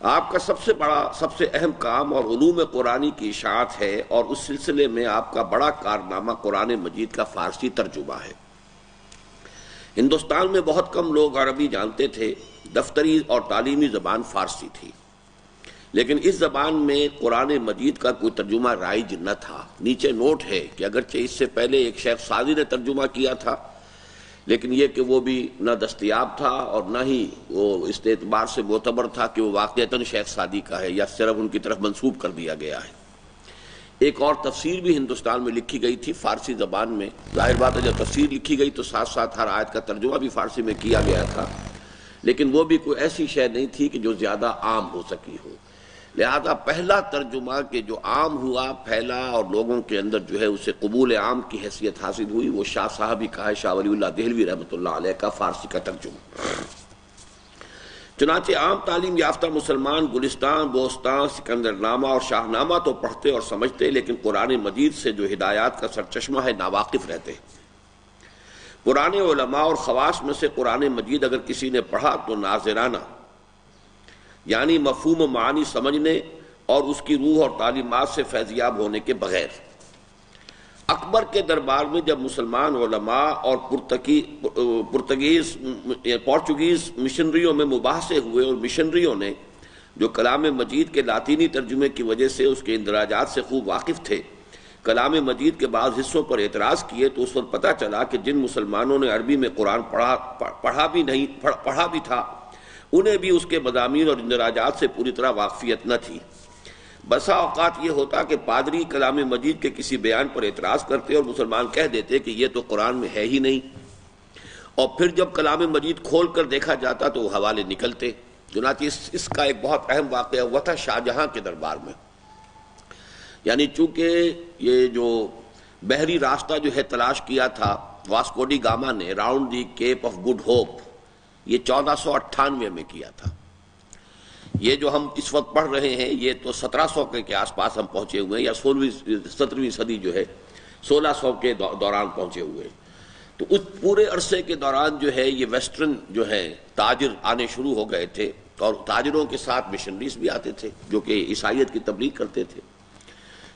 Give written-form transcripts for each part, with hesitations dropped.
آپ کا سب سے بڑا سب سے اہم کام اور علوم قرآنی کی اشاعت ہے، اور اس سلسلے میں آپ کا بڑا کارنامہ قرآن مجید کا فارسی ترجمہ ہے۔ ہندوستان میں بہت کم لوگ عربی جانتے تھے، دفتری اور تعلیمی زبان فارسی تھی، لیکن اس زبان میں قرآن مجید کا کوئی ترجمہ رائج نہ تھا۔ نیچے نوٹ ہے کہ اگرچہ اس سے پہلے ایک شیخ سعدی نے ترجمہ کیا تھا، لیکن یہ کہ وہ بھی نہ دستیاب تھا اور نہ ہی وہ اس اعتبار سے معتبر تھا کہ وہ واقعتاً شیخ سعدی کا ہے یا صرف ان کی طرف منسوب کر دیا گیا ہے۔ ایک اور تفسیر بھی ہندوستان میں لکھی گئی تھی فارسی زبان میں۔ ظاہر بات ہے جب تفسیر لکھی گئی تو ساتھ ساتھ ہر آیت کا ترجمہ بھی فارسی میں کیا گیا تھا، لیکن وہ بھی کوئی ایسی شے نہیں تھی کہ جو زیادہ عام ہو سکی ہو۔ لہذا پہلا ترجمہ کہ جو عام ہوا، پھیلا اور لوگوں کے اندر جو ہے اسے قبول عام کی حیثیت حاصل ہوئی، وہ شاہ صاحب ہی کا ہے، شاہ ولی اللہ دہلوی رحمۃ اللہ علیہ کا فارسی کا ترجمہ۔ چنانچہ عام تعلیم یافتہ مسلمان گلستان، بوستان، سکندر نامہ اور شاہ نامہ تو پڑھتے اور سمجھتے، لیکن قرآن مجید سے جو ہدایات کا سرچشمہ ہے ناواقف رہتے۔ قرآن علماء اور خواص میں سے قرآن مجید اگر کسی نے پڑھا تو ناظرانہ، یعنی مفہوم و معانی سمجھنے اور اس کی روح اور تعلیمات سے فیضیاب ہونے کے بغیر۔ اکبر کے دربار میں جب مسلمان علماء اور پورچوگیز مشنریوں میں مباحثے ہوئے اور مشنریوں نے جو کلام مجید کے لاطینی ترجمے کی وجہ سے اس کے اندراجات سے خوب واقف تھے، کلام مجید کے بعض حصوں پر اعتراض کیے، تو اس وقت پتہ چلا کہ جن مسلمانوں نے عربی میں قرآن پڑھا بھی تھا، انہیں بھی اس کے مضامین اور اندراجات سے پوری طرح واقفیت نہ تھی۔ بسا اوقات یہ ہوتا کہ پادری کلام مجید کے کسی بیان پر اعتراض کرتے اور مسلمان کہہ دیتے کہ یہ تو قرآن میں ہے ہی نہیں، اور پھر جب کلام مجید کھول کر دیکھا جاتا تو وہ حوالے نکلتے۔ چنانچہ اس کا ایک بہت اہم واقعہ ہوا تھا شاہ جہاں کے دربار میں۔ یعنی چونکہ یہ جو بحری راستہ جو ہے تلاش کیا تھا واسکو ڈی گاما نے round the Cape of Good Hope, یہ 1498 میں کیا تھا۔ یہ جو ہم اس وقت پڑھ رہے ہیں یہ تو 1700 کے آس پاس ہم پہنچے ہوئے ہیں، یا 17ویں صدی جو ہے 1600 کے دوران پہنچے ہوئے۔ تو اس پورے عرصے کے دوران جو ہے یہ ویسٹرن جو ہے تاجر آنے شروع ہو گئے تھے، اور تاجروں کے ساتھ مشنریز بھی آتے تھے جو کہ عیسائیت کی تبلیغ کرتے تھے۔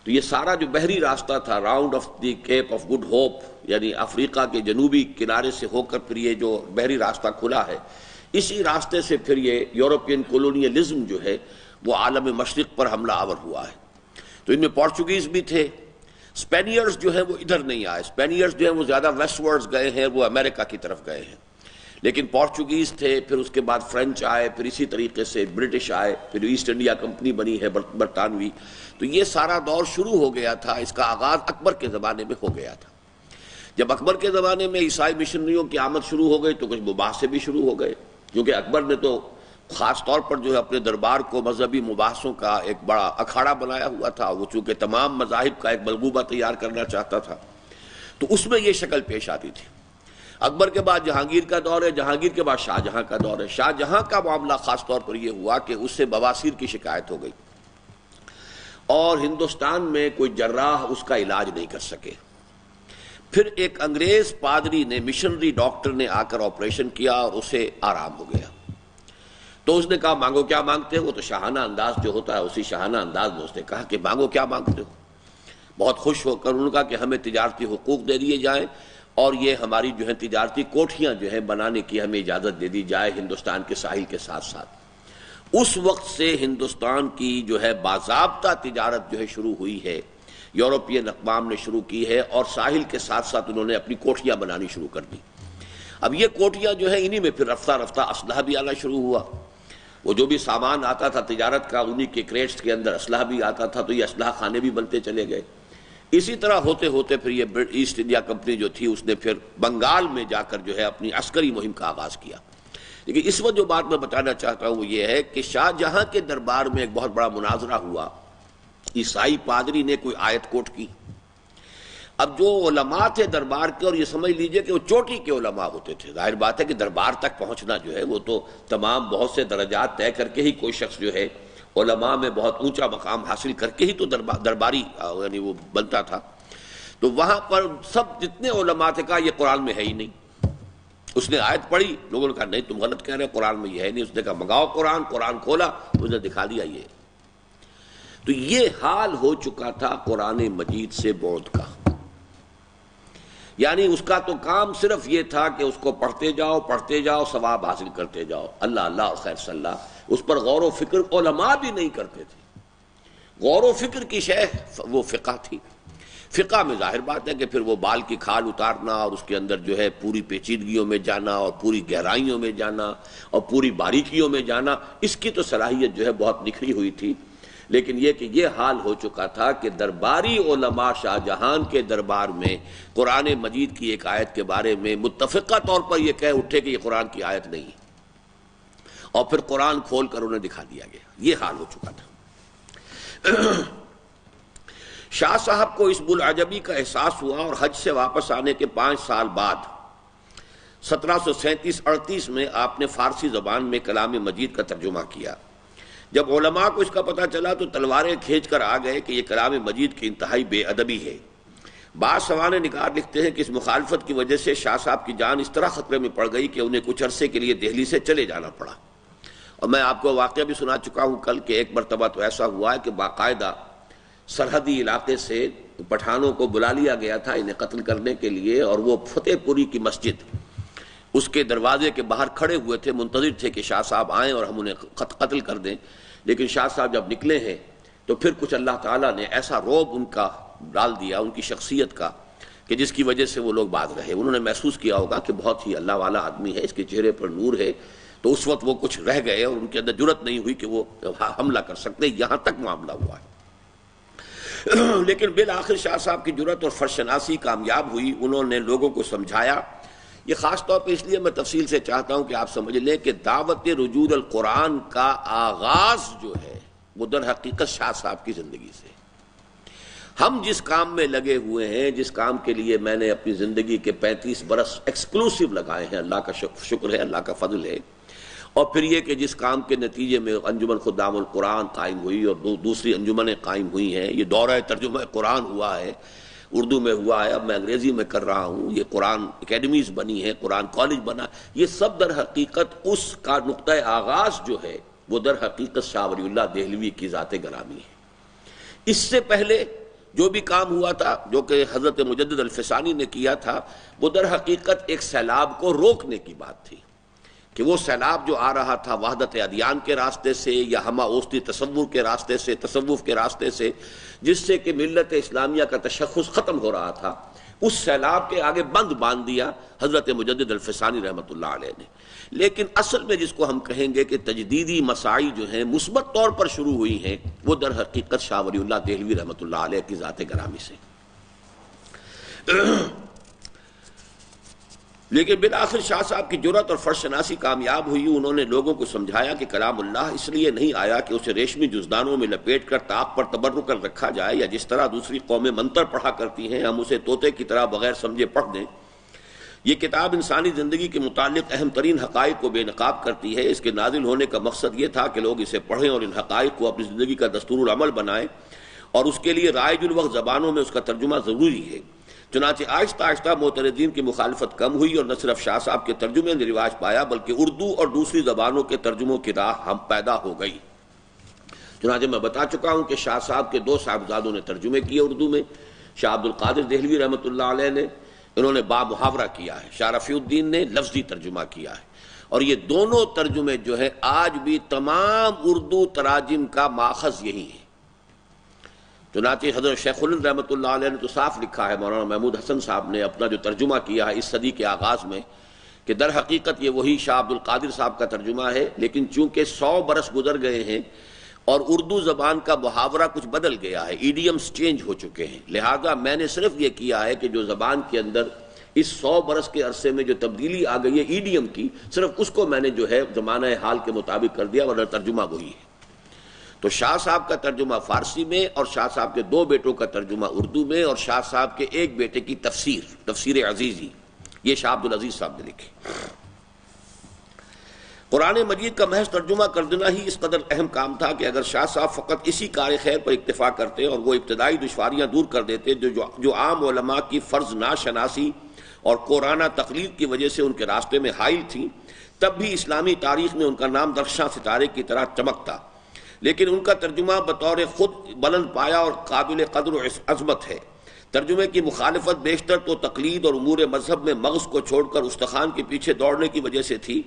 تو یہ سارا جو بحری راستہ تھا round of the Cape of Good Hope, یعنی افریقہ کے جنوبی کنارے سے ہو کر پھر یہ جو بحری راستہ کھلا ہے، اسی راستے سے پھر یہ یورپین کولونیلزم جو ہے وہ عالم مشرق پر حملہ آور ہوا ہے۔ تو ان میں پورچوگیز بھی تھے، اسپینیئرز جو ہیں وہ ادھر نہیں آئے، اسپینیئرز جو ہیں وہ زیادہ ویسٹ ورڈز گئے ہیں، وہ امریکہ کی طرف گئے ہیں، لیکن پورچوگیز تھے، پھر اس کے بعد فرینچ آئے، پھر اسی طریقے سے برٹش آئے، پھر ایسٹ انڈیا کمپنی بنی ہے برطانوی۔ تو یہ سارا دور شروع ہو گیا تھا، اس کا آغاز اکبر کے زمانے میں ہو گیا تھا۔ جب اکبر کے زمانے میں عیسائی مشنریوں کی آمد شروع ہو گئی تو کچھ مباحثے بھی شروع ہو گئے، کیونکہ اکبر نے تو خاص طور پر جو ہے اپنے دربار کو مذہبی مباحثوں کا ایک بڑا اکھاڑا بنایا ہوا تھا۔ وہ چونکہ تمام مذاہب کا ایک ملغوبہ تیار کرنا چاہتا تھا، تو اس میں یہ شکل پیش آتی تھی۔ اکبر کے بعد جہانگیر کا دور ہے، جہانگیر کے بعد شاہ جہاں کا دور ہے۔ شاہ جہاں کا معاملہ خاص طور پر یہ ہوا کہ اس سے بواسیر کی شکایت ہو گئی، اور ہندوستان میں کوئی جراح اس کا علاج نہیں کر سکے۔ پھر ایک انگریز پادری نے، مشنری ڈاکٹر نے آ کر آپریشن کیا اور اسے آرام ہو گیا۔ تو اس نے کہا مانگو کیا مانگتے ہو؟ تو شاہانہ انداز جو ہوتا ہے اسی شاہانہ انداز میں اس نے کہا کہ مانگو کیا مانگتے ہو؟ بہت خوش ہو کر انہوں نے کہا کہ ہمیں تجارتی حقوق دے دیے جائیں، اور یہ ہماری جو ہے تجارتی کوٹھیاں جو ہیں بنانے کی ہمیں اجازت دے دی جائے ہندوستان کے ساحل کے ساتھ ساتھ۔ اس وقت سے ہندوستان کی جو ہے باضابطہ تجارت جو ہے شروع ہوئی ہے، یورپین اقوام نے شروع کی ہے، اور ساحل کے ساتھ ساتھ انہوں نے اپنی کوٹھیاں بنانی شروع کر دی۔ اب یہ کوٹھیاں جو ہیں انہی میں پھر رفتہ رفتہ اسلحہ بھی آنا شروع ہوا۔ وہ جو بھی سامان آتا تھا تجارت کا انہی کے کریٹس کے اندر اسلحہ بھی آتا تھا، تو یہ اسلحہ خانے بھی بنتے چلے گئے۔ اسی طرح ہوتے ہوتے پھر یہ ایسٹ انڈیا کمپنی جو تھی اس نے پھر بنگال میں جا کر جو ہے اپنی عسکری مہم کا آغاز کیا۔ لیکن اس وقت جو بات میں بتانا چاہتا ہوں وہ یہ ہے کہ شاہ جہاں کے دربار میں ایک بہت بڑا مناظرہ ہوا۔ عیسائی پادری نے کوئی آیت کوٹ کی۔ اب جو علماء تھے دربار کے، اور یہ سمجھ لیجئے کہ وہ چوٹی کے علماء ہوتے تھے، ظاہر بات ہے کہ دربار تک پہنچنا جو ہے وہ تو تمام بہت سے درجات طے کر کے ہی کوئی شخص جو ہے علماء میں بہت اونچا مقام حاصل کر کے ہی تو درباری یعنی وہ بنتا تھا۔ تو وہاں پر سب جتنے علماء تھے کہا یہ قرآن میں ہے ہی نہیں، اس نے آیت پڑھی، لوگوں نے کہا نہیں تم غلط کہہ رہے ہو، قرآن میں یہ ہے نہیں. اس نے کہا منگاؤ قرآن، قرآن کھولا، اس نے دکھا دیا یہ. تو یہ حال ہو چکا تھا قرآن مجید سے بعد کا. یعنی اس کا تو کام صرف یہ تھا کہ اس کو پڑھتے جاؤ ثواب حاصل کرتے جاؤ، اللہ اللہ اور خیر صلی اللہ. اس پر غور و فکر علماء بھی نہیں کرتے تھے. غور و فکر کی شے وہ فقہ تھی. فقہ میں ظاہر بات ہے کہ پھر وہ بال کی کھال اتارنا اور اس کے اندر جو ہے پوری پیچیدگیوں میں جانا اور پوری گہرائیوں میں جانا اور پوری باریکیوں میں جانا، اس کی تو صلاحیت جو ہے بہت نکھری ہوئی تھی. لیکن یہ کہ یہ حال ہو چکا تھا کہ درباری علماء شاہ جہان کے دربار میں قرآن مجید کی ایک آیت کے بارے میں متفقہ طور پر یہ کہہ اٹھے کہ یہ قرآن کی آیت نہیں، اور پھر قرآن کھول کر انہیں دکھا دیا گیا. یہ حال ہو چکا تھا. شاہ صاحب کو اس بلعجبی کا احساس ہوا اور حج سے واپس آنے کے 5 سال بعد 1737-38 میں آپ نے فارسی زبان میں کلام مجید کا ترجمہ کیا. جب علماء کو اس کا پتہ چلا تو تلواریں کھینچ کر آ گئے کہ یہ کلام مجید کی انتہائی بے ادبی ہے. بعض سوانح نگار لکھتے ہیں کہ اس مخالفت کی وجہ سے شاہ صاحب کی جان اس طرح خطرے میں پڑ گئی کہ انہیں کچھ عرصے کے لیے دہلی سے چلے جانا پڑا. اور میں آپ کو واقعہ بھی سنا چکا ہوں کل کہ ایک مرتبہ تو ایسا ہوا ہے کہ باقاعدہ سرحدی علاقے سے پٹھانوں کو بلا لیا گیا تھا انہیں قتل کرنے کے لیے، اور وہ فتح پوری کی مسجد اس کے دروازے کے باہر کھڑے ہوئے تھے، منتظر تھے کہ شاہ صاحب آئیں اور ہم انہیں قتل کر دیں. لیکن شاہ صاحب جب نکلے ہیں تو پھر کچھ اللہ تعالیٰ نے ایسا رعب ان کا ڈال دیا ان کی شخصیت کا کہ جس کی وجہ سے وہ لوگ باز رہے. انہوں نے محسوس کیا ہوگا کہ بہت ہی اللہ والا آدمی ہے، اس کے چہرے پر نور ہے، تو اس وقت وہ کچھ رہ گئے اور ان کے اندر جرأت نہیں ہوئی کہ وہ حملہ کر سکتے. یہاں تک معاملہ ہوا ہے. لیکن بالآخر شاہ صاحب کی جرأت اور فرشناسی کامیاب ہوئی. انہوں نے لوگوں کو سمجھایا. یہ خاص طور پہ اس لیے میں تفصیل سے چاہتا ہوں کہ آپ سمجھ لیں کہ دعوت رجوع القرآن کا آغاز جو ہے وہ در حقیقت شاہ صاحب کی زندگی سے. ہم جس کام میں لگے ہوئے ہیں، جس کام کے لیے میں نے اپنی زندگی کے 35 برس ایکسکلوسیو لگائے ہیں، اللہ کا شکر ہے، اللہ کا فضل ہے. اور پھر یہ کہ جس کام کے نتیجے میں انجمن خدام القرآن قائم ہوئی اور دوسری انجمنیں قائم ہوئی ہیں، یہ دورہ ترجمہ قرآن ہوا ہے، اردو میں ہوا ہے، اب میں انگریزی میں کر رہا ہوں، یہ قرآن اکیڈمیز بنی ہے، قرآن کالج بنا، یہ سب در حقیقت اس کا نقطہ آغاز جو ہے وہ در حقیقت شاہ ولی اللہ دہلوی کی ذات گرامی ہے. اس سے پہلے جو بھی کام ہوا تھا جو کہ حضرت مجدد الفسانی نے کیا تھا، وہ در حقیقت ایک سیلاب کو روکنے کی بات تھی کہ وہ سیلاب جو آ رہا تھا وحدت ادیان کے راستے سے یا ہمہ اوسطی تصور کے راستے سے، تصوف کے راستے سے، جس سے کہ ملت اسلامیہ کا تشخص ختم ہو رہا تھا، اس سیلاب کے آگے بند باندھ دیا حضرت مجدد الفسانی رحمۃ اللہ علیہ نے. لیکن اصل میں جس کو ہم کہیں گے کہ تجدیدی مساعی جو ہیں مثبت طور پر شروع ہوئی ہیں، وہ در حقیقت شاہ ولی اللہ دہلوی رحمۃ اللہ علیہ کی ذات گرامی سے. لیکن بالآخر شاہ صاحب کی جرأت اور فرشناسی کامیاب ہوئی. انہوں نے لوگوں کو سمجھایا کہ کلام اللہ اس لیے نہیں آیا کہ اسے ریشمی جزدانوں میں لپیٹ کر طاق پر تبرک کر رکھا جائے، یا جس طرح دوسری قومیں منتر پڑھا کرتی ہیں ہم اسے طوطے کی طرح بغیر سمجھے پڑھ دیں. یہ کتاب انسانی زندگی کے متعلق اہم ترین حقائق کو بے نقاب کرتی ہے. اس کے نازل ہونے کا مقصد یہ تھا کہ لوگ اسے پڑھیں اور ان حقائق کو اپنی زندگی کا دستور العمل بنائیں، اور اس کے لیے رائج الوقت زبانوں میں اس کا ترجمہ ضروری ہے. چنانچہ آہستہ آہستہ معترضین کی مخالفت کم ہوئی اور نہ صرف شاہ صاحب کے ترجمے نے رواج پایا بلکہ اردو اور دوسری زبانوں کے ترجموں کی راہ ہم پیدا ہو گئی. چنانچہ میں بتا چکا ہوں کہ شاہ صاحب کے 2 صاحبزادوں نے ترجمے کیے اردو میں. شاہ عبد القادر دہلوی رحمۃ اللہ علیہ نے، انہوں نے با محاورہ کیا ہے. شاہ رفیع الدین نے لفظی ترجمہ کیا ہے. اور یہ دونوں ترجمے جو ہے آج بھی تمام اردو تراجم کا ماخذ یہی ہے. چنانچہ حضرت شیخ الہند رحمۃ اللہ علیہ نے تو صاف لکھا ہے، مولانا محمود حسن صاحب نے اپنا جو ترجمہ کیا ہے اس صدی کے آغاز میں، کہ در حقیقت یہ وہی شاہ عبد القادر صاحب کا ترجمہ ہے، لیکن چونکہ 100 برس گزر گئے ہیں اور اردو زبان کا محاورہ کچھ بدل گیا ہے، ایڈیمز چینج ہو چکے ہیں، لہذا میں نے صرف یہ کیا ہے کہ جو زبان کے اندر اس 100 برس کے عرصے میں جو تبدیلی آ گئی ہے ایڈیم کی، صرف اس کو میں نے جو ہے زمانہ حال کے مطابق کر دیا، ورنہ ترجمہ وہی ہے. تو شاہ صاحب کا ترجمہ فارسی میں، اور شاہ صاحب کے 2 بیٹوں کا ترجمہ اردو میں، اور شاہ صاحب کے ایک بیٹے کی تفسیر عزیزی، یہ شاہ عبد العزیز صاحب نے لکھی. قرآن مجید کا محض ترجمہ کر دینا ہی اس قدر اہم کام تھا کہ اگر شاہ صاحب فقط اسی کار خیر پر اکتفا کرتے اور وہ ابتدائی دشواریاں دور کر دیتے جو عام علماء کی فرض ناشناسی اور قرآنہ تقلید کی وجہ سے ان کے راستے میں حائل تھیں، تب بھی اسلامی تاریخ میں ان کا نام درخشاں ستارے کی طرح چمکتا، لیکن ان کا ترجمہ بطور خود بلند پایا اور قابل قدر و عظمت ہے۔ ترجمے کی مخالفت بیشتر تو تقلید اور امور مذہب میں مغز کو چھوڑ کر استخوان کے پیچھے دوڑنے کی وجہ سے تھی،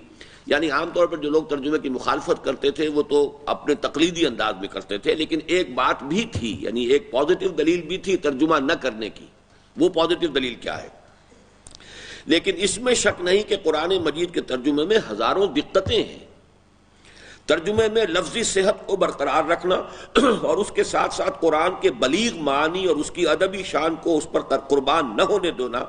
یعنی عام طور پر جو لوگ ترجمے کی مخالفت کرتے تھے وہ تو اپنے تقلیدی انداز میں کرتے تھے، لیکن ایک بات بھی تھی، یعنی ایک پازیٹیو دلیل بھی تھی ترجمہ نہ کرنے کی۔ وہ پازیٹیو دلیل کیا ہے؟ لیکن اس میں شک نہیں کہ قرآن مجید کے ترجمے میں ہزاروں دقتیں ہیں۔ ترجمے میں لفظی صحت کو برقرار رکھنا اور اس کے ساتھ ساتھ قرآن کے بلیغ معنی اور اس کی ادبی شان کو اس پر قربان نہ ہونے دینا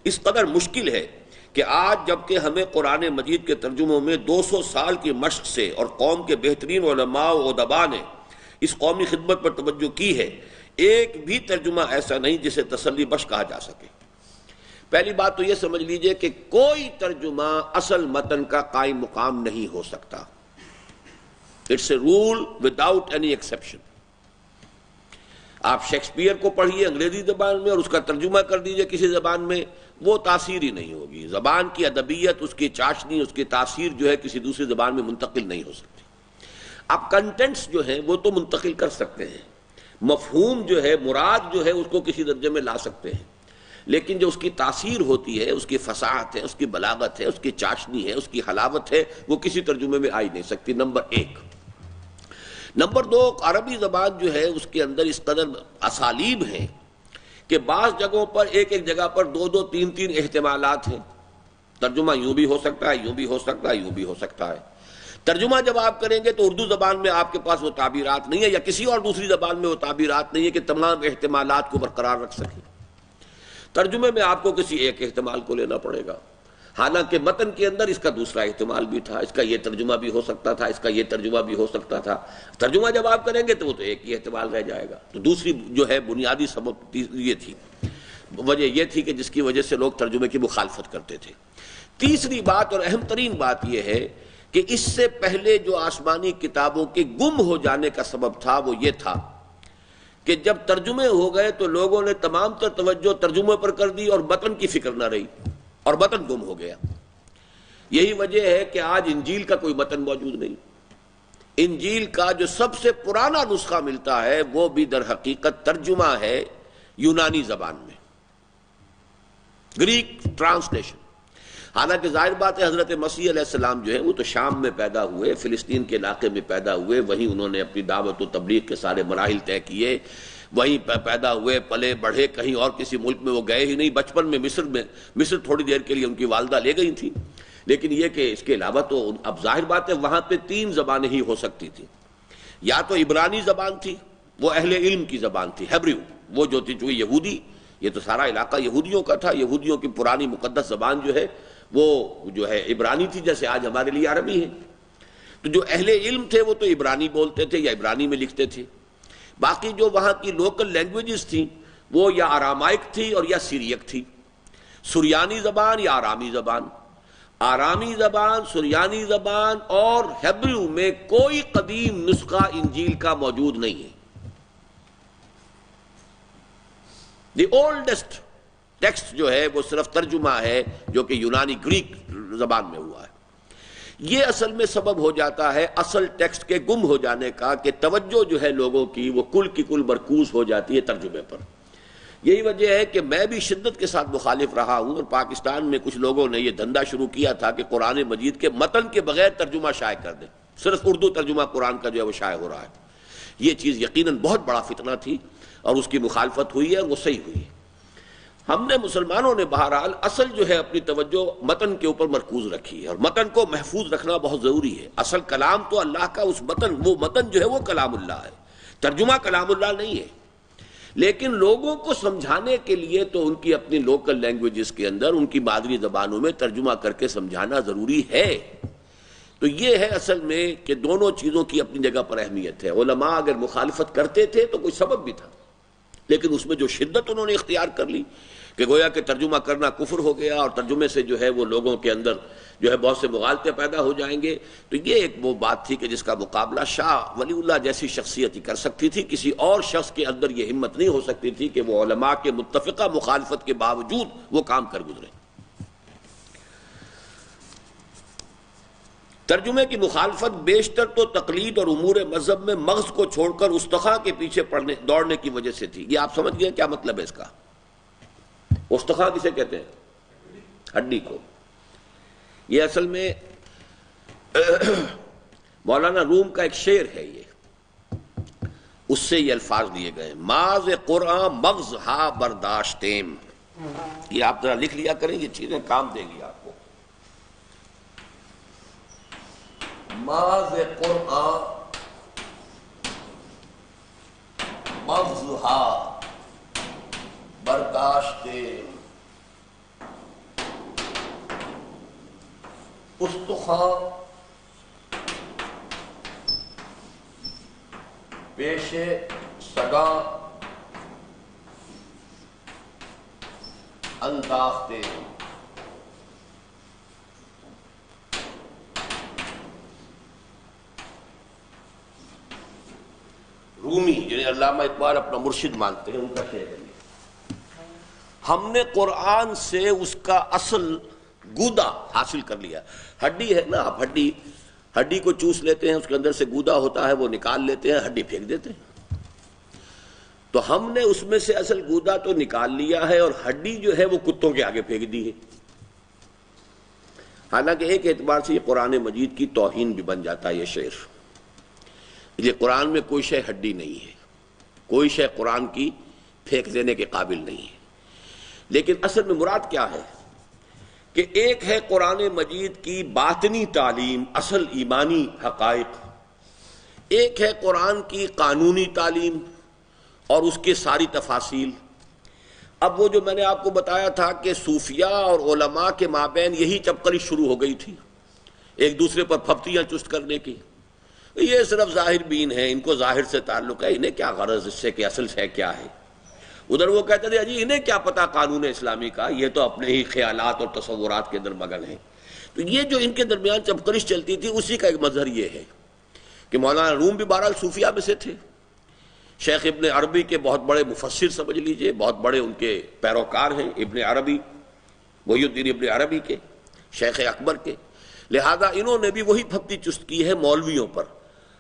اس قدر مشکل ہے کہ آج جبکہ ہمیں قرآن مجید کے ترجموں میں 200 سال کی مشق سے اور قوم کے بہترین علماء و ادباء نے اس قومی خدمت پر توجہ کی ہے، ایک بھی ترجمہ ایسا نہیں جسے تسلی بخش کہا جا سکے۔ پہلی بات تو یہ سمجھ لیجئے کہ کوئی ترجمہ اصل متن کا قائم مقام نہیں ہو سکتا۔ It's a rule without any exception۔ آپ شیکسپیئر کو پڑھیے انگریزی زبان میں اور اس کا ترجمہ کر دیجئے کسی زبان میں، وہ تاثیر ہی نہیں ہوگی۔ زبان کی ادبیت، اس کی چاشنی، اس کی تاثیر جو ہے کسی دوسری زبان میں منتقل نہیں ہو سکتی۔ اب کنٹینٹس جو ہیں وہ تو منتقل کر سکتے ہیں، مفہوم جو ہے، مراد جو ہے، اس کو کسی درجے میں لا سکتے ہیں، لیکن جو اس کی تاثیر ہوتی ہے، اس کی فصاحت ہے، اس کی بلاغت ہے، اس کی چاشنی ہے، اس کی حلاوت ہے، وہ کسی ترجمے میں آئی نہیں سکتی۔ نمبر ایک۔ نمبر دو، عربی زبان جو ہے اس کے اندر اس قدر اسالیب ہیں کہ بعض جگہوں پر ایک ایک جگہ پر دو دو تین تین احتمالات ہیں۔ ترجمہ یوں بھی ہو سکتا ہے، یوں بھی ہو سکتا ہے، یوں بھی ہو سکتا ہے۔ ترجمہ جب آپ کریں گے تو اردو زبان میں آپ کے پاس وہ تعبیرات نہیں ہے، یا کسی اور دوسری زبان میں وہ تعبیرات نہیں ہے کہ تمام احتمالات کو برقرار رکھ سکیں۔ ترجمے میں آپ کو کسی ایک احتمال کو لینا پڑے گا، حالانکہ متن کے اندر اس کا دوسرا احتمال بھی تھا، اس کا یہ ترجمہ بھی ہو سکتا تھا، اس کا یہ ترجمہ بھی ہو سکتا تھا۔ ترجمہ جب آپ کریں گے تو وہ تو ایک ہی احتمال رہ جائے گا۔ تو دوسری جو ہے بنیادی سبب یہ تھی، وجہ یہ تھی کہ جس کی وجہ سے لوگ ترجمے کی مخالفت کرتے تھے۔ تیسری بات اور اہم ترین بات یہ ہے کہ اس سے پہلے جو آسمانی کتابوں کے گم ہو جانے کا سبب تھا وہ یہ تھا کہ جب ترجمے ہو گئے تو لوگوں نے تمام تر توجہ ترجمے پر کر دی اور متن کی فکر نہ رہی، اور متن گم ہو گیا۔ یہی وجہ ہے کہ آج انجیل کا کوئی متن موجود نہیں۔ انجیل کا جو سب سے پرانا نسخہ ملتا ہے وہ بھی در حقیقت ترجمہ ہے یونانی زبان میں، گریک ٹرانسلیشن۔ حالانکہ ظاہر بات ہے حضرت مسیح علیہ السلام جو ہے وہ تو شام میں پیدا ہوئے، فلسطین کے علاقے میں پیدا ہوئے، وہیں انہوں نے اپنی دعوت و تبلیغ کے سارے مراحل طے کیے، وہیں پیدا ہوئے، پلے بڑھے، کہیں اور کسی ملک میں وہ گئے ہی نہیں۔ بچپن میں مصر تھوڑی دیر کے لیے ان کی والدہ لے گئی تھی، لیکن یہ کہ اس کے علاوہ تو اب ظاہر بات ہے وہاں پہ 3 زبانیں ہی ہو سکتی تھیں، یا تو عبرانی زبان تھی، وہ اہل علم کی زبان تھی، ہیبریو، وہ جو تھی چونکہ یہودی، یہ تو سارا علاقہ یہودیوں کا تھا، یہودیوں کی پرانی مقدس زبان جو ہے وہ جو ہے عبرانی تھی، جیسے آج ہمارے لیے عربی ہے۔ تو جو اہل علم تھے وہ تو عبرانی بولتے تھے یا عبرانی میں لکھتے تھے۔ باقی جو وہاں کی لوکل لینگویجز تھیں وہ یا آرامائک تھی اور یا سیریک تھی، سریانی زبان یا آرامی زبان۔ آرامی زبان، سریانی زبان اور ہیبریو میں کوئی قدیم نسخہ انجیل کا موجود نہیں ہے۔ دی اولڈسٹ ٹیکسٹ جو ہے وہ صرف ترجمہ ہے جو کہ یونانی گریک زبان میں ہوا ہے۔ یہ اصل میں سبب ہو جاتا ہے اصل ٹیکسٹ کے گم ہو جانے کا کہ توجہ جو ہے لوگوں کی وہ کل کی کل مرکوز ہو جاتی ہے ترجمے پر۔ یہی وجہ ہے کہ میں بھی شدت کے ساتھ مخالف رہا ہوں، اور پاکستان میں کچھ لوگوں نے یہ دھندا شروع کیا تھا کہ قرآن مجید کے متن کے بغیر ترجمہ شائع کر دیں، صرف اردو ترجمہ قرآن کا جو ہے وہ شائع ہو رہا ہے۔ یہ چیز یقیناً بہت بڑا فتنہ تھی اور اس کی مخالفت ہوئی ہے اور وہ صحیح ہوئی ہے۔ ہم نے مسلمانوں نے بہرحال اصل جو ہے اپنی توجہ متن کے اوپر مرکوز رکھی ہے، اور متن کو محفوظ رکھنا بہت ضروری ہے۔ اصل کلام تو اللہ کا اس متن، وہ متن جو ہے وہ کلام اللہ ہے، ترجمہ کلام اللہ نہیں ہے۔ لیکن لوگوں کو سمجھانے کے لیے تو ان کی اپنی لوکل لینگویجز کے اندر ان کی مادری زبانوں میں ترجمہ کر کے سمجھانا ضروری ہے۔ تو یہ ہے اصل میں کہ دونوں چیزوں کی اپنی جگہ پر اہمیت ہے۔ علماء اگر مخالفت کرتے تھے تو کوئی سبب بھی تھا، لیکن اس میں جو شدت انہوں نے اختیار کر لی کہ گویا کہ ترجمہ کرنا کفر ہو گیا، اور ترجمے سے جو ہے وہ لوگوں کے اندر جو ہے بہت سے مغالطے پیدا ہو جائیں گے، تو یہ ایک وہ بات تھی کہ جس کا مقابلہ شاہ ولی اللہ جیسی شخصیت ہی کر سکتی تھی۔ کسی اور شخص کے اندر یہ ہمت نہیں ہو سکتی تھی کہ وہ علماء کے متفقہ مخالفت کے باوجود وہ کام کر گزرے۔ ترجمے کی مخالفت بیشتر تو تقلید اور امور مذہب میں مغز کو چھوڑ کر استخا کے پیچھے دوڑنے کی وجہ سے تھی۔ یہ آپ سمجھ گئے کیا مطلب ہے اس کا؟ استخا کسے کہتے ہیں؟ ہڈی کو۔ یہ اصل میں مولانا روم کا ایک شعر ہے، یہ اس سے یہ الفاظ لیے گئے، ماز قرآن مغز ہا برداشتیم۔ یہ آپ ذرا لکھ لیا کریں، یہ چیزیں کام دے گی آپ کو۔ ماز قرآن مغز ہا برداشتیم، استخا پیش سگا انداختے۔ رومی جنہیں علامہ اقبال اپنا مرشد مانتے ہیں، ان کا شعر ہے، ہم نے قرآن سے اس کا اصل گودا حاصل کر لیا۔ ہڈی ہے نا، آپ ہڈی کو چوس لیتے ہیں، اس کے اندر سے گودا ہوتا ہے، وہ نکال لیتے ہیں، ہڈی پھینک دیتے ہیں۔ تو ہم نے اس میں سے اصل گودا تو نکال لیا ہے، اور ہڈی جو ہے وہ کتوں کے آگے پھینک دی ہے۔ حالانکہ ایک اعتبار سے یہ قرآن مجید کی توہین بھی بن جاتا ہے یہ شعر۔ یہ قرآن میں کوئی شے ہڈی نہیں ہے، کوئی شے قرآن کی پھینک دینے کے قابل نہیں ہے۔ لیکن اصل میں مراد کیا ہے کہ ایک ہے قرآن مجید کی باطنی تعلیم، اصل ایمانی حقائق، ایک ہے قرآن کی قانونی تعلیم اور اس کے ساری تفاصیل۔ اب وہ جو میں نے آپ کو بتایا تھا کہ صوفیاء اور علماء کے مابین یہی چپکری شروع ہو گئی تھی، ایک دوسرے پر پھپتیاں چست کرنے کی، یہ صرف ظاہر بین ہیں، ان کو ظاہر سے تعلق ہے، انہیں کیا غرض اس سے کہ اصل ہے کیا ہے۔ ادھر وہ کہتے تھے جی انہیں کیا پتا قانون اسلامی کا، یہ تو اپنے ہی خیالات اور تصورات کے اندر مگن ہیں۔ تو یہ جو ان کے درمیان چپکرش چلتی تھی، اسی کا ایک مظہر یہ ہے کہ مولانا روم بھی بہرحال صوفیاء میں سے تھے، شیخ ابن عربی کے بہت بڑے مفسر سمجھ لیجئے، بہت بڑے ان کے پیروکار ہیں، ابن عربی، محی الدین ابن عربی کے، شیخ اکبر کے، لہذا انہوں نے بھی وہی پھپتی چست کی ہے مولویوں پر،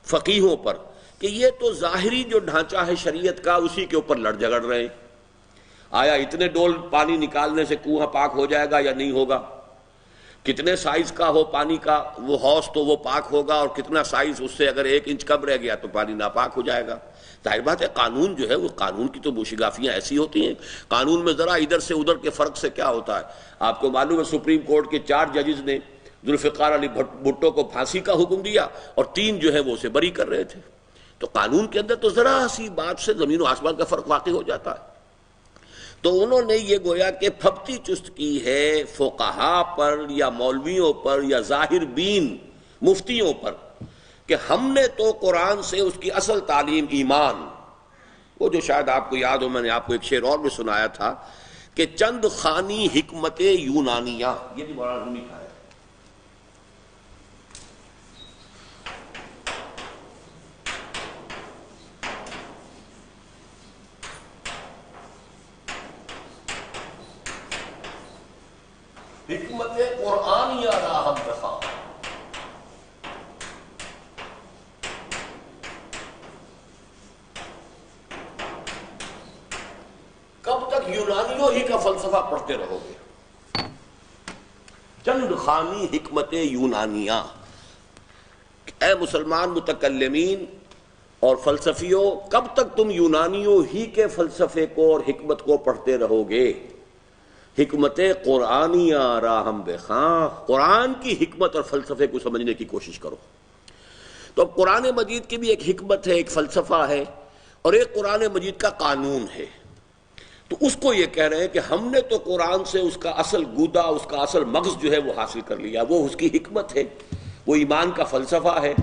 فقیہوں پر، کہ یہ تو ظاہری جو ڈھانچہ ہے شریعت کا اسی کے اوپر لڑ جھگڑ رہے ہیں۔ آیا اتنے ڈول پانی نکالنے سے کنواں پاک ہو جائے گا یا نہیں ہوگا؟ کتنے سائز کا ہو پانی کا وہ حوض تو وہ پاک ہوگا، اور کتنا سائز اس سے اگر 1 انچ کم رہ گیا تو پانی ناپاک ہو جائے گا۔ ظاہر بات ہے قانون جو ہے وہ قانون کی تو موشگافیاں ایسی ہوتی ہیں، قانون میں ذرا ادھر سے ادھر کے فرق سے کیا ہوتا ہے۔ آپ کو معلوم ہے سپریم کورٹ کے 4 ججز نے ذوالفقار علی بھٹو کو پھانسی کا حکم دیا، اور 3 جو ہے وہ اسے بری کر رہے تھے۔ تو قانون کے اندر تو ذرا سی بات سے زمین و آسمان کا فرق واقع ہو جاتا ہے۔ تو انہوں نے یہ گویا کہ پھپتی چست کی ہے فقہا پر یا مولویوں پر یا ظاہر بین مفتیوں پر، کہ ہم نے تو قرآن سے اس کی اصل تعلیم ایمان، وہ جو شاید آپ کو یاد ہو، میں نے آپ کو ایک شعر اور بھی سنایا تھا کہ چند خانی حکمت یونانیہ، یہ بھی مولانا رومی کا ہے۔ حکمت قرآنیہ راہم بخواہ، کب تک یونانیوں ہی کا فلسفہ پڑھتے رہو گے؟ چند خانی حکمت یونانیہ، اے مسلمان متکلمین اور فلسفیوں، کب تک تم یونانیوں ہی کے فلسفے کو اور حکمت کو پڑھتے رہو گے؟ حکمت قرآنیہ راہم بخواہ، قرآن کی حکمت اور فلسفے کو سمجھنے کی کوشش کرو۔ تو اب قرآن مجید کی بھی ایک حکمت ہے، ایک فلسفہ ہے، اور ایک قرآن مجید کا قانون ہے۔ تو اس کو یہ کہہ رہے ہیں کہ ہم نے تو قرآن سے اس کا اصل گودا، اس کا اصل مغز جو ہے وہ حاصل کر لیا، وہ اس کی حکمت ہے، وہ ایمان کا فلسفہ ہے۔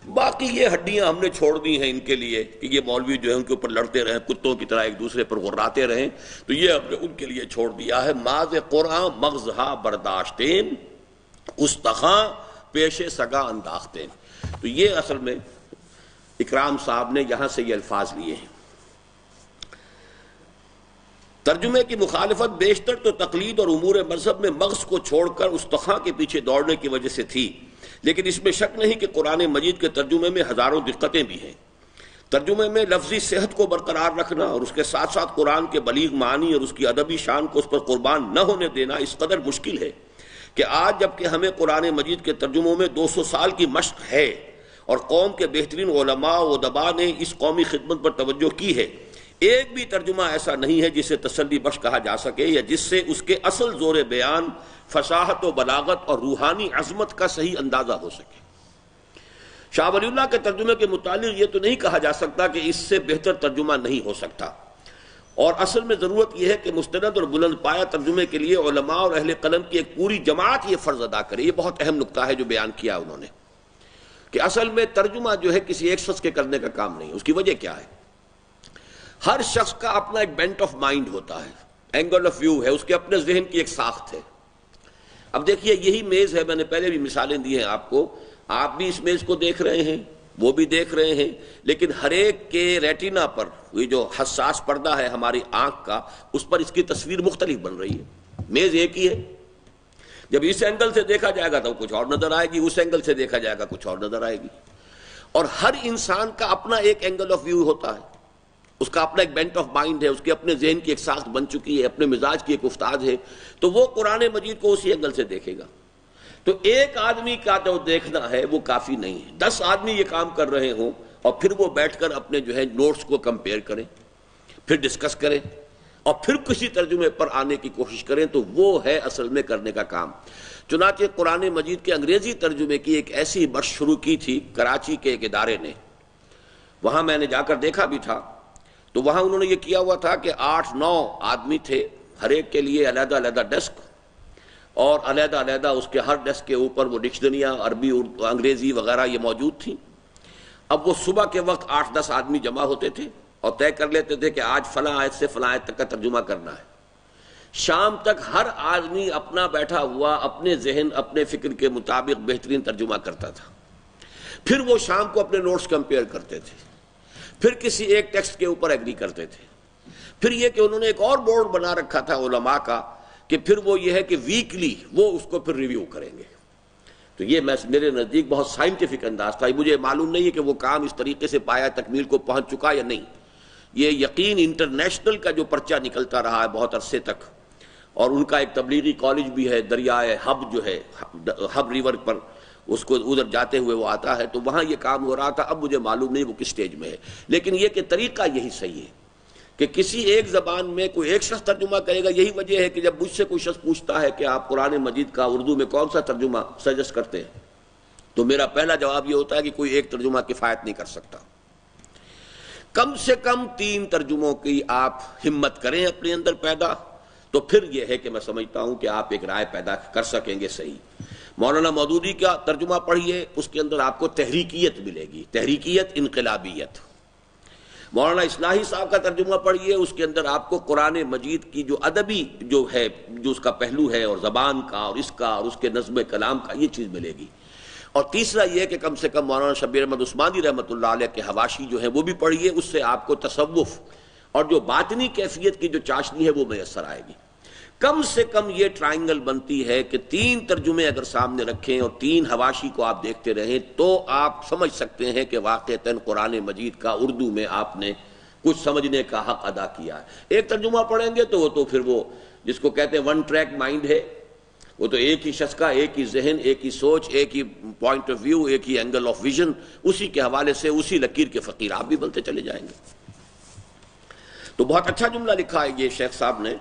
باقی یہ ہڈیاں ہم نے چھوڑ دی ہیں ان کے لیے کہ یہ مولوی جو ہے ان کے اوپر لڑتے رہیں، کتوں کی طرح ایک دوسرے پر غراتے رہیں، تو یہ ہم نے ان کے لیے چھوڑ دیا ہے۔ ماز قرآن مغزہا برداشتین، استخاں پیش سگا انداختین۔ تو یہ اصل میں اکرام صاحب نے یہاں سے یہ الفاظ لیے ہیں۔ ترجمے کی مخالفت بیشتر تو تقلید اور امور مذہب میں مغز کو چھوڑ کر استخاں کے پیچھے دوڑنے کی وجہ سے تھی، لیکن اس میں شک نہیں کہ قرآن مجید کے ترجمے میں ہزاروں دقتیں بھی ہیں۔ ترجمے میں لفظی صحت کو برقرار رکھنا اور اس کے ساتھ ساتھ قرآن کے بلیغ معنی اور اس کی ادبی شان کو اس پر قربان نہ ہونے دینا اس قدر مشکل ہے کہ آج جب کہ ہمیں قرآن مجید کے ترجموں میں 200 سال کی مشق ہے اور قوم کے بہترین علماء و ادباء نے اس قومی خدمت پر توجہ کی ہے، ایک بھی ترجمہ ایسا نہیں ہے جسے تسلی بخش کہا جا سکے یا جس سے اس کے اصل زور بیان، فصاحت و بلاغت اور روحانی عظمت کا صحیح اندازہ ہو سکے۔ شاہ ولی اللہ کے ترجمے کے متعلق یہ تو نہیں کہا جا سکتا کہ اس سے بہتر ترجمہ نہیں ہو سکتا، اور اصل میں ضرورت یہ ہے کہ مستند اور بلند پایہ ترجمے کے لیے علماء اور اہل قلم کی ایک پوری جماعت یہ فرض ادا کرے۔ یہ بہت اہم نکتہ ہے جو بیان کیا انہوں نے، کہ اصل میں ترجمہ جو ہے کسی ایک شخص کے کرنے کا کام نہیں۔ اس کی وجہ کیا ہے؟ ہر شخص کا اپنا ایک بینٹ آف مائنڈ ہوتا ہے، اینگل آف ویو ہے، اس کے اپنے ذہن کی ایک ساخت ہے۔ اب دیکھیے یہی میز ہے، میں نے پہلے بھی مثالیں دی ہیں آپ کو، آپ بھی اس میز کو دیکھ رہے ہیں، وہ بھی دیکھ رہے ہیں، لیکن ہر ایک کے ریٹینا پر یہ جو حساس پردہ ہے ہماری آنکھ کا، اس پر اس کی تصویر مختلف بن رہی ہے۔ میز ایک ہی ہے، جب اس اینگل سے دیکھا جائے گا تو کچھ اور نظر آئے گی، اس اینگل سے دیکھا جائے گا کچھ اور نظر آئے گی، اور ہر انسان کا اپنا ایک اینگل آف ویو ہوتا ہے، اس کا اپنا ایک بینٹ آف مائنڈ ہے، اس کے اپنے ذہن کی ایک ساخت بن چکی ہے، اپنے مزاج کی ایک افتاد ہے، تو وہ قرآن مجید کو اسی اینگل سے دیکھے گا۔ تو ایک آدمی کا جو دیکھنا ہے وہ کافی نہیں ہے، 10 آدمی یہ کام کر رہے ہوں اور پھر وہ بیٹھ کر اپنے جو ہے نوٹس کو کمپیئر کریں، پھر ڈسکس کریں اور پھر کسی ترجمے پر آنے کی کوشش کریں، تو وہ ہے اصل میں کرنے کا کام۔ چنانچہ قرآن مجید کے انگریزی ترجمے کی ایک ایسی مشق شروع کی تھی کراچی کے ایک ادارے نے، وہاں میں نے جا کر دیکھا بھی تھا، تو وہاں انہوں نے یہ کیا ہوا تھا کہ 8-9 آدمی تھے، ہر ایک کے لیے علیحدہ علیحدہ ڈیسک، اور علیحدہ علیحدہ اس کے ہر ڈیسک کے اوپر وہ ڈکشنریاں عربی اردو انگریزی وغیرہ یہ موجود تھیں۔ اب وہ صبح کے وقت 8-10 آدمی جمع ہوتے تھے اور طے کر لیتے تھے کہ آج فلاں آیت سے فلاں آیت تک کا ترجمہ کرنا ہے۔ شام تک ہر آدمی اپنا بیٹھا ہوا اپنے ذہن اپنے فکر کے مطابق بہترین ترجمہ کرتا تھا، پھر وہ شام کو اپنے نوٹس کمپیئر کرتے تھے، پھر کسی ایک ٹیکسٹ کے اوپر ایگری کرتے تھے، پھر یہ کہ انہوں نے ایک اور بورڈ بنا رکھا تھا علماء کا کہ پھر وہ یہ ہے کہ ویکلی وہ اس کو پھر ریویو کریں گے۔ تو یہ میرے نزدیک بہت سائنٹیفک انداز تھا۔ مجھے معلوم نہیں ہے کہ وہ کام اس طریقے سے پایا تکمیل کو پہنچ چکا یا نہیں، یہ یقین انٹرنیشنل کا جو پرچہ نکلتا رہا ہے بہت عرصے تک، اور ان کا ایک تبلیغی کالج بھی ہے دریائے ہب جو ہے ہب ریور پر، اس کو ادھر جاتے ہوئے وہ آتا ہے، تو وہاں یہ کام ہو رہا تھا۔ اب مجھے معلوم نہیں وہ کس سٹیج میں ہے، لیکن یہ کہ طریقہ یہی صحیح ہے کہ کسی ایک زبان میں کوئی ایک شخص ترجمہ کرے گا۔ یہی وجہ ہے کہ جب مجھ سے کوئی شخص پوچھتا ہے کہ آپ قرآن مجید کا اردو میں کون سا ترجمہ سجیسٹ کرتے ہیں، تو میرا پہلا جواب یہ ہوتا ہے کہ کوئی ایک ترجمہ کفایت نہیں کر سکتا، کم سے کم 3 ترجموں کی آپ ہمت کریں اپنے اندر پیدا، تو پھر یہ ہے کہ میں سمجھتا ہوں کہ آپ ایک رائے پیدا کر سکیں گے صحیح۔ مولانا مودودی کا ترجمہ پڑھیے، اس کے اندر آپ کو تحریکیت ملے گی، تحریکیت، انقلابیت۔ مولانا اصلاحی صاحب کا ترجمہ پڑھیے، اس کے اندر آپ کو قرآن مجید کی جو ادبی جو ہے جو اس کا پہلو ہے، اور زبان کا اور اس کا اور اس کے نظم کلام کا، یہ چیز ملے گی۔ اور تیسرا یہ کہ کم سے کم مولانا شبیر احمد عثمانی رحمۃ اللہ علیہ کے حواشی جو ہیں وہ بھی پڑھیے، اس سے آپ کو تصوف اور جو باطنی کیفیت کی جو چاشنی ہے وہ میسر آئے گی۔ کم سے کم یہ ٹرائنگل بنتی ہے کہ 3 ترجمے اگر سامنے رکھیں اور 3 حواشی کو آپ دیکھتے رہیں، تو آپ سمجھ سکتے ہیں کہ واقعتاً قرآن مجید کا اردو میں آپ نے کچھ سمجھنے کا حق ادا کیا ہے۔ ایک ترجمہ پڑھیں گے تو وہ تو پھر وہ جس کو کہتے ہیں ون ٹریک مائنڈ ہے، وہ تو ایک ہی شخص کا ایک ہی ذہن، ایک ہی سوچ، ایک ہی پوائنٹ آف ویو، ایک ہی اینگل آف ویژن، اسی کے حوالے سے اسی لکیر کے فقیر آپ بھی بنتے چلے جائیں گے۔ تو بہت اچھا جملہ لکھا ہے یہ شیخ صاحب نے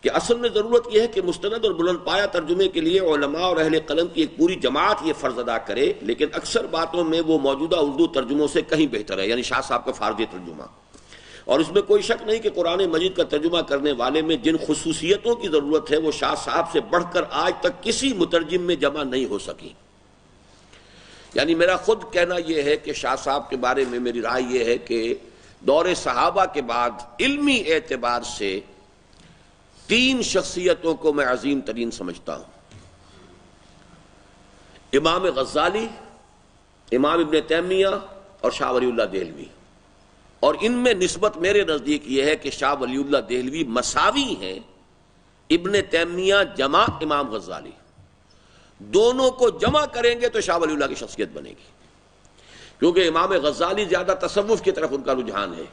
کہ اصل میں ضرورت یہ ہے کہ مستند اور بلند پایہ ترجمے کے لیے علماء اور اہل قلم کی ایک پوری جماعت یہ فرض ادا کرے، لیکن اکثر باتوں میں وہ موجودہ اردو ترجموں سے کہیں بہتر ہے، یعنی شاہ صاحب کا فارسی ترجمہ۔ اور اس میں کوئی شک نہیں کہ قرآن مجید کا ترجمہ کرنے والے میں جن خصوصیتوں کی ضرورت ہے وہ شاہ صاحب سے بڑھ کر آج تک کسی مترجم میں جمع نہیں ہو سکی۔ یعنی میرا خود کہنا یہ ہے کہ شاہ صاحب کے بارے میں میری رائے یہ ہے کہ دور صحابہ کے بعد علمی اعتبار سے 3 شخصیتوں کو میں عظیم ترین سمجھتا ہوں: امام غزالی، امام ابن تیمیہ اور شاہ ولی اللہ دہلوی۔ اور ان میں نسبت میرے نزدیک یہ ہے کہ شاہ ولی اللہ دہلوی مساوی ہیں ابن تیمیہ جمع امام غزالی، دونوں کو جمع کریں گے تو شاہ ولی اللہ کی شخصیت بنے گی، کیونکہ امام غزالی زیادہ تصوف کی طرف ان کا رجحان ہے،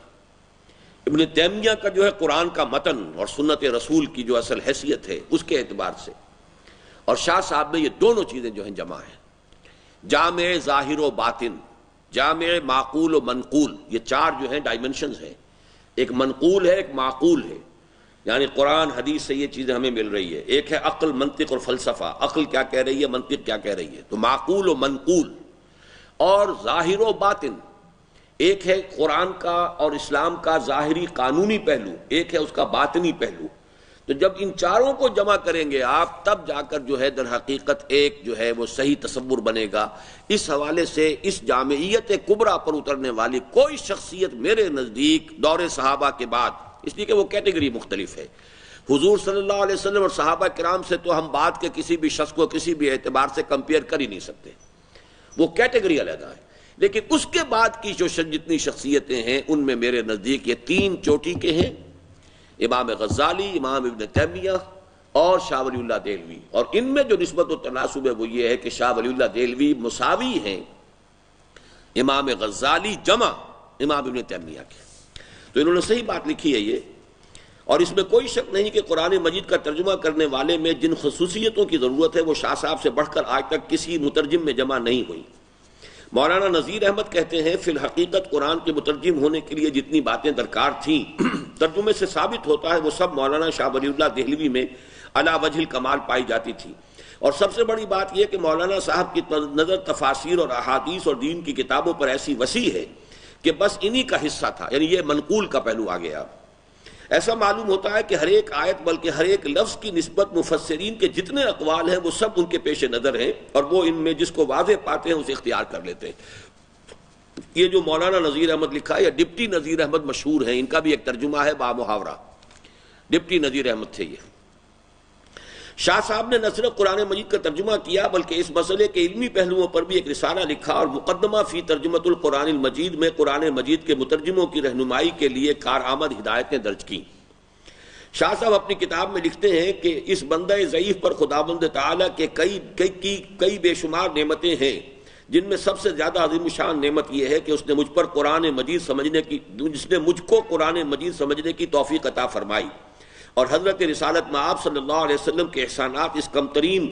ابن تیمیہ کا جو ہے قرآن کا متن اور سنت رسول کی جو اصل حیثیت ہے اس کے اعتبار سے، اور شاہ صاحب میں یہ دونوں چیزیں جو ہیں جمع ہیں، جامع ظاہر و باطن، جامع معقول و منقول، یہ چار جو ہیں ڈائمنشنز ہیں، ایک منقول ہے، ایک معقول ہے، یعنی قرآن حدیث سے یہ چیزیں ہمیں مل رہی ہے، ایک ہے عقل، منطق اور فلسفہ، عقل کیا کہہ رہی ہے، منطق کیا کہہ رہی ہے، تو معقول و منقول، اور ظاہر و باطن، ایک ہے قرآن کا اور اسلام کا ظاہری قانونی پہلو، ایک ہے اس کا باطنی پہلو، تو جب ان چاروں کو جمع کریں گے آپ تب جا کر جو ہے در حقیقت ایک جو ہے وہ صحیح تصور بنے گا۔ اس حوالے سے اس جامعیت کبریٰ پر اترنے والی کوئی شخصیت میرے نزدیک دور صحابہ کے بعد، اس لیے کہ وہ کیٹیگری مختلف ہے، حضور صلی اللہ علیہ وسلم اور صحابہ کرام سے تو ہم بعد کے کسی بھی شخص کو کسی بھی اعتبار سے کمپیئر کر ہی نہیں سکتے، وہ کیٹیگری علیحدہ ہے، لیکن اس کے بعد کی جو جتنی شخصیتیں ہیں ان میں میرے نزدیک یہ تین چوٹی کے ہیں، امام غزالی، امام ابن تیمیہ اور شاہ ولی اللہ دہلوی، اور ان میں جو نسبت و تناسب ہے وہ یہ ہے کہ شاہ ولی اللہ دہلوی مساوی ہیں امام غزالی جمع امام ابن تیمیہ کے، تو انہوں نے صحیح بات لکھی ہے یہ، اور اس میں کوئی شک نہیں کہ قرآن مجید کا ترجمہ کرنے والے میں جن خصوصیتوں کی ضرورت ہے وہ شاہ صاحب سے بڑھ کر آج تک کسی مترجم میں جمع نہیں ہوئی۔ مولانا نذیر احمد کہتے ہیں فی الحقیقت قرآن کے مترجم ہونے کے لیے جتنی باتیں درکار تھیں ترجمے سے ثابت ہوتا ہے وہ سب مولانا شاہ ولی اللہ دہلوی میں علی وجہ الکمال پائی جاتی تھی، اور سب سے بڑی بات یہ کہ مولانا صاحب کی نظر تفاسیر اور احادیث اور دین کی کتابوں پر ایسی وسیع ہے کہ بس انہی کا حصہ تھا، یعنی یہ منقول کا پہلو آ گیا۔ ایسا معلوم ہوتا ہے کہ ہر ایک آیت بلکہ ہر ایک لفظ کی نسبت مفسرین کے جتنے اقوال ہیں وہ سب ان کے پیش نظر ہیں، اور وہ ان میں جس کو واضح پاتے ہیں اسے اختیار کر لیتے ہیں۔ یہ جو مولانا نذیر احمد لکھا ہے یا ڈپٹی نذیر احمد مشہور ہیں، ان کا بھی ایک ترجمہ ہے با محاورہ، ڈپٹی نذیر احمد تھے یہ۔ شاہ صاحب نے نہ صرف قرآن مجید کا ترجمہ کیا بلکہ اس مسئلے کے علمی پہلوؤں پر بھی ایک رسالہ لکھا، اور مقدمہ فی ترجمۃ القرآن المجید میں قرآن مجید کے مترجموں کی رہنمائی کے لیے کارآمد ہدایتیں درج کی۔ شاہ صاحب اپنی کتاب میں لکھتے ہیں کہ اس بندہ ضعیف پر خداوند تعالیٰ کے کئی بے شمار نعمتیں ہیں، جن میں سب سے زیادہ عظیم شان نعمت یہ ہے کہ اس نے مجھ پر قرآن مجید سمجھنے کی، جس نے مجھ کو قرآن مجید سمجھنے کی توفیق عطا فرمائی، اور حضرت رسالت مآب صلی اللہ علیہ وسلم کے احسانات اس کمترین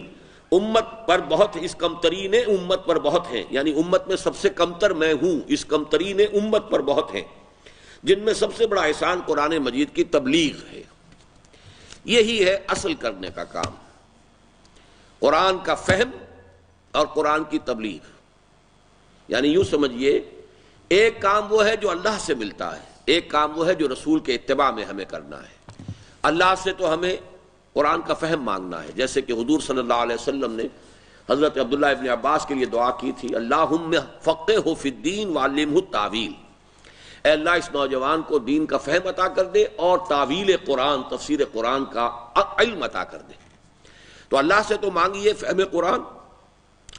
امت پر بہت، اس کمترین امت پر بہت ہیں، یعنی امت میں سب سے کمتر میں ہوں، اس کمترین امت پر بہت ہیں، جن میں سب سے بڑا احسان قرآن مجید کی تبلیغ ہے۔ یہی ہے اصل کرنے کا کام، قرآن کا فہم اور قرآن کی تبلیغ، یعنی یوں سمجھیے ایک کام وہ ہے جو اللہ سے ملتا ہے، ایک کام وہ ہے جو رسول کے اتباع میں ہمیں کرنا ہے۔ اللہ سے تو ہمیں قرآن کا فہم مانگنا ہے، جیسے کہ حضور صلی اللہ علیہ وسلم نے حضرت عبداللہ ابن عباس کے لیے دعا کی تھی، اللہم فقہہ فی الدین وعلمہ التاویل، اے اللہ اس نوجوان کو دین کا فہم عطا کر دے اور تاویل قرآن، تفسیر قرآن کا علم عطا کر دے۔ تو اللہ سے تو مانگیے فہم قرآن،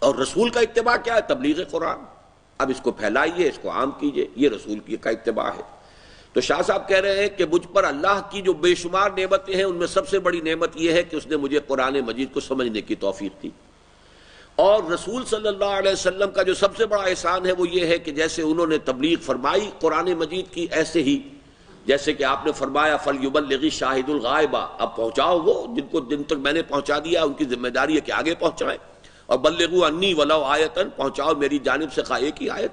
اور رسول کا اتباع کیا ہے؟ تبلیغ قرآن۔ اب اس کو پھیلائیے، اس کو عام کیجئے، یہ رسول کا اتباع ہے۔ تو شاہ صاحب کہہ رہے ہیں کہ مجھ پر اللہ کی جو بے شمار نعمتیں ہیں ان میں سب سے بڑی نعمت یہ ہے کہ اس نے مجھے قرآن مجید کو سمجھنے کی توفیق دی، اور رسول صلی اللہ علیہ وسلم کا جو سب سے بڑا احسان ہے وہ یہ ہے کہ جیسے انہوں نے تبلیغ فرمائی قرآن مجید کی، ایسے ہی جیسے کہ آپ نے فرمایا فَلْيُبَلِّغِ الشَّاهِدُ الْغَائِبَ، اب پہنچاؤ وہ جن تک میں نے پہنچا دیا ان کی ذمہ داری ہے کہ آگے پہنچائیں، اور بلغوا انی ولو آیۃ، پہنچاؤ میری جانب سے خواہ ایک ہی آیت۔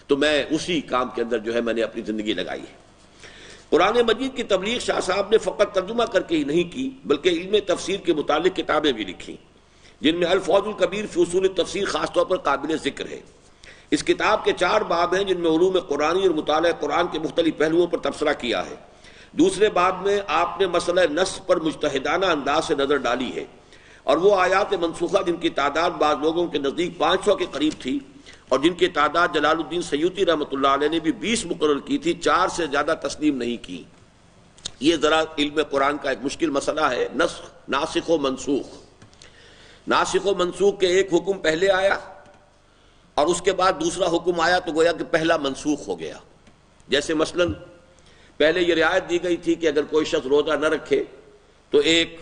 تو میں اسی کام کے اندر جو ہے میں نے اپنی زندگی لگائی ہے۔ قرآن مجید کی تبلیغ شاہ صاحب نے فقط ترجمہ کر کے ہی نہیں کی بلکہ علم تفسیر کے متعلق کتابیں بھی لکھی، جن میں الفوز الکبیر فی اصول التفسیر خاص طور پر قابل ذکر ہے۔ اس کتاب کے 4 باب ہیں جن میں علوم قرآنی اور مطالعہ قرآن کے مختلف پہلوؤں پر تبصرہ کیا ہے۔ دوسرے باب میں آپ نے مسئلہ نسخ پر مجتہدانہ انداز سے نظر ڈالی ہے، اور وہ آیات منسوخہ جن کی تعداد بعض لوگوں کے نزدیک 500 کے قریب تھی، اور جن کی تعداد جلال الدین سیوطی رحمۃ اللہ علیہ نے بھی 20 مقرر کی تھی، 4 سے زیادہ تسلیم نہیں کی۔ یہ ذرا علم قرآن کا ایک مشکل مسئلہ ہے، ناسخ و منسوخ۔ ناسخ و منسوخ کے ایک حکم پہلے آیا اور اس کے بعد دوسرا حکم آیا تو گویا کہ پہلا منسوخ ہو گیا۔ جیسے مثلا پہلے یہ رعایت دی گئی تھی کہ اگر کوئی شخص روزہ نہ رکھے تو ایک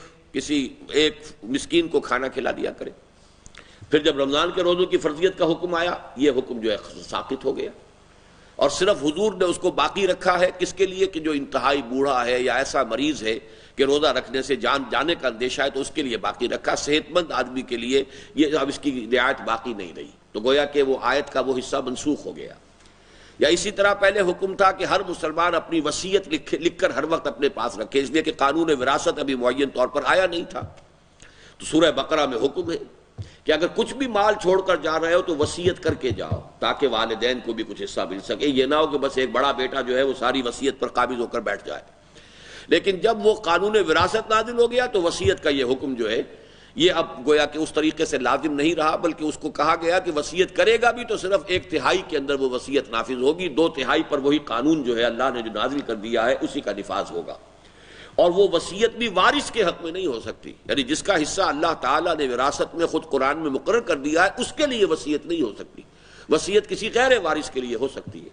مسکین کو کھانا کھلا دیا کرے، پھر جب رمضان کے روزوں کی فرضیت کا حکم آیا یہ حکم جو ہے ساقط ہو گیا، اور صرف حضور نے اس کو باقی رکھا ہے کس کے لیے کہ جو انتہائی بوڑھا ہے یا ایسا مریض ہے کہ روزہ رکھنے سے جان جانے کا اندیشہ ہے تو اس کے لیے باقی رکھا، صحت مند آدمی کے لیے یہ اب اس کی رعایت باقی نہیں رہی، تو گویا کہ وہ آیت کا وہ حصہ منسوخ ہو گیا۔ یا اسی طرح پہلے حکم تھا کہ ہر مسلمان اپنی وصیت لکھ کر ہر وقت اپنے پاس رکھے، اس لیے کہ قانون وراثت ابھی معین طور پر آیا نہیں تھا، تو سورہ بقرہ میں حکم ہے کہ اگر کچھ بھی مال چھوڑ کر جا رہے ہو تو وصیت کر کے جاؤ تاکہ والدین کو بھی کچھ حصہ مل سکے، یہ نہ ہو کہ بس ایک بڑا بیٹا جو ہے وہ ساری وصیت پر قابض ہو کر بیٹھ جائے۔ لیکن جب وہ قانون وراثت نازل ہو گیا تو وصیت کا یہ حکم جو ہے یہ اب گویا کہ اس طریقے سے لازم نہیں رہا، بلکہ اس کو کہا گیا کہ وصیت کرے گا بھی تو صرف 1/3 کے اندر وہ وصیت نافذ ہوگی، 2/3 پر وہی قانون جو ہے اللہ نے جو نازل کر دیا ہے اسی کا نفاذ ہوگا، اور وہ وصیت بھی وارث کے حق میں نہیں ہو سکتی، یعنی جس کا حصہ اللہ تعالیٰ نے وراثت میں خود قرآن میں مقرر کر دیا ہے اس کے لیے وصیت نہیں ہو سکتی، وصیت کسی غیر وارث کے لیے ہو سکتی ہے،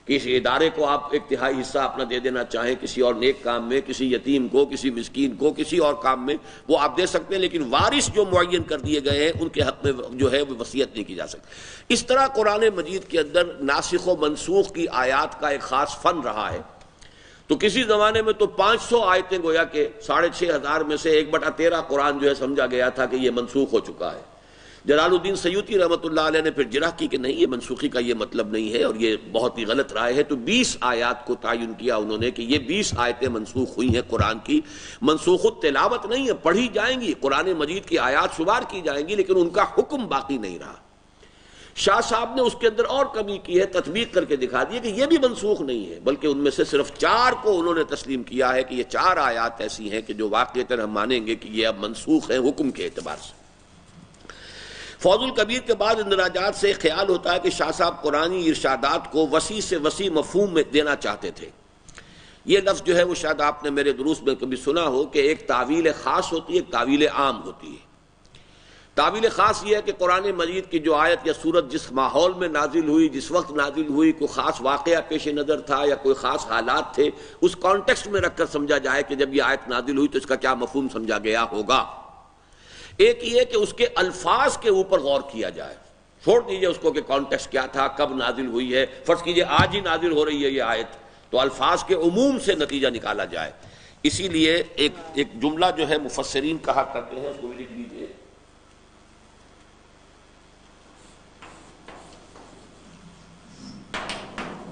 کسی ادارے کو آپ 1/3 حصہ اپنا دے دینا چاہیں کسی اور نیک کام میں، کسی یتیم کو، کسی مسکین کو، کسی اور کام میں وہ آپ دے سکتے ہیں، لیکن وارث جو معین کر دیے گئے ہیں ان کے حق میں جو ہے وہ وصیت نہیں کی جا سکتی۔ اس طرح قرآن مجید کے اندر ناسخ و منسوخ کی آیات کا ایک خاص فن رہا ہے، تو کسی زمانے میں تو 500 آیتیں گویا کہ 6500 میں سے 1/13 قرآن جو ہے سمجھا گیا تھا کہ یہ منسوخ ہو چکا ہے۔ جلال الدین سیوطی رحمۃ اللہ علیہ نے پھر جرح کی کہ نہیں، یہ منسوخی کا یہ مطلب نہیں ہے اور یہ بہت ہی غلط رائے ہے، تو 20 آیات کو تعین کیا انہوں نے کہ یہ 20 آیتیں منسوخ ہوئی ہیں قرآن کی، منسوخ التلاوت نہیں ہے، پڑھی جائیں گی، قرآن مجید کی آیات شمار کی جائیں گی لیکن ان کا حکم باقی نہیں رہا۔ شاہ صاحب نے اس کے اندر اور کمی کی ہے، تطبیق کر کے دکھا دیا کہ یہ بھی منسوخ نہیں ہے، بلکہ ان میں سے صرف 4 کو انہوں نے تسلیم کیا ہے کہ یہ 4 آیات ایسی ہیں کہ جو واقعتاً ہم مانیں گے کہ یہ اب منسوخ ہیں حکم کے اعتبار سے۔ فوز الکبیر کے بعد اندراجات سے خیال ہوتا ہے کہ شاہ صاحب قرآنی ارشادات کو وسیع سے وسیع مفہوم میں دینا چاہتے تھے۔ یہ لفظ جو ہے وہ شاید آپ نے میرے دروس میں کبھی سنا ہو کہ ایک تعویل خاص ہوتی ہے، ایک تعویل عام ہوتی ہے۔ تعویل خاص یہ ہے کہ قرآن مجید کی جو آیت یا سورت جس ماحول میں نازل ہوئی، جس وقت نازل ہوئی، کوئی خاص واقعہ پیش نظر تھا یا کوئی خاص حالات تھے، اس کانٹیکسٹ میں رکھ کر سمجھا جائے کہ جب یہ آیت نازل ہوئی تو اس کا کیا مفہوم سمجھا گیا ہوگا۔ ایک یہ کہ اس کے الفاظ کے اوپر غور کیا جائے، چھوڑ دیجئے اس کو کہ کانٹیکسٹ کیا تھا، کب نازل ہوئی ہے، فرض کیجئے آج ہی نازل ہو رہی ہے یہ آیت، تو الفاظ کے عموم سے نتیجہ نکالا جائے۔ اسی لیے ایک جملہ جو ہے مفسرین کہا کرتے ہیں، اس کو بھی لکھ لیجئے،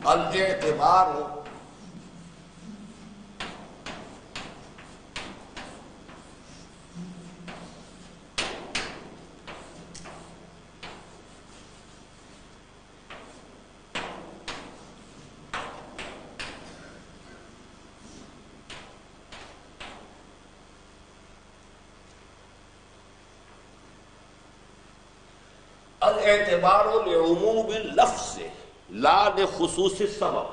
الاعتبار الاعتبار لعموم اللفظ لا لخصوص السبب،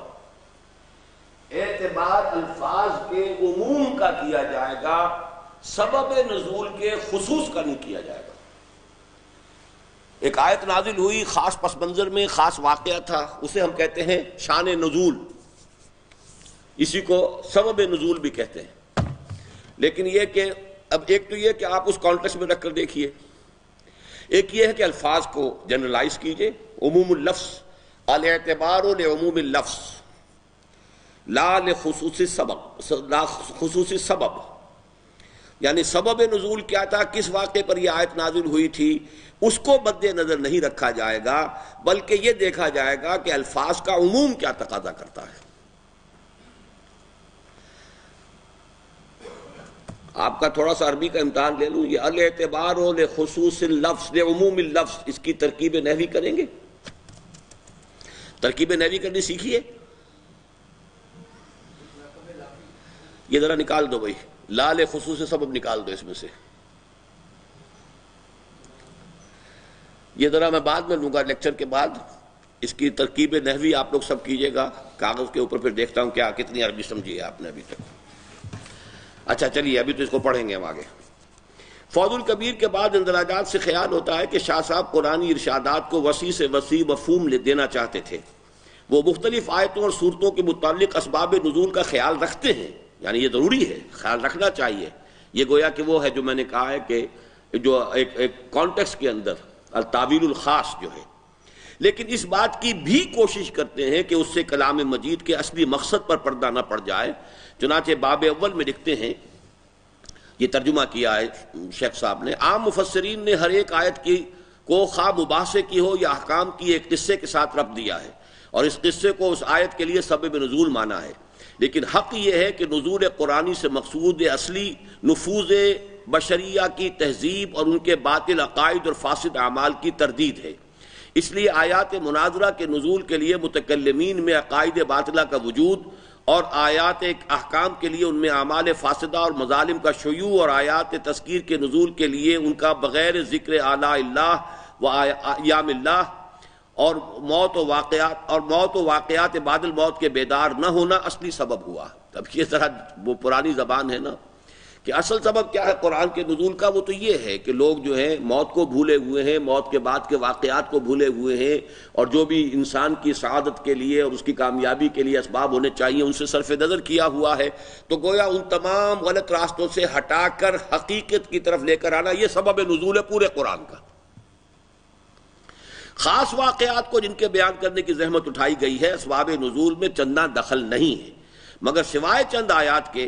اعتبار الفاظ کے عموم کا کیا جائے گا، سبب نزول کے خصوص کا نہیں کیا جائے گا۔ ایک آیت نازل ہوئی خاص پس منظر میں، خاص واقعہ تھا، اسے ہم کہتے ہیں شان نزول، اسی کو سبب نزول بھی کہتے ہیں۔ لیکن یہ کہ اب ایک تو یہ کہ آپ اس کانٹیکسٹ میں رکھ کر دیکھیے، ایک یہ ہے کہ الفاظ کو جنرلائز کیجئے، عموم اللفظ، الاعتبار لعموم اللفظ لا لخصوص السبب، لا خصوص السبب، یعنی سبب نزول کیا تھا، کس واقعے پر یہ آیت نازل ہوئی تھی، اس کو مد نظر نہیں رکھا جائے گا، بلکہ یہ دیکھا جائے گا کہ الفاظ کا عموم کیا تقاضا کرتا ہے۔ آپ کا تھوڑا سا عربی کا امتحان لے لوں، یہ الاعتبار لخصوص اللفظ لعموم اللفظ، اس کی ترکیب نحوی کریں گے؟ ترکیب نحوی کرنی سیکھیے، یہ ذرا نکال دو بھائی، لا لخصوص سبب نکال دو اس میں سے، یہ ذرا میں بعد میں لوں گا لیکچر کے بعد، اس کی ترکیب نحوی آپ لوگ سب کیجئے گا کاغذ کے اوپر، پھر دیکھتا ہوں کیا کتنی عربی سمجھی ہے آپ نے ابھی تک۔ اچھا چلیے ابھی تو اس کو پڑھیں گے ہم آگے۔ فوز الکبیر کے بعد اندراجات سے خیال ہوتا ہے کہ شاہ صاحب قرآنی ارشادات کو وسیع سے وسیع مفہوم دینا چاہتے تھے، وہ مختلف آیتوں اور صورتوں کے متعلق اسباب نزول کا خیال رکھتے ہیں، یعنی یہ ضروری ہے، خیال رکھنا چاہیے، یہ گویا کہ وہ ہے جو میں نے کہا ہے کہ جو ایک کانٹیکسٹ کے اندر التاویل الخاص جو ہے، لیکن اس بات کی بھی کوشش کرتے ہیں کہ اس سے کلام مجید کے اصلی مقصد پر پردہ نہ پڑ جائے۔ چنانچہ باب اول میں لکھتے ہیں، یہ ترجمہ کیا ہے شیخ صاحب نے، عام مفسرین نے ہر ایک آیت کی کو خواہ مباحثے کی ہو یا احکام کی ایک قصے کے ساتھ ربط دیا ہے اور اس قصے کو اس آیت کے لیے سبب نزول مانا ہے، لیکن حق یہ ہے کہ نزول قرآنی سے مقصود اصلی نفوذ بشریہ کی تہذیب اور ان کے باطل عقائد اور فاسد اعمال کی تردید ہے۔ اس لیے آیات مناظرہ کے نزول کے لیے متکلمین میں عقائد باطلہ کا وجود اور آیات احکام کے لیے ان میں اعمال فاسدہ اور مظالم کا شیوع اور آیات تذکیر کے نزول کے لیے ان کا بغیر ذکر آلاء اللہ و ایام اللہ اور موت و واقعات بعد الموت کے بیدار نہ ہونا اصلی سبب ہوا۔ اب یہ ذرا وہ پرانی زبان ہے نا کہ اصل سبب کیا ہے قرآن کے نزول کا، وہ تو یہ ہے کہ لوگ جو ہیں موت کو بھولے ہوئے ہیں، موت کے بعد کے واقعات کو بھولے ہوئے ہیں، اور جو بھی انسان کی سعادت کے لیے اور اس کی کامیابی کے لیے اسباب ہونے چاہیے ان سے صرف نظر کیا ہوا ہے۔ تو گویا ان تمام غلط راستوں سے ہٹا کر حقیقت کی طرف لے کر آنا، یہ سبب نزول ہے پورے قرآن کا۔ خاص واقعات کو جن کے بیان کرنے کی زحمت اٹھائی گئی ہے، اسباب نزول میں چنداں دخل نہیں ہے، مگر سوائے چند آیات کے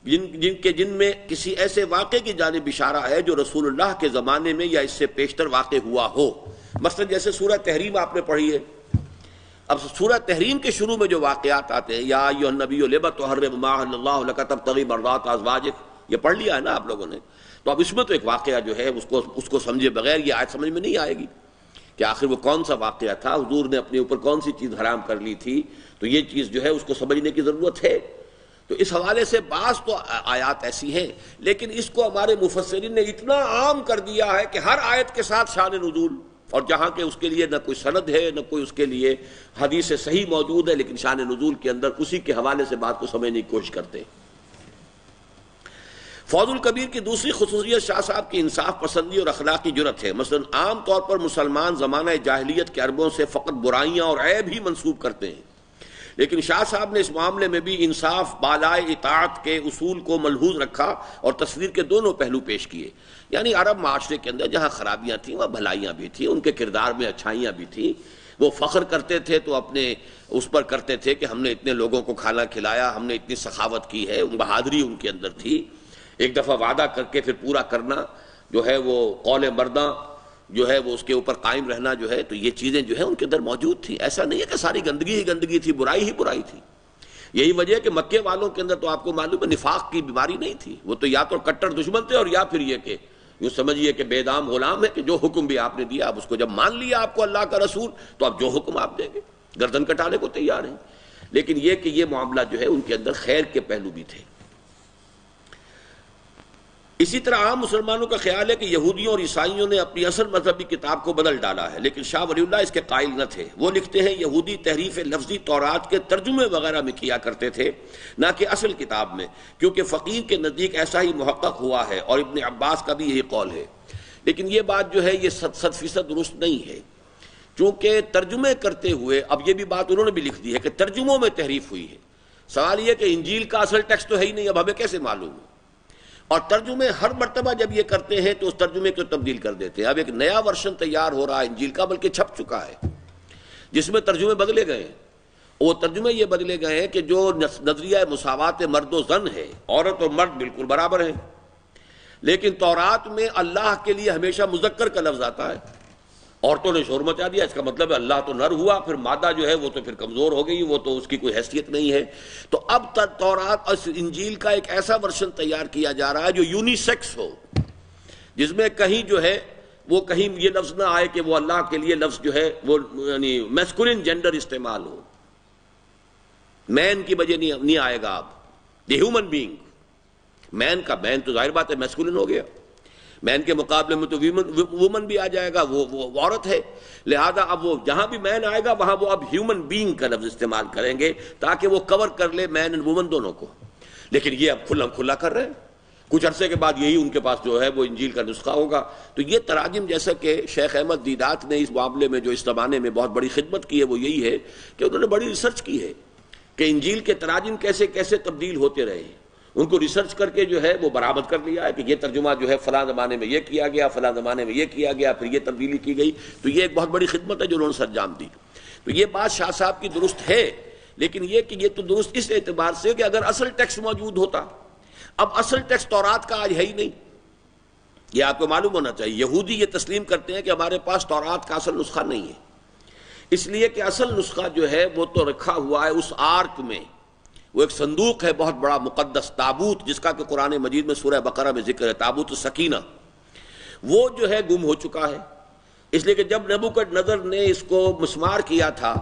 جن میں کسی ایسے واقعے کی جانب اشارہ ہے جو رسول اللہ کے زمانے میں یا اس سے پیشتر واقع ہوا ہو۔ مثلا جیسے سورہ تحریم آپ نے پڑھی ہے، اب سورہ تحریم کے شروع میں جو واقعات آتے ہیں، یا ایھا النبی لم تحرم ما احل اللہ لک تبتغی مرضات ازواجک، یہ پڑھ لیا ہے نا آپ لوگوں نے، تو اب اس میں تو ایک واقعہ جو ہے اس کو سمجھے بغیر یہ آیت سمجھ میں نہیں آئے گی کہ آخر وہ کون سا واقعہ تھا، حضور نے اپنے اوپر کون سی چیز حرام کر لی تھی، تو یہ چیز جو ہے اس کو سمجھنے کی ضرورت ہے۔ تو اس حوالے سے بعض تو آیات ایسی ہیں، لیکن اس کو ہمارے مفسرین نے اتنا عام کر دیا ہے کہ ہر آیت کے ساتھ شان نزول، اور جہاں کہ اس کے لیے نہ کوئی سند ہے نہ کوئی اس کے لیے حدیث صحیح موجود ہے، لیکن شان نزول کے اندر اسی کے حوالے سے بات کو سمجھنے کی کوشش کرتے ہیں۔ فوز الکبیر کی دوسری خصوصیت شاہ صاحب کی انصاف پسندی اور اخلاقی جرت ہے۔ مثلا عام طور پر مسلمان زمانہ جاہلیت کے عربوں سے فقط برائیاں اور عیب ہی منسوب کرتے ہیں، لیکن شاہ صاحب نے اس معاملے میں بھی انصاف بالائے اطاعت کے اصول کو ملحوظ رکھا اور تصویر کے دونوں پہلو پیش کیے۔ یعنی عرب معاشرے کے اندر جہاں خرابیاں تھیں وہاں بھلائیاں بھی تھیں، ان کے کردار میں اچھائیاں بھی تھیں، وہ فخر کرتے تھے تو اپنے اس پر کرتے تھے کہ ہم نے اتنے لوگوں کو کھانا کھلایا، ہم نے اتنی سخاوت کی ہے، بہادری ان کے اندر تھی۔ ایک دفعہ وعدہ کر کے پھر پورا کرنا جو ہے، وہ قول مرداں جو ہے وہ اس کے اوپر قائم رہنا جو ہے، تو یہ چیزیں جو ہے ان کے اندر موجود تھی۔ ایسا نہیں ہے کہ ساری گندگی ہی گندگی تھی، برائی ہی برائی تھی۔ یہی وجہ ہے کہ مکے والوں کے اندر تو آپ کو معلوم ہے نفاق کی بیماری نہیں تھی، وہ تو یا تو کٹر دشمن تھے اور یا پھر یہ کہ یوں سمجھیے کہ بے دام غلام ہے کہ جو حکم بھی آپ نے دیا اب اس کو جب مان لیا آپ کو اللہ کا رسول تو اب جو حکم آپ دیں گے گردن کٹانے کو تیار ہیں۔ لیکن یہ کہ یہ معاملہ جو ہے ان کے اندر خیر کے پہلو بھی تھے۔ اسی طرح عام مسلمانوں کا خیال ہے کہ یہودیوں اور عیسائیوں نے اپنی اصل مذہبی کتاب کو بدل ڈالا ہے، لیکن شاہ ولی اللہ اس کے قائل نہ تھے۔ وہ لکھتے ہیں یہودی تحریف لفظی تورات کے ترجمے وغیرہ میں کیا کرتے تھے، نہ کہ اصل کتاب میں، کیونکہ فقیر کے نزدیک ایسا ہی محقق ہوا ہے، اور ابن عباس کا بھی یہی قول ہے۔ لیکن یہ بات جو ہے یہ 100% درست نہیں ہے، چونکہ ترجمے کرتے ہوئے اب یہ بھی بات انہوں نے بھی لکھ دی ہے کہ ترجموں میں تحریف ہوئی ہے۔ سوال یہ کہ انجیل کا اصل ٹیکسٹ تو ہے ہی نہیں، اب ہمیں کیسے معلوم ہو؟ اور ترجمے ہر مرتبہ جب یہ کرتے ہیں تو اس ترجمے کو تبدیل کر دیتے ہیں۔ اب ایک نیا ورژن تیار ہو رہا ہے انجیل کا، بلکہ چھپ چکا ہے، جس میں ترجمے بدلے گئے ہیں۔ وہ ترجمے یہ بدلے گئے ہیں کہ جو نظریہ مساوات مرد و زن ہے، عورت اور مرد بالکل برابر ہیں، لیکن تورات میں اللہ کے لیے ہمیشہ مذکر کا لفظ آتا ہے۔ عورتوں نے شور مچا دیا، اس کا مطلب ہے اللہ تو نر ہوا، پھر مادہ جو ہے وہ تو پھر کمزور ہو گئی، وہ تو اس کی کوئی حیثیت نہیں ہے۔ تو اب تورات اور انجیل کا ایک ایسا ورژن تیار کیا جا رہا ہے جو یونی سیکس ہو، جس میں کہیں جو ہے وہ کہیں یہ لفظ نہ آئے کہ وہ اللہ کے لیے لفظ جو ہے وہ یعنی میسکولن جینڈر استعمال ہو، مین کی وجہ نہیں آئے گا۔ اب دی ہیومن بینگ، مین کا مین تو ظاہر بات ہے میسکولن ہو گیا، مین کے مقابلے میں تو وومن بھی آ جائے گا، وہ عورت ہے، لہذا اب وہ جہاں بھی مین آئے گا وہاں وہ اب ہیومن بینگ کا لفظ استعمال کریں گے تاکہ وہ کور کر لے مین اینڈ وومن دونوں کو۔ لیکن یہ اب کھلا کر رہے ہیں، کچھ عرصے کے بعد یہی ان کے پاس جو ہے وہ انجیل کا نسخہ ہوگا۔ تو یہ تراجم جیسا کہ شیخ احمد دیدات نے اس معاملے میں جو اس زمانے میں بہت بڑی خدمت کی ہے وہ یہی ہے کہ انہوں نے بڑی ریسرچ کی ہے کہ انجیل کے تراجم کیسے کیسے تبدیل ہوتے رہے ہیں، ان کو ریسرچ کر کے جو ہے وہ برآمد کر لیا ہے کہ یہ ترجمہ جو ہے فلاں زمانے میں یہ کیا گیا، فلاں زمانے میں یہ کیا گیا، پھر یہ تبدیلی کی گئی. تو یہ ایک بہت بڑی خدمت ہے جو انہوں نے انجام دی. تو یہ بات شاہ صاحب کی درست ہے، لیکن یہ کہ یہ تو درست اس اعتبار سے کہ اگر اصل ٹیکسٹ موجود ہوتا. اب اصل ٹیکسٹ تورات کا آج ہے ہی نہیں، یہ آپ کو معلوم ہونا چاہیے. یہودی یہ تسلیم کرتے ہیں کہ ہمارے پاس تورات کا اصل نسخہ نہیں ہے، اس لیے کہ اصل نسخہ جو ہے وہ تو رکھا ہوا ہے اس آرک میں. وہ ایک صندوق ہے بہت بڑا مقدس تابوت، جس کا کہ قرآن مجید میں سورہ بقرہ میں ذکر ہے، تابوت السکینہ. وہ جو ہے گم ہو چکا ہے، اس لیے کہ جب نبوکدنضر نے اس کو مسمار کیا تھا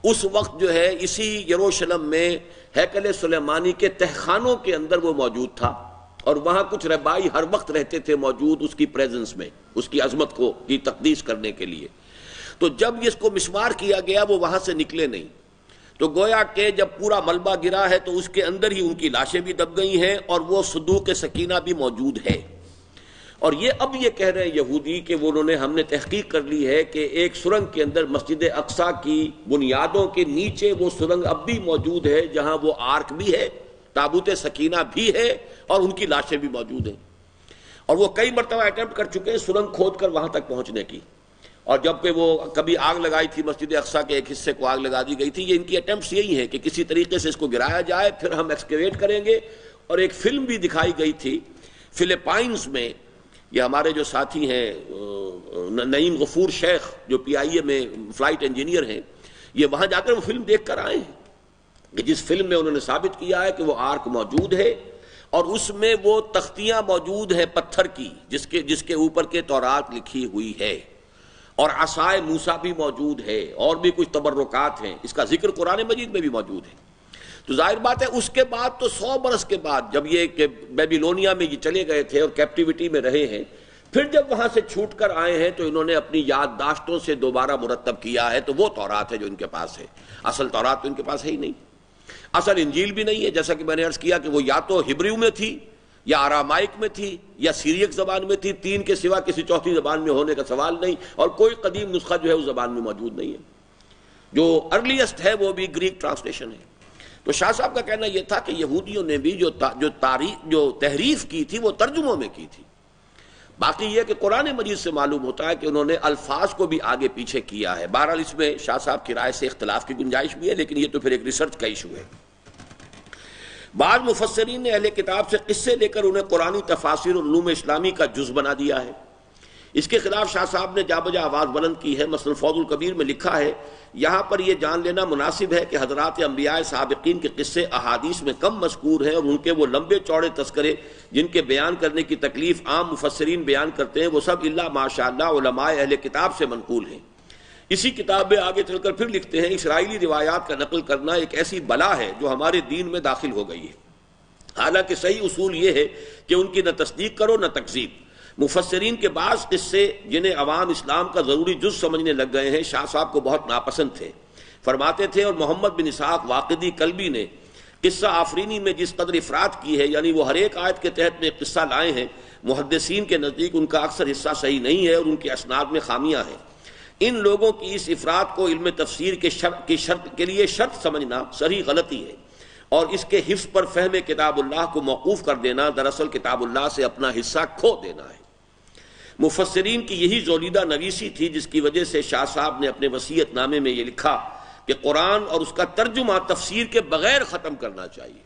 اس وقت جو ہے اسی یروشلم میں ہیکل سلیمانی کے تہخانوں کے اندر وہ موجود تھا، اور وہاں کچھ رہبائی ہر وقت رہتے تھے موجود اس کی پریزنس میں، اس کی عظمت کو کی تقدیس کرنے کے لیے. تو جب اس کو مسمار کیا گیا وہ وہاں سے نکلے نہیں، تو گویا کہ جب پورا ملبہ گرا ہے تو اس کے اندر ہی ان کی لاشیں بھی دب گئی ہیں اور وہ صندوق سکینہ بھی موجود ہے. اور یہ اب یہ کہہ رہے ہیں یہودی کہ ہم نے تحقیق کر لی ہے کہ ایک سرنگ کے اندر مسجد اقصیٰ کی بنیادوں کے نیچے وہ سرنگ اب بھی موجود ہے جہاں وہ آرک بھی ہے، تابوت سکینہ بھی ہے، اور ان کی لاشیں بھی موجود ہیں. اور وہ کئی مرتبہ اٹیمپٹ کر چکے ہیں سرنگ کھود کر وہاں تک پہنچنے کی. اور جب کہ وہ کبھی آگ لگائی تھی مسجد اقصیٰ کے ایک حصے کو آگ لگا دی گئی تھی. یہ ان کی اٹیمپٹس یہی ہیں کہ کسی طریقے سے اس کو گرایا جائے، پھر ہم ایکسکیویٹ کریں گے. اور ایک فلم بھی دکھائی گئی تھی فلپائنز میں. یہ ہمارے جو ساتھی ہیں نعیم غفور شیخ جو PIA میں فلائٹ انجینئر ہیں، یہ وہاں جا کر وہ فلم دیکھ کر آئے ہیں کہ جس فلم میں انہوں نے ثابت کیا ہے کہ وہ آرک موجود ہے اور اس میں وہ تختیاں موجود ہیں پتھر کی جس کے اوپر کے تورات لکھی ہوئی ہے، اور عصائے موسیٰ بھی موجود ہے، اور بھی کچھ تبرکات ہیں. اس کا ذکر قرآن مجید میں بھی موجود ہے. تو ظاہر بات ہے اس کے بعد تو 100 برس کے بعد جب یہ کہ بیبیلونیا میں یہ چلے گئے تھے اور کیپٹیوٹی میں رہے ہیں، پھر جب وہاں سے چھوٹ کر آئے ہیں تو انہوں نے اپنی یادداشتوں سے دوبارہ مرتب کیا ہے. تو وہ تورات ہے جو ان کے پاس ہے. اصل تورات تو ان کے پاس ہے ہی نہیں. اصل انجیل بھی نہیں ہے، جیسا کہ میں نے عرض کیا کہ وہ یا تو ہبریو میں تھی یا آرامائک میں تھی یا سیریک زبان میں تھی. 3 کے سوا کسی چوتھی زبان میں ہونے کا سوال نہیں، اور کوئی قدیم نسخہ جو ہے اس زبان میں موجود نہیں ہے. جو ارلیسٹ ہے وہ بھی گریک ٹرانسلیشن ہے. تو شاہ صاحب کا کہنا یہ تھا کہ یہودیوں نے بھی جو تحریف کی تھی وہ ترجموں میں کی تھی. باقی یہ کہ قرآن مجید سے معلوم ہوتا ہے کہ انہوں نے الفاظ کو بھی آگے پیچھے کیا ہے. بہرحال اس میں شاہ صاحب کی رائے سے اختلاف کی گنجائش بھی ہے، لیکن یہ تو پھر ایک ریسرچ کا ایشو ہے. بعض مفسرین نے اہل کتاب سے قصے لے کر انہیں قرآنی تفاسیر اور علوم اسلامی کا جز بنا دیا ہے. اس کے خلاف شاہ صاحب نے جا بجا آواز بلند کی ہے. مثلا فوز الکبیر میں لکھا ہے، یہاں پر یہ جان لینا مناسب ہے کہ حضرات انبیاء سابقین کے قصے احادیث میں کم مذکور ہیں، اور ان کے وہ لمبے چوڑے تذکرے جن کے بیان کرنے کی تکلیف عام مفسرین بیان کرتے ہیں وہ سب الا ماشاءاللہ علماء اہل کتاب سے منقول ہیں. اسی کتاب میں آگے چل کر پھر لکھتے ہیں، اسرائیلی روایات کا نقل کرنا ایک ایسی بلا ہے جو ہمارے دین میں داخل ہو گئی ہے. حالانکہ صحیح اصول یہ ہے کہ ان کی نہ تصدیق کرو نہ تکذیب. مفسرین کے بعض قصے جنہیں عوام اسلام کا ضروری جز سمجھنے لگ گئے ہیں شاہ صاحب کو بہت ناپسند تھے. فرماتے تھے، اور محمد بن اسحاق واقدی کلبی نے قصہ آفرینی میں جس قدر افراد کی ہے، یعنی وہ ہر ایک آیت کے تحت میں قصہ لائے ہیں، محدثین کے نزدیک ان کا اکثر حصہ صحیح نہیں ہے اور ان کے اسناد میں خامیاں ہیں. ان لوگوں کی اس افراد کو علم تفسیر کے لیے شرط سمجھنا صحیح غلطی ہے، اور اس کے حفظ پر فہم کتاب اللہ کو موقوف کر دینا دراصل کتاب اللہ سے اپنا حصہ کھو دینا ہے. مفسرین کی یہی زولیدہ نویسی تھی جس کی وجہ سے شاہ صاحب نے اپنے وصیت نامے میں یہ لکھا کہ قرآن اور اس کا ترجمہ تفسیر کے بغیر ختم کرنا چاہیے.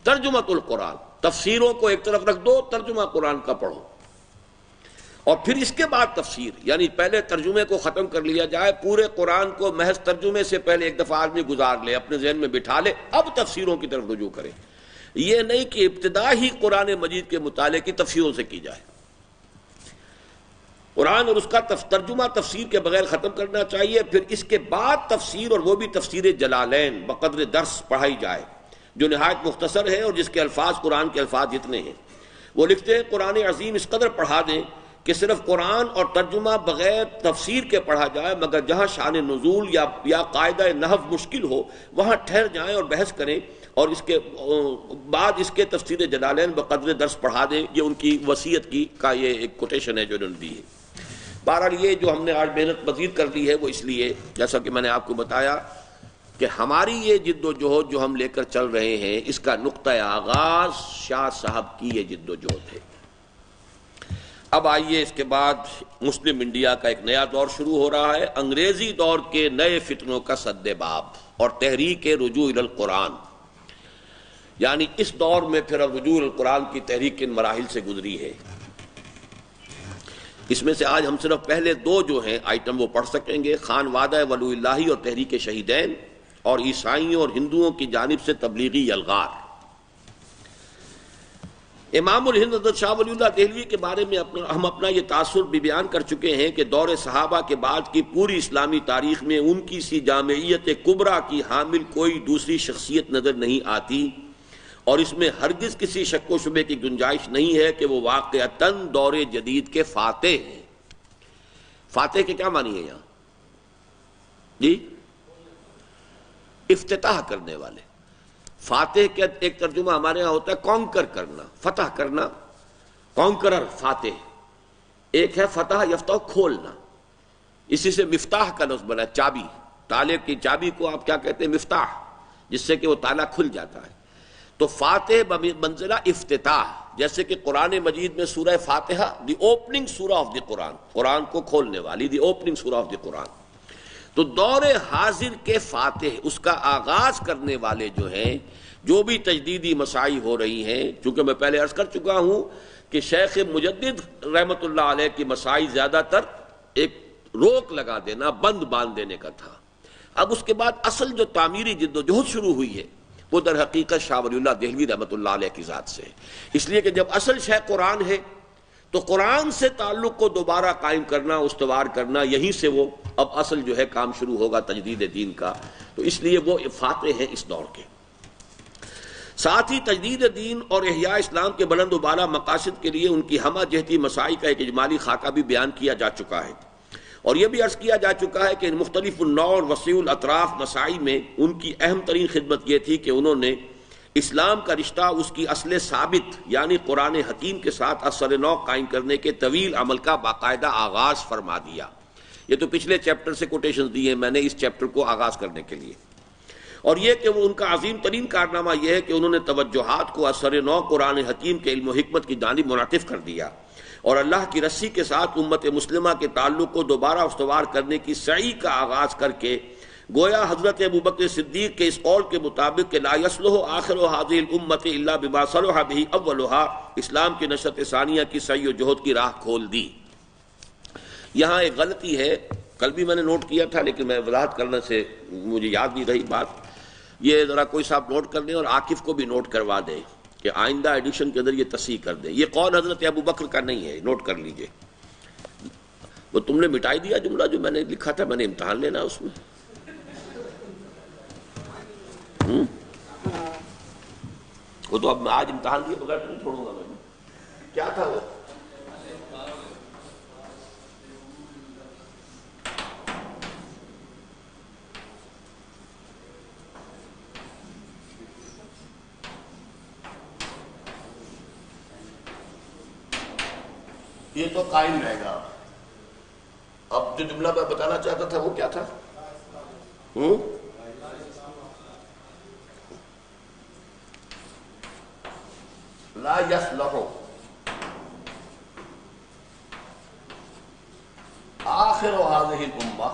ترجمۃ القرآن، تفسیروں کو ایک طرف رکھ دو، ترجمہ قرآن کا پڑھو، اور پھر اس کے بعد تفسیر. یعنی پہلے ترجمے کو ختم کر لیا جائے، پورے قرآن کو محض ترجمے سے پہلے ایک دفعہ آدمی گزار لے، اپنے ذہن میں بٹھا لے، اب تفسیروں کی طرف رجوع کرے. یہ نہیں کہ ابتدا ہی قرآن مجید کے مطالعے کی تفسیروں سے کی جائے. قرآن اور اس کا ترجمہ تفسیر کے بغیر ختم کرنا چاہیے، پھر اس کے بعد تفسیر، اور وہ بھی تفسیر جلالین بقدر درس پڑھائی جائے جو نہایت مختصر ہے اور جس کے الفاظ قرآن کے الفاظ جتنے ہیں. وہ لکھتے ہیں قرآن عظیم اس قدر پڑھا دیں کہ صرف قرآن اور ترجمہ بغیر تفسیر کے پڑھا جائے، مگر جہاں شان نزول یا قاعدہ نحو مشکل ہو وہاں ٹھہر جائیں اور بحث کریں، اور اس کے بعد اس کے تفسیر جلالین بقدر درس پڑھا دیں. یہ ان کی وصیت کا یہ ایک کوٹیشن ہے جو انہوں نے دی ہے. بہرحال یہ جو ہم نے آج محنت مزید کر لی ہے وہ اس لیے، جیسا کہ میں نے آپ کو بتایا کہ ہماری یہ جد و جہد جو ہم لے کر چل رہے ہیں اس کا نقطہ آغاز شاہ صاحب کی یہ جد و جہد ہے۔ اب آئیے اس کے بعد مسلم انڈیا کا ایک نیا دور شروع ہو رہا ہے، انگریزی دور کے نئے فتنوں کا سد باب اور تحریک رجوع الی القرآن، یعنی اس دور میں پھر اب رجوع الی القرآن کی تحریک ان مراحل سے گزری ہے۔ اس میں سے آج ہم صرف پہلے دو جو ہیں آئٹم وہ پڑھ سکیں گے، خان وعدہ ولی اللہ اور تحریک شہیدین، اور عیسائیوں اور ہندوؤں کی جانب سے تبلیغی یلغار۔ امام الہند حضرت شاہ ولی اللہ دہلوی کے بارے میں ہم اپنا یہ تاثر بھی بیان کر چکے ہیں کہ دور صحابہ کے بعد کی پوری اسلامی تاریخ میں ان کی سی جامعیت کبریٰ کی حامل کوئی دوسری شخصیت نظر نہیں آتی، اور اس میں ہرگز کسی شک و شبے کی گنجائش نہیں ہے کہ وہ واقعتاً دور جدید کے فاتح ہیں۔ فاتح کے کیا معنی ہے یہاں؟ جی، افتتاح کرنے والے۔ فاتح کا ایک ترجمہ ہمارے ہاں ہوتا ہے کانکر کرنا، فتح کرنا، کانکرر فاتح۔ ایک ہے فتح یفتح کھولنا، اسی سے مفتاح کا لفظ بنا، چابی، تالے کی چابی کو آپ کیا کہتے ہیں؟ مفتاح، جس سے کہ وہ تالا کھل جاتا ہے۔ تو فاتح بمنزلہ افتتاح، جیسے کہ قرآن مجید میں سورہ فاتحہ دی اوپننگ سورہ آف دی قرآن، قرآن کو کھولنے والی، دی اوپننگ سورہ آف دی قرآن۔ تو دور حاضر کے فاتح، اس کا آغاز کرنے والے جو ہیں، جو بھی تجدیدی مساعی ہو رہی ہیں، چونکہ میں پہلے عرض کر چکا ہوں کہ شیخ مجدد رحمۃ اللہ علیہ کی مساعی زیادہ تر ایک روک لگا دینا، بند باندھ دینے کا تھا۔ اب اس کے بعد اصل جو تعمیری جد و جہد شروع ہوئی ہے وہ در حقیقت شاہ ولی اللہ دہلوی رحمۃ اللہ علیہ کی ذات سے ہے، اس لیے کہ جب اصل شے قرآن ہے تو قرآن سے تعلق کو دوبارہ قائم کرنا، استوار کرنا، یہیں سے وہ اب اصل جو ہے کام شروع ہوگا تجدید دین کا۔ تو اس لیے وہ فاتح ہیں اس دور کے۔ ساتھ ہی تجدید دین اور احیاء اسلام کے بلند و بالا مقاصد کے لیے ان کی ہمہ جہتی مساعی کا ایک اجمالی خاکہ بھی بیان کیا جا چکا ہے، اور یہ بھی عرض کیا جا چکا ہے کہ ان مختلف النوع اور وسیع الاطراف مساعی میں ان کی اہم ترین خدمت یہ تھی کہ انہوں نے اسلام کا رشتہ اس کی اصل ثابت یعنی قرآن حکیم کے ساتھ اثر نو قائم کرنے کے طویل عمل کا باقاعدہ آغاز فرما دیا۔ یہ تو پچھلے چیپٹر سے کوٹیشنز دی ہیں میں نے اس چیپٹر کو آغاز کرنے کے لیے، اور یہ کہ وہ ان کا عظیم ترین کارنامہ یہ ہے کہ انہوں نے توجہات کو اثر نو قرآن حکیم کے علم و حکمت کی جانب منعطف کر دیا، اور اللہ کی رسی کے ساتھ امت مسلمہ کے تعلق کو دوبارہ استوار کرنے کی سعی کا آغاز کر کے گویا حضرت ابوبکر صدیق کے اس قول کے مطابق کہ لا یصلح آخر هذه الامت الا بما صلح به اولها، اسلام کی نشأت ثانیہ کی سعی و جہد کی راہ کھول دی۔ یہاں ایک غلطی ہے، کل بھی میں نے نوٹ کیا تھا لیکن میں وضاحت کرنے سے مجھے یاد نہیں رہی بات، یہ ذرا کوئی صاحب نوٹ کر لیں اور عاکف کو بھی نوٹ کروا دیں کہ آئندہ ایڈیشن کے اندر یہ تصحیح کر دیں۔ یہ قول حضرت ابوبکر کا نہیں ہے، نوٹ کر لیجئے۔ وہ تم نے مٹائی دیا جملہ جو میں نے لکھا تھا، میں نے امتحان لینا اس میں۔ وہ تو اب میں آج امتحان دیے بغیر نہیں چھوڑوں گا میں۔ کیا تھا وہ؟ یہ تو قائم رہے گا۔ اب جو جملہ میں بتانا چاہتا تھا وہ کیا تھا؟ لا يصلح آخر هذه الأمة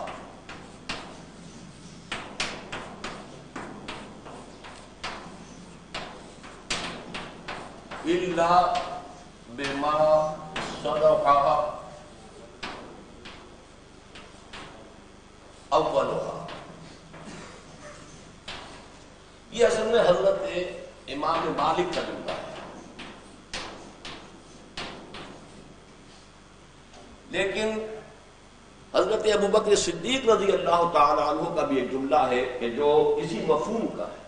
إلا بما صلح أولها۔ یہ اصل میں حضرت امام مالک کا جملہ ہے، لیکن حضرت ابوبکر صدیق رضی اللہ تعالی عنہ کا بھی ایک جملہ ہے کہ جو اسی مفہوم کا ہے،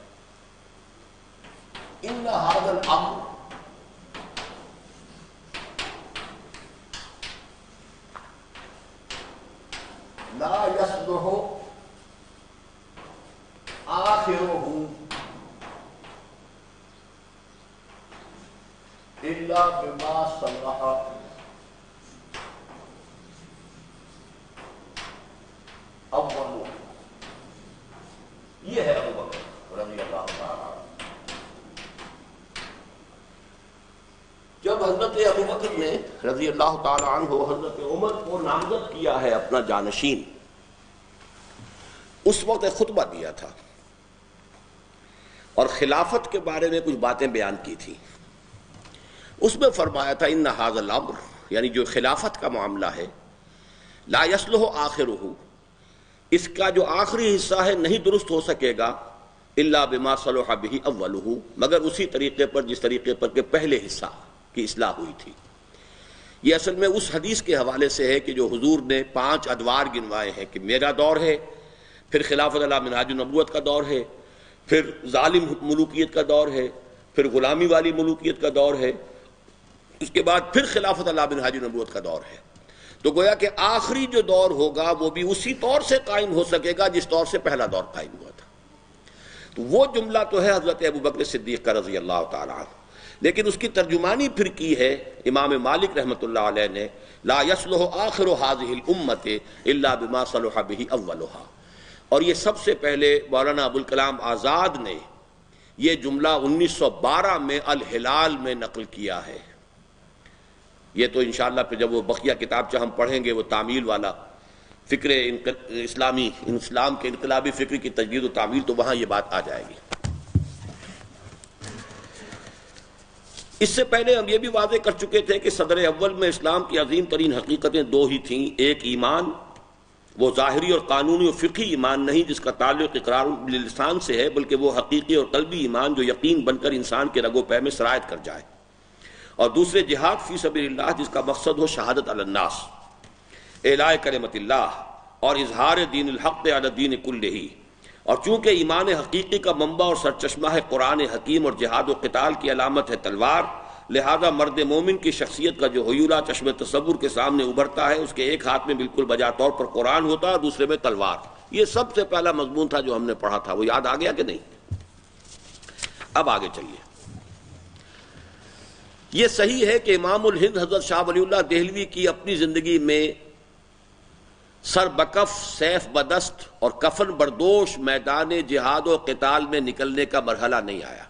ان هذا الامر لا يصلح آخره الا بما صلح اول۔ یہ ہے ابو بکر رضی اللہ تعالیٰ عنہ۔ جب حضرت ابو بکر نے رضی اللہ تعالیٰ عنہ حضرت عمر کو نامزد کیا ہے اپنا جانشین، اس وقت ایک خطبہ دیا تھا اور خلافت کے بارے میں کچھ باتیں بیان کی تھی۔ اس میں فرمایا تھا ان ھذا الامر، یعنی جو خلافت کا معاملہ ہے، لا یصلح آخرہ، اس کا جو آخری حصہ ہے نہیں درست ہو سکے گا الا بما صلح بہ اولہ، مگر اسی طریقے پر جس طریقے پر کہ پہلے حصہ کی اصلاح ہوئی تھی۔ یہ اصل میں اس حدیث کے حوالے سے ہے کہ جو حضور نے 5 ادوار گنوائے ہیں کہ میرا دور ہے، پھر خلافت علی منہاج النبوت کا دور ہے، پھر ظالم ملوکیت کا دور ہے، پھر غلامی والی ملوکیت کا دور ہے، اس کے بعد پھر خلافت علی منہاج النبوت کا دور ہے۔ تو گویا کہ آخری جو دور ہوگا وہ بھی اسی طور سے قائم ہو سکے گا جس طور سے پہلا دور قائم ہوا تھا۔ تو وہ جملہ تو ہے حضرت ابو بکر صدیق کا رضی اللہ تعالیٰ عنہ، لیکن اس کی ترجمانی پھر کی ہے امام مالک رحمۃ اللہ علیہ نے، لا یصلح آخر هذه الامة الا بما صلح به اولها، اور یہ سب سے پہلے مولانا ابوالکلام آزاد نے یہ جملہ 1912 میں الہلال میں نقل کیا ہے۔ یہ تو انشاءاللہ پھر جب وہ بقیہ کتابچہ ہم پڑھیں گے، وہ تعمیل والا فکر اسلام کے انقلابی فکر کی تجدید و تعمیل، تو وہاں یہ بات آ جائے گی۔ اس سے پہلے ہم یہ بھی واضح کر چکے تھے کہ صدر اول میں اسلام کی عظیم ترین حقیقتیں 2 ہی تھیں، ایک ایمان، وہ ظاہری اور قانونی اور فقہی ایمان نہیں جس کا تعلق اقرار باللسان سے ہے، بلکہ وہ حقیقی اور قلبی ایمان جو یقین بن کر انسان کے رگ و پے میں سرایت کر جائے، اور دوسرے جہاد فی سبیل اللہ جس کا مقصد ہو شہادت علی الناس، اعلاء کلمت اللہ اور اظہار دین الحق علی الدین کلہ۔ اور چونکہ ایمان حقیقی کا منبع اور سرچشمہ ہے قرآن حکیم اور جہاد و قتال کی علامت ہے تلوار، لہذا مرد مومن کی شخصیت کا جو حیولہ چشم تصور کے سامنے ابھرتا ہے، اس کے ایک ہاتھ میں بالکل بجا طور پر قرآن ہوتا ہے اور دوسرے میں تلوار۔ یہ سب سے پہلا مضمون تھا جو ہم نے پڑھا تھا، وہ یاد آ گیا کہ نہیں؟ اب آگے چلیے۔ یہ صحیح ہے کہ امام الہند حضرت شاہ ولی اللہ دہلوی کی اپنی زندگی میں سر بکف سیف بدست اور کفن بردوش میدان جہاد و قتال میں نکلنے کا مرحلہ نہیں آیا۔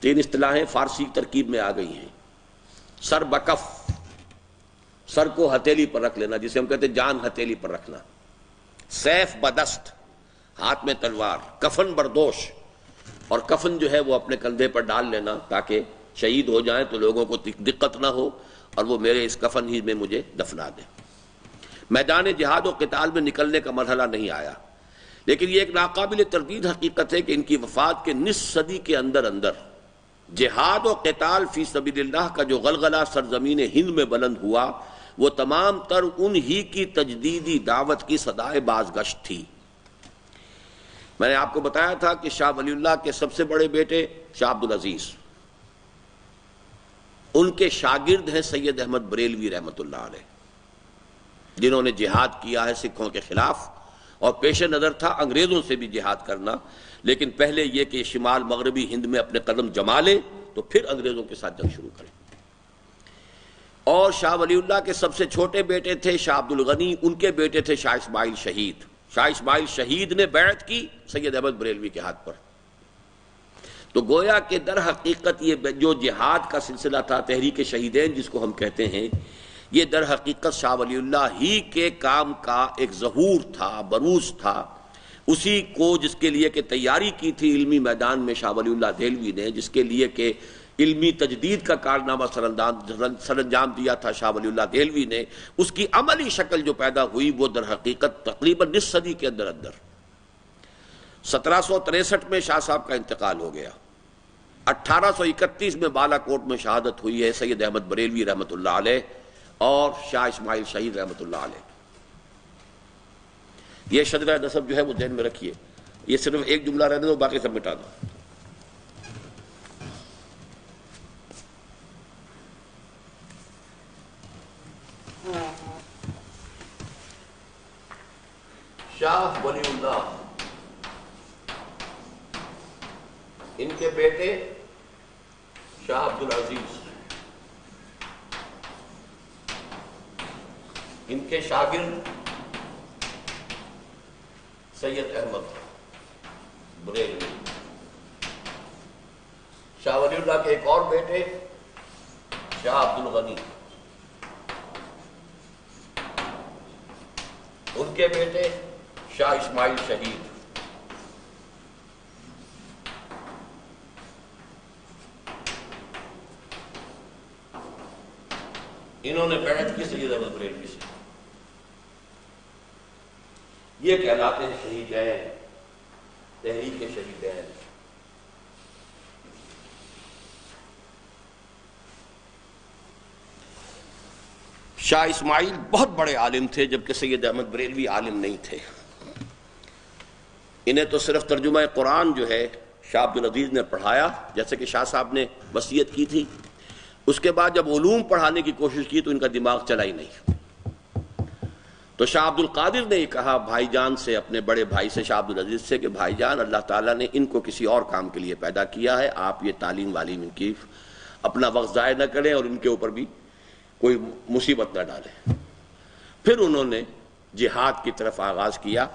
3 اصطلاحیں فارسی ترکیب میں آ گئی ہیں۔ سر بکف، سر کو ہتھیلی پر رکھ لینا، جسے ہم کہتے ہیں جان ہتھیلی پر رکھنا، سیف بدست، ہاتھ میں تلوار، کفن بردوش، اور کفن جو ہے وہ اپنے کندھے پر ڈال لینا تاکہ شہید ہو جائیں تو لوگوں کو دقت نہ ہو اور وہ میرے اس کفن ہی میں مجھے دفنا دیں۔ میدان جہاد و قتال میں نکلنے کا مرحلہ نہیں آیا، لیکن یہ ایک ناقابل تردید حقیقت ہے کہ ان کی وفات کے نصف صدی کے اندر جہاد و قتال فی سبیل اللہ کا جو غلغلہ سرزمین ہند میں بلند ہوا، وہ تمام تر ان ہی کی تجدیدی دعوت کی صدائے بازگشت تھی۔ میں نے آپ کو بتایا تھا کہ شاہ ولی اللہ کے سب سے بڑے بیٹے شاہ عبدالعزیز، ان کے شاگرد ہیں سید احمد بریلوی رحمۃ اللہ علیہ، جنہوں نے جہاد کیا ہے سکھوں کے خلاف، اور پیش نظر تھا انگریزوں سے بھی جہاد کرنا، لیکن پہلے یہ کہ شمال مغربی ہند میں اپنے قدم جما لے تو پھر انگریزوں کے ساتھ جنگ شروع کریں۔ اور شاہ ولی اللہ کے سب سے چھوٹے بیٹے تھے شاہ عبد الغنی، ان کے بیٹے تھے شاہ اسماعیل شہید۔ شاہ اسماعیل شہید نے بیعت کی سید احمد بریلوی کے ہاتھ پر۔ تو گویا کہ در حقیقت یہ جو جہاد کا سلسلہ تھا، تحریک شہیدین جس کو ہم کہتے ہیں، یہ در حقیقت شاہ ولی اللہ ہی کے کام کا ایک ظہور تھا، بروز تھا، اسی کو جس کے لیے کہ تیاری کی تھی علمی میدان میں شاہ ولی اللہ دہلوی نے، جس کے لیے کہ علمی تجدید کا کارنامہ سر انجام دیا تھا شاہ ولی اللہ دہلوی نے، اس کی عملی شکل جو پیدا ہوئی وہ در حقیقت تقریباً نصف صدی کے اندر 1763 میں شاہ صاحب کا انتقال ہو گیا۔ 1831 میں بالا کوٹ میں شہادت ہوئی ہے سید احمد بریلوی رحمۃ اللہ علیہ اور شاہ اسماعیل شہید رحمۃ اللہ علیہ۔ یہ شجرہ نسب جو ہے وہ ذہن میں رکھیے، یہ صرف ایک جملہ رہنے دو، باقی سب مٹا دو۔ شاہ ولی اللہ، ان کے بیٹے شاہ عبدالعزیز، ان کے شاگرد سید احمد بریلوی، شاہ ولی اللہ کے ایک اور بیٹے شاہ عبد الغنی، ان کے بیٹے شاہ اسماعیل شہید، انہوں نے بیعت کی سید احمد بریلوی سے. یہ کہلاتے ہیں شہیدین، تحریک شہیدین. شاہ اسماعیل بہت بڑے عالم تھے جبکہ سید احمد بریلوی عالم نہیں تھے. انہیں تو صرف ترجمہ قرآن جو ہے شاہ عبد العزیز نے پڑھایا، جیسے کہ شاہ صاحب نے وصیت کی تھی. اس کے بعد جب علوم پڑھانے کی کوشش کی تو ان کا دماغ چلا ہی نہیں. تو شاہ عبد القادر نے یہ کہا بھائی جان سے، اپنے بڑے بھائی سے، شاہ عبد العزیز سے، کہ بھائی جان اللہ تعالیٰ نے ان کو کسی اور کام کے لیے پیدا کیا ہے، آپ یہ تعلیم والیم ان کی اپنا وقت ضائع نہ کریں اور ان کے اوپر بھی کوئی مصیبت نہ ڈالیں. پھر انہوں نے جہاد کی طرف آغاز کیا.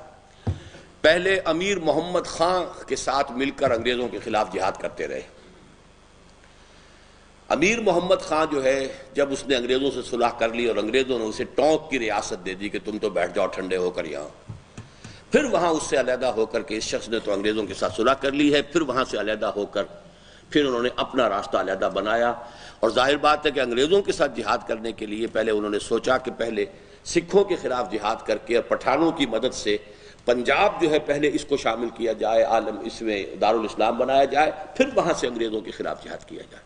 پہلے امیر محمد خان کے ساتھ مل کر انگریزوں کے خلاف جہاد کرتے رہے. امیر محمد خان جو ہے جب اس نے انگریزوں سے صلح کر لی اور انگریزوں نے اسے ٹونک کی ریاست دے دی کہ تم تو بیٹھ جاؤ ٹھنڈے ہو کر یہاں، پھر وہاں اس سے علیحدہ ہو کر کے اس شخص نے تو انگریزوں کے ساتھ صلح کر لی ہے، پھر وہاں سے علیحدہ ہو کر پھر انہوں نے اپنا راستہ علیحدہ بنایا. اور ظاہر بات ہے کہ انگریزوں کے ساتھ جہاد کرنے کے لیے پہلے انہوں نے سوچا کہ پہلے سکھوں کے خلاف جہاد کر کے اور پٹھانوں کی مدد سے پنجاب جو ہے پہلے اس کو شامل کیا جائے، عالم اس میں دارالاسلام بنایا جائے، پھر وہاں سے انگریزوں کے خلاف جہاد کیا جائے.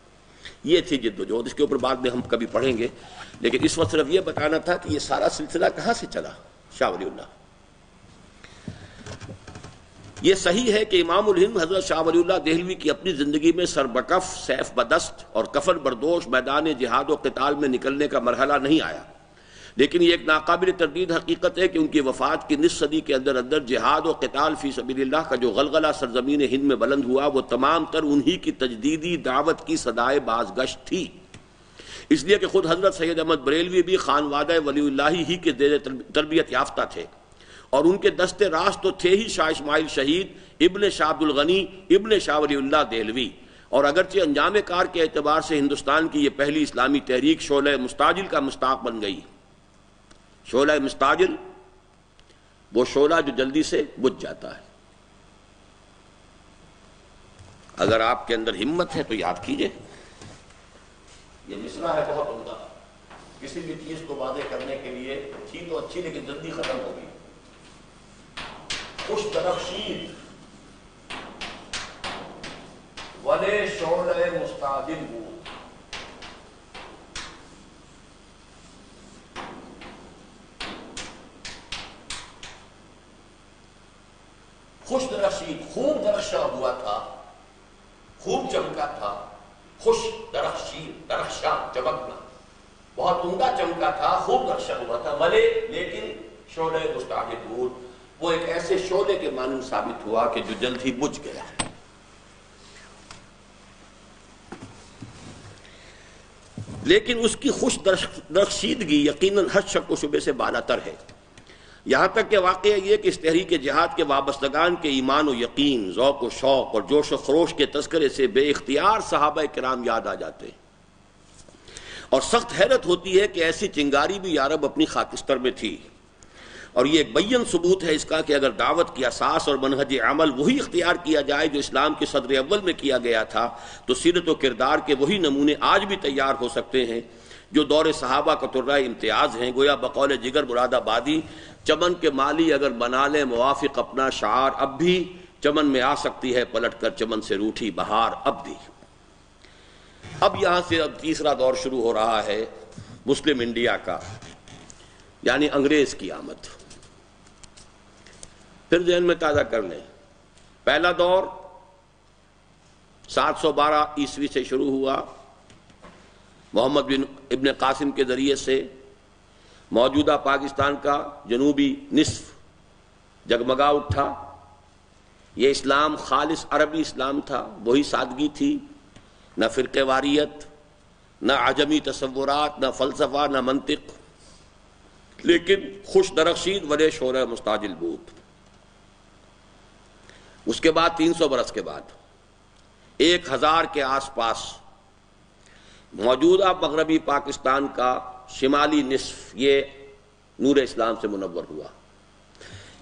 یہ تھی جد و جہد. اس کے اوپر بعد میں ہم کبھی پڑھیں گے، لیکن اس وقت صرف یہ بتانا تھا کہ یہ سارا سلسلہ کہاں سے چلا. شاہ ولی اللہ. یہ صحیح ہے کہ امام الہند حضرت شاہ ولی اللہ دہلوی کی اپنی زندگی میں سربکف، سیف بدست اور کفن بردوش میدان جہاد و قتال میں نکلنے کا مرحلہ نہیں آیا، لیکن یہ ایک ناقابل تردید حقیقت ہے کہ ان کی وفات کی نصف صدی کے اندر اندر جہاد و قتال فی سبیل اللہ کا جو غلغلہ سرزمین ہند میں بلند ہوا وہ تمام تر انہی کی تجدیدی دعوت کی صدائے بازگشت تھی. اس لیے کہ خود حضرت سید احمد بریلوی بھی خانوادہ ولی اللہ ہی کے زیر تربیت یافتہ تھے، اور ان کے دست راست تو تھے ہی شاہ اسماعیل شہید ابن شاہ عبد الغنی ابن شاہ ولی اللہ دہلوی. اور اگرچہ انجام کار کے اعتبار سے ہندوستان کی یہ پہلی اسلامی تحریک شعلہ مستعجل کا مصداق بن گئی. شعلہ مستعجل وہ شعلہ جو جلدی سے بجھ جاتا ہے. اگر آپ کے اندر ہمت ہے تو یاد کیجئے، یہ مصرع ہے بہت عمدہ. کسی بھی چیز کو واضح کرنے کے لیے تھی تو اچھی لیکن جلدی ختم ہوگی. خوش درخشید ولے شعلہ مستعجل بود، خوش درخشید خوب درخشاں ہوا تھا، خوب چمکا تھا. خوش درخشید، درخشاں چمکنا، بہت عمدہ چمکا تھا، خوب درخشاں ہوا تھا. ولے لیکن شعلہ مستعجل بود، وہ ایک ایسے شعلے کے مانند ثابت ہوا کہ جو جلد ہی بجھ گیا. لیکن اس کی خوش درخشیدگی یقیناً ہر شک و شبے سے بالاتر ہے. یہاں تک کہ واقعہ یہ کہ اس تحریک جہاد کے وابستگان کے ایمان و یقین، ذوق و شوق اور جوش و خروش کے تذکرے سے بے اختیار صحابہ کرام یاد آ جاتے ہیں. اور سخت حیرت ہوتی ہے کہ ایسی چنگاری بھی یارب اپنی خاکستر میں تھی. اور یہ ایک بیان ثبوت ہے اس کا کہ اگر دعوت کی اساس اور منہج عمل وہی اختیار کیا جائے جو اسلام کے صدر اول میں کیا گیا تھا تو سیرت و کردار کے وہی نمونے آج بھی تیار ہو سکتے ہیں جو دور صحابہ کا طرۂ امتیاز ہیں. گویا بقول جگر مراد آبادی، چمن کے مالی اگر بنا لے موافق اپنا شعار اب بھی، چمن میں آ سکتی ہے پلٹ کر چمن سے روٹھی بہار اب بھی. اب یہاں سے اب تیسرا دور شروع ہو رہا ہے مسلم انڈیا کا، یعنی انگریز کی آمد. پھر ذہن میں تازہ کر لیں، پہلا دور 712 عیسوی سے شروع ہوا، محمد بن ابن قاسم کے ذریعے سے موجودہ پاکستان کا جنوبی نصف جگمگا اٹھا. یہ اسلام خالص عربی اسلام تھا، وہی سادگی تھی، نہ فرقہ واریت، نہ عجمی تصورات، نہ فلسفہ، نہ منطق، لیکن خوش درخشید ولے شعلہ مستعجل بود. اس کے بعد 300 برس کے بعد 1000 کے آس پاس موجودہ مغربی پاکستان کا شمالی نصف یہ نور اسلام سے منور ہوا۔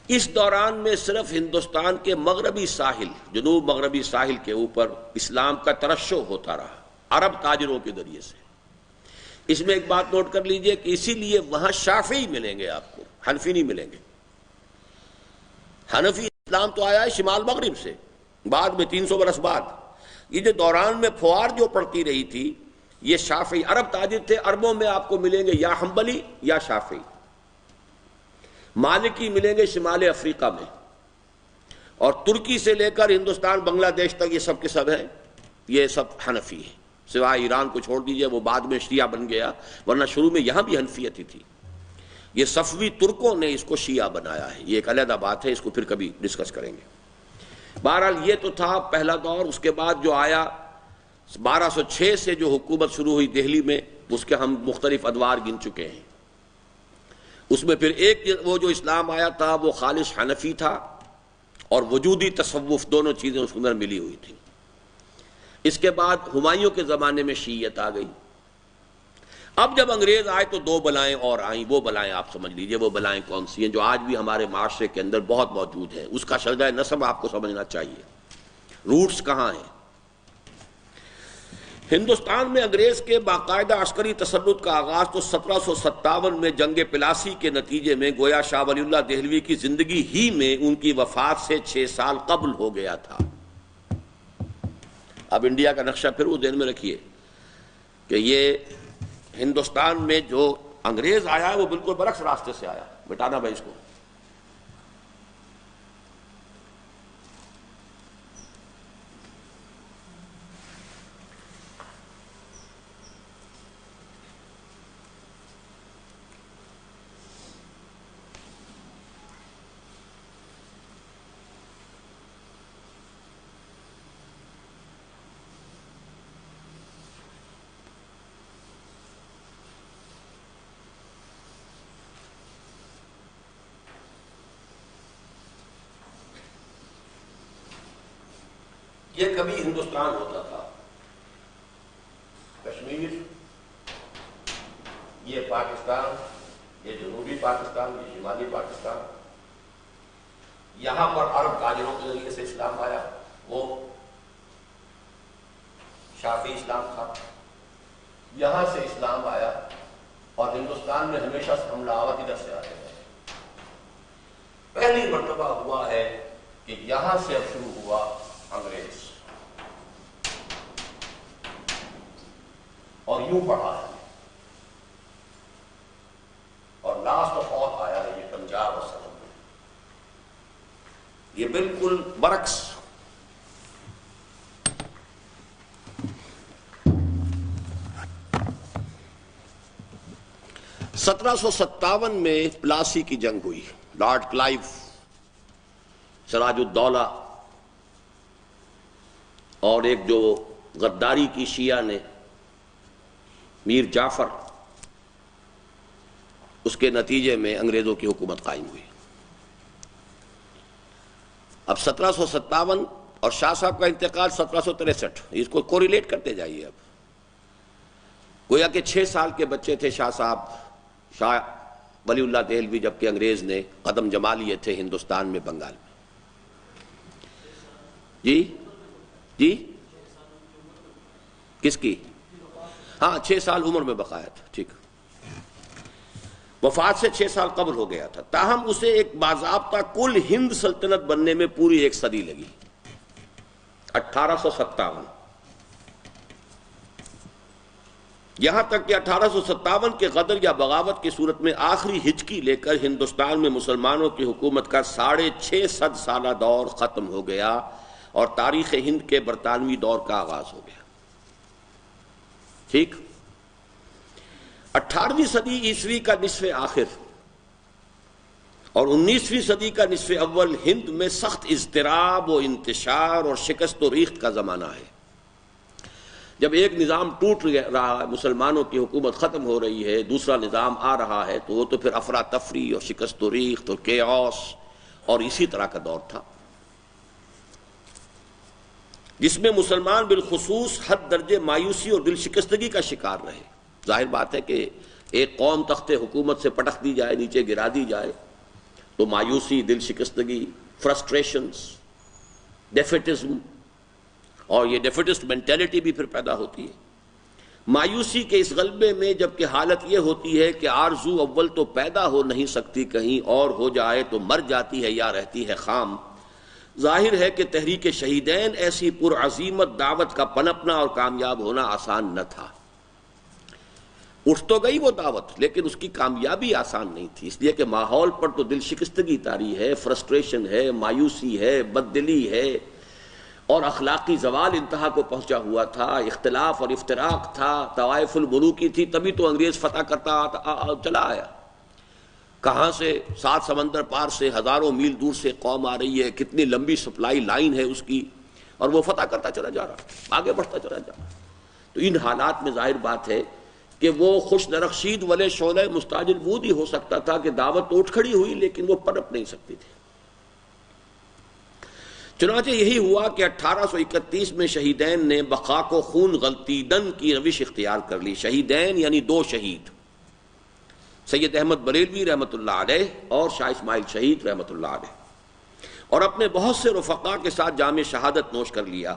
اس دوران میں صرف ہندوستان کے مغربی ساحل، جنوب مغربی ساحل کے اوپر اسلام کا ترشح ہوتا رہا عرب تاجروں کے ذریعے سے۔ اس میں ایک بات نوٹ کر لیجئے کہ اسی لیے وہاں شافعی ملیں گے آپ کو، حنفی نہیں ملیں گے۔ حنفی اسلام تو آیا ہے شمال مغرب سے، بعد میں 300 برس بعد۔ یہ جو دوران میں پھوار جو پڑتی رہی تھی، یہ شافعی عرب تاجر تھے، عربوں میں آپ کو ملیں گے یا حنبلی یا شافعی۔ مالکی ملیں گے شمال افریقہ میں، اور ترکی سے لے کر ہندوستان بنگلہ دیش تک یہ سب کے سب ہیں، یہ سب حنفی ہیں، سوائے ایران کو چھوڑ دیجئے، وہ بعد میں شیعہ بن گیا، ورنہ شروع میں یہاں بھی حنفیت ہی تھی۔ یہ صفوی ترکوں نے اس کو شیعہ بنایا ہے، یہ ایک علیحدہ بات ہے، اس کو پھر کبھی ڈسکس کریں گے۔ بہرحال یہ تو تھا پہلا دور۔ اس کے بعد جو آیا 1206 سے جو حکومت شروع ہوئی دہلی میں، اس کے ہم مختلف ادوار گن چکے ہیں۔ اس میں پھر ایک وہ جو اسلام آیا تھا وہ خالص حنفی تھا، اور وجودی تصوف، دونوں چیزیں اس کے اندر ملی ہوئی تھیں۔ اس کے بعد ہمایوں کے زمانے میں شیعیت آ گئی۔ اب جب انگریز آئے تو 2 بلائیں اور آئیں۔ وہ بلائیں آپ سمجھ لیجئے، وہ بلائیں کون سی ہیں جو آج بھی ہمارے معاشرے کے اندر بہت موجود ہیں۔ اس کا شرجۂ نسب آپ کو سمجھنا چاہیے، روٹس کہاں ہیں۔ ہندوستان میں انگریز کے باقاعدہ عسکری تسلط کا آغاز تو 1757 میں جنگ پلاسی کے نتیجے میں گویا شاہ ولی اللہ دہلوی کی زندگی ہی میں ان کی وفات سے 6 سال قبل ہو گیا تھا۔ اب انڈیا کا نقشہ پھر وہ ذہن میں رکھیے کہ یہ ہندوستان میں جو انگریز آیا ہے وہ بالکل برعکس راستے سے آیا۔ مٹانا بھائی اس کو۔ یہ کبھی ہندوستان ہوتا تھا، کشمیر، یہ پاکستان، یہ جنوبی پاکستان، یہ شمالی پاکستان۔ یہاں پر عرب تاجروں کے ذریعے سے اسلام آیا، وہ شافعی اسلام تھا۔ یہاں سے اسلام آیا، اور ہندوستان میں ہمیشہ سے حملہ آور ادھر سے آتے ہیں۔ پہلی مرتبہ ہوا ہے کہ یہاں سے اب شروع ہوا انگریز، اور یوں پڑھا ہے، اور لاسٹ آف آل آیا ہے یہ پنجاب اور سرحد میں۔ یہ بالکل برعکس۔ سترہ سو 57 میں پلاسی کی جنگ ہوئی، لارڈ کلائیو، سراج الدولہ اور ایک جو غداری کی شیعہ نے میر جعفر، اس کے نتیجے میں انگریزوں کی حکومت قائم ہوئی۔ اب 1757 اور شاہ صاحب کا انتقال 1763، اس کو کوریلیٹ کرتے جائیے۔ اب گویا کہ 6 سال کے بچے تھے شاہ صاحب، شاہ ولی اللہ دہلوی، جبکہ انگریز نے قدم جما لیے تھے ہندوستان میں، بنگال میں۔ جی جی کس کی؟ ہاں 6 سال عمر میں بقایا تھا، ٹھیک۔ وفات سے 6 سال قبل ہو گیا تھا، تاہم اسے ایک باضابطہ کل ہند سلطنت بننے میں پوری 1 صدی لگی، 1857۔ یہاں تک کہ 1857 کے غدر یا بغاوت کی صورت میں آخری ہچکی لے کر ہندوستان میں مسلمانوں کی حکومت کا 650 سالہ دور ختم ہو گیا، اور تاریخ ہند کے برطانوی دور کا آغاز ہو گیا، ٹھیک۔ 18ویں صدی عیسوی کا نصف آخر اور 19ویں صدی کا نصف اول ہند میں سخت اضطراب و انتشار اور شکست و ریخت کا زمانہ ہے۔ جب ایک نظام ٹوٹ رہا ہے، مسلمانوں کی حکومت ختم ہو رہی ہے، دوسرا نظام آ رہا ہے، تو وہ تو پھر افراتفری اور شکست و ریخت اور کیوس اور اسی طرح کا دور تھا۔ جس میں مسلمان بالخصوص حد درجے مایوسی اور دل شکستگی کا شکار رہے۔ ظاہر بات ہے کہ ایک قوم تخت حکومت سے پٹخ دی جائے، نیچے گرا دی جائے، تو مایوسی، دل شکستگی، فرسٹریشنز، ڈیفیٹزم، اور یہ ڈیفیٹسٹ مینٹیلٹی بھی پھر پیدا ہوتی ہے۔ مایوسی کے اس غلبے میں جبکہ حالت یہ ہوتی ہے کہ آرزو اول تو پیدا ہو نہیں سکتی، کہیں اور ہو جائے تو مر جاتی ہے یا رہتی ہے خام، ظاہر ہے کہ تحریک شہیدین ایسی پرعزیمت دعوت کا پنپنا اور کامیاب ہونا آسان نہ تھا۔ اٹھ تو گئی وہ دعوت، لیکن اس کی کامیابی آسان نہیں تھی، اس لیے کہ ماحول پر تو دل شکستگی طاری ہے، فرسٹریشن ہے، مایوسی ہے، بددلی ہے، اور اخلاقی زوال انتہا کو پہنچا ہوا تھا، اختلاف اور افتراق تھا، طوائف الملوکی تھی، تبھی تو انگریز فتح کرتا چلا آیا۔ کہاں سے؟ 7 سمندر پار سے، ہزاروں میل دور سے قوم آ رہی ہے، کتنی لمبی سپلائی لائن ہے اس کی، اور وہ فتح کرتا چلا جا رہا، آگے بڑھتا چلا جا رہا۔ تو ان حالات میں ظاہر بات ہے کہ وہ خوش نرخشید ولے شعلہ مستعجل بود ہی ہو سکتا تھا کہ دعوت تو اٹھ کھڑی ہوئی لیکن وہ پنپ نہیں سکتی تھی۔ چنانچہ یہی ہوا کہ 1831 میں شہیدین نے بخاک و خون غلطیدن کی روش اختیار کر لی۔ شہیدین یعنی 2 شہید، سید احمد بریلوی رحمۃ اللہ علیہ اور شاہ اسماعیل شہید رحمۃ اللہ علیہ، اور اپنے بہت سے رفقا کے ساتھ جام شہادت نوش کر لیا،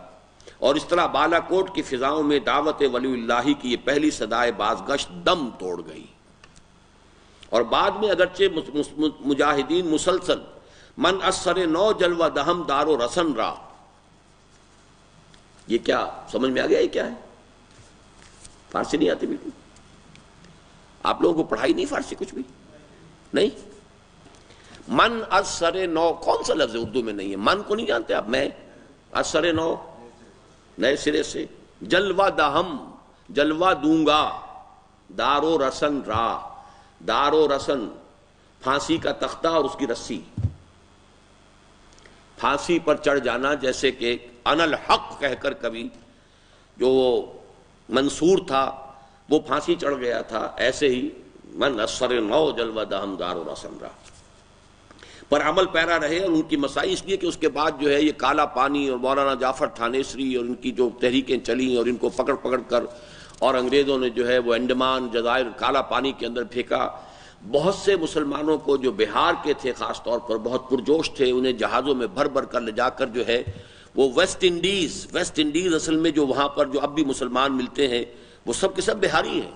اور اس طرح بالا کوٹ کی فضاؤں میں دعوت ولی اللہ کی یہ پہلی صدائے بازگشت دم توڑ گئی۔ اور بعد میں اگرچہ مجاہدین مسلسل من اثر نو جلوہ دہم دار و رسن را، یہ کیا سمجھ میں آ گیا؟ یہ کیا ہے؟ فارسی نہیں آتی بالکل؟ آپ لوگوں کو پڑھائی نہیں فارسی کچھ بھی نہیں؟ من اثر نو کون سا لفظ اردو میں نہیں ہے؟ من کو نہیں جانتے آپ؟ میں اثر نو نئے سرے سے، جلوہ دہم جلوہ دوں گا، دار و رسن را، دار و رسن پھانسی کا تختہ اور اس کی رسی، پھانسی پر چڑھ جانا، جیسے کہ انا الحق کہہ کر کبھی جو منصور تھا وہ پھانسی چڑھ گیا تھا، ایسے ہی من اثر نو جلوہ دہم دار و رسن را پر عمل پیرا رہے۔ اور ان کی مسائی اس لیے کہ اس کے بعد جو ہے یہ کالا پانی اور مولانا جعفر تھانیسری اور ان کی جو تحریکیں چلیں اور ان کو پکڑ پکڑ کر اور انگریزوں نے جو ہے وہ انڈمان جزائر کالا پانی کے اندر پھینکا، بہت سے مسلمانوں کو جو بہار کے تھے خاص طور پر بہت پرجوش تھے، انہیں جہازوں میں بھر بھر کر لے جا کر جو ہے وہ ویسٹ انڈیز اصل میں جو وہاں پر جو اب بھی مسلمان ملتے ہیں وہ سب کے سب بہاری ہیں،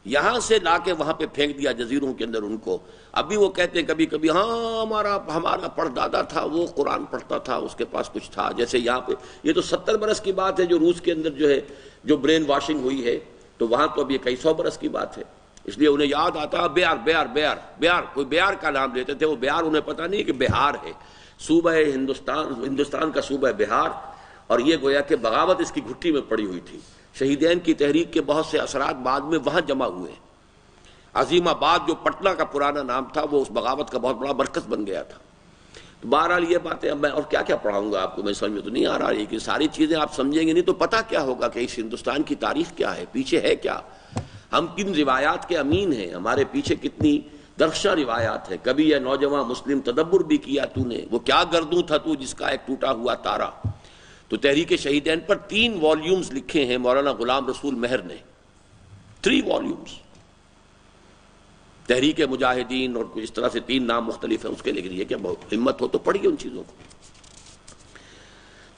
یہاں سے لا کے وہاں پہ پھینک دیا جزیروں کے اندر ان کو۔ اب بھی وہ کہتے ہیں کبھی کبھی ہاں ہمارا پردادا تھا وہ قرآن پڑھتا تھا، اس کے پاس کچھ تھا، جیسے یہاں پہ یہ تو 70 برس کی بات ہے جو روس کے اندر جو ہے جو برین واشنگ ہوئی ہے، تو وہاں تو اب یہ کئی 100 برس کی بات ہے، اس لیے انہیں یاد آتا بیار کوئی بیار کا نام لیتے تھے، وہ بیار انہیں پتہ نہیں کہ بہار ہے، صوبہ ہندوستان کا صوبہ بہار، اور یہ گویا کہ بغاوت اس کی گھٹی میں پڑی ہوئی تھی۔ شہیدین کی تحریک کے بہت سے اثرات بعد میں وہاں جمع ہوئے۔ عظیم آباد جو پٹنہ کا پرانا نام تھا وہ اس بغاوت کا بہت بڑا مرکز بن گیا تھا۔ تو بہرحال یہ باتیں اب میں اور کیا کیا پڑھاؤں گا آپ کو، میں سمجھ میں تو نہیں آ رہا ہے کہ ساری چیزیں آپ سمجھیں گے نہیں تو پتہ کیا ہوگا کہ اس ہندوستان کی تاریخ کیا ہے، پیچھے ہے کیا، ہم کن روایات کے امین ہیں، ہمارے پیچھے کتنی درخشاں روایات ہے۔ کبھی یہ نوجوان مسلم تدبر بھی کیا تو نے، وہ کیا گردوں تھا تو جس کا ایک ٹوٹا ہوا تارا۔ تو تحریک شہیدین پر 3 والیومز لکھے ہیں مولانا غلام رسول مہر نے، 3 والیومز، تحریک مجاہدین اور اس طرح سے 3 نام مختلف ہیں اس کے، لیکن یہ کہ بہت ہمت ہو تو پڑھیے ان چیزوں کو۔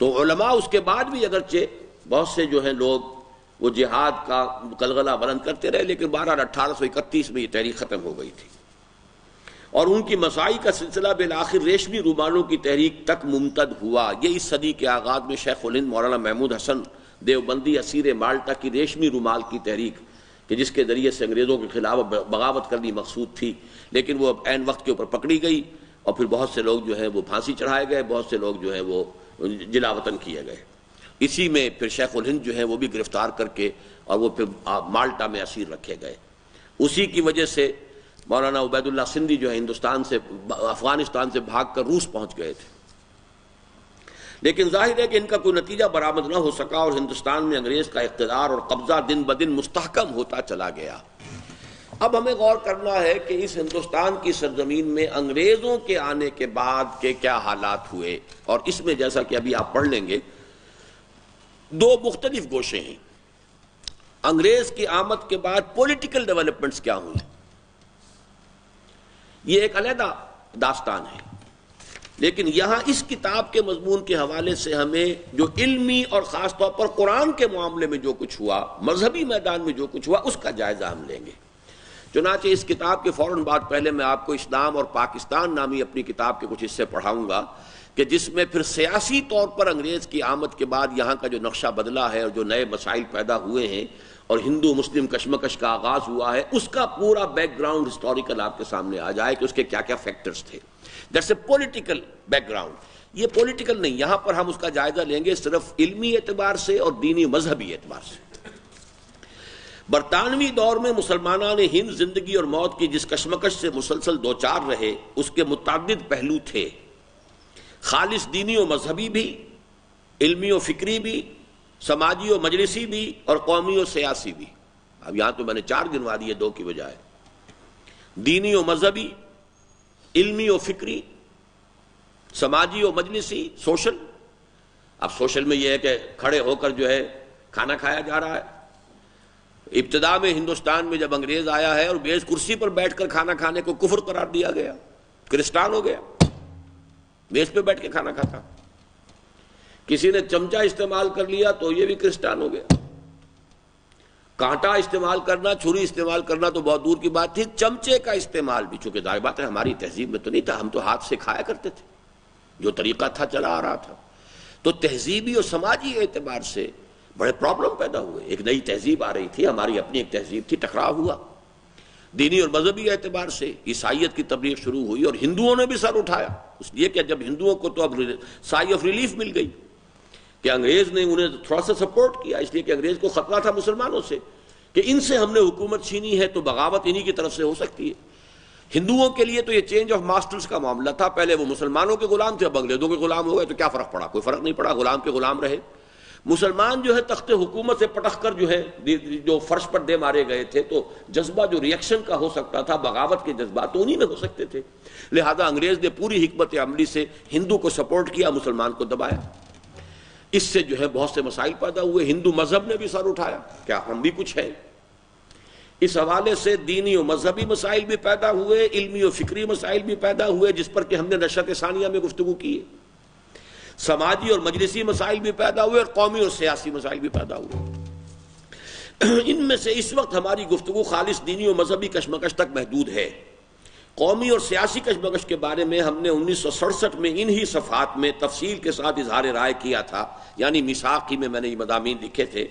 تو علماء اس کے بعد بھی اگرچہ بہت سے جو ہیں لوگ وہ جہاد کا غلغلہ بلند کرتے رہے، لیکن بہرحال 1831 میں یہ تحریک ختم ہو گئی تھی، اور ان کی مسائی کا سلسلہ بالآخر ریشمی رومالوں کی تحریک تک ممتد ہوا۔ یہ اس صدی کے آغاز میں شیخ الہند مولانا محمود حسن دیوبندی اسیر مالٹا کی ریشمی رومال کی تحریک، کہ جس کے ذریعے سے انگریزوں کے خلاف بغاوت کرنی مقصود تھی، لیکن وہ عین وقت کے اوپر پکڑی گئی، اور پھر بہت سے لوگ جو ہیں وہ پھانسی چڑھائے گئے، بہت سے لوگ جو ہیں وہ جلا وطن کیے گئے۔ اسی میں پھر شیخ الہند جو ہیں وہ بھی گرفتار کر کے اور وہ پھر مالٹا میں اسیر رکھے گئے۔ اسی کی وجہ سے مولانا عبید اللہ سندھی جو ہے افغانستان سے بھاگ کر روس پہنچ گئے تھے، لیکن ظاہر ہے کہ ان کا کوئی نتیجہ برآمد نہ ہو سکا، اور ہندوستان میں انگریز کا اقتدار اور قبضہ دن بدن مستحکم ہوتا چلا گیا۔ اب ہمیں غور کرنا ہے کہ اس ہندوستان کی سرزمین میں انگریزوں کے آنے کے بعد کے کیا حالات ہوئے، اور اس میں جیسا کہ ابھی آپ پڑھ لیں گے دو مختلف گوشے ہیں۔ انگریز کی آمد کے بعد پولیٹیکل ڈیولپمنٹس کیا ہوئی، یہ ایک علیحدہ داستان ہے، لیکن یہاں اس کتاب کے مضمون کے حوالے سے ہمیں جو علمی اور خاص طور پر قرآن کے معاملے میں جو کچھ ہوا، مذہبی میدان میں جو کچھ ہوا، اس کا جائزہ ہم لیں گے۔ چنانچہ اس کتاب کے فوراً بعد پہلے میں آپ کو اسلام اور پاکستان نامی اپنی کتاب کے کچھ حصے پڑھاؤں گا کہ جس میں پھر سیاسی طور پر انگریز کی آمد کے بعد یہاں کا جو نقشہ بدلا ہے اور جو نئے مسائل پیدا ہوئے ہیں اور ہندو مسلم کشمکش کا آغاز ہوا ہے، اس کا پورا بیک گراؤنڈ ہسٹوریکل آپ کے سامنے آ جائے کہ اس کے کیا کیا فیکٹرز تھے۔ That's a political back ground. یہ پولیٹیکل نہیں، یہاں پر ہم اس کا جائزہ لیں گے صرف علمی اعتبار سے اور دینی مذہبی اعتبار سے۔ برطانوی دور میں مسلمانان ہند زندگی اور موت کی جس کشمکش سے مسلسل دوچار رہے، اس کے متعدد پہلو تھے، خالص دینی و مذہبی بھی، علمی و فکری بھی، سماجی و مجلسی بھی، اور قومی و سیاسی بھی۔ اب یہاں تو میں نے 4 گنوا دیے 2 کی بجائے۔ دینی و مذہبی، علمی و فکری، سماجی و مجلسی، سوشل۔ اب سوشل میں یہ ہے کہ کھڑے ہو کر جو ہے کھانا کھایا جا رہا ہے۔ ابتدا میں ہندوستان میں جب انگریز آیا ہے اور میز کرسی پر بیٹھ کر کھانا کھانے کو کفر قرار دیا گیا، کرسٹان ہو گیا، میز پہ بیٹھ کے کھانا کھاتا۔ کسی نے چمچہ استعمال کر لیا تو یہ بھی کرسٹان ہو گیا۔ کانٹا استعمال کرنا، چھری استعمال کرنا تو بہت دور کی بات تھی، چمچے کا استعمال بھی، چونکہ ظاہر بات ہے ہماری تہذیب میں تو نہیں تھا، ہم تو ہاتھ سے کھایا کرتے تھے، جو طریقہ تھا چلا آ رہا تھا۔ تو تہذیبی اور سماجی اعتبار سے بڑے پرابلم پیدا ہوئے۔ ایک نئی تہذیب آ رہی تھی، ہماری اپنی ایک تہذیب تھی، ٹکراؤ ہوا۔ دینی اور مذہبی اعتبار سے عیسائیت کی تبلیغ شروع ہوئی اور ہندوؤں نے بھی سر اٹھایا، اس لیے کہ جب ہندوؤں کو تو اب سائی آف ریلیف مل گئی کہ انگریز نے انہیں تھوڑا سا سپورٹ کیا، اس لیے کہ انگریز کو خطرہ تھا مسلمانوں سے کہ ان سے ہم نے حکومت چھینی ہے تو بغاوت انہی کی طرف سے ہو سکتی ہے۔ ہندوؤں کے لیے تو یہ چینج آف ماسٹرز کا معاملہ تھا، پہلے وہ مسلمانوں کے غلام تھے، اب انگریزوں کے غلام ہو گئے، تو کیا فرق پڑا؟ کوئی فرق نہیں پڑا، غلام کے غلام رہے۔ مسلمان جو ہے تخت حکومت سے پٹخ کر جو ہے جو فرش پر دے مارے گئے تھے، تو جذبہ جو ریئیکشن کا ہو سکتا تھا، بغاوت کے جذبات تو انہی میں ہو سکتے تھے، لہذا انگریز نے پوری حکمت عملی سے ہندو کو سپورٹ کیا، مسلمان کو دبایا۔ اس سے جو ہے بہت سے مسائل پیدا ہوئے، ہندو مذہب نے بھی سر اٹھایا، کیا ہم بھی کچھ ہیں؟ اس حوالے سے دینی و مذہبی مسائل بھی پیدا ہوئے، علمی و فکری مسائل بھی پیدا ہوئے، جس پر کہ ہم نے نشرت ثانیہ میں گفتگو کی ہے۔ سماجی اور مجلسی مسائل بھی پیدا ہوئے اور قومی اور سیاسی مسائل بھی پیدا ہوئے۔ ان میں سے اس وقت ہماری گفتگو خالص دینی و مذہبی کشمکش تک محدود ہے۔ قومی اور سیاسی کشمکش کے بارے میں ہم نے 1967 میں انہی صفحات میں تفصیل کے ساتھ اظہار رائے کیا تھا، یعنی میثاقی میں نے یہ مضامین لکھے تھے۔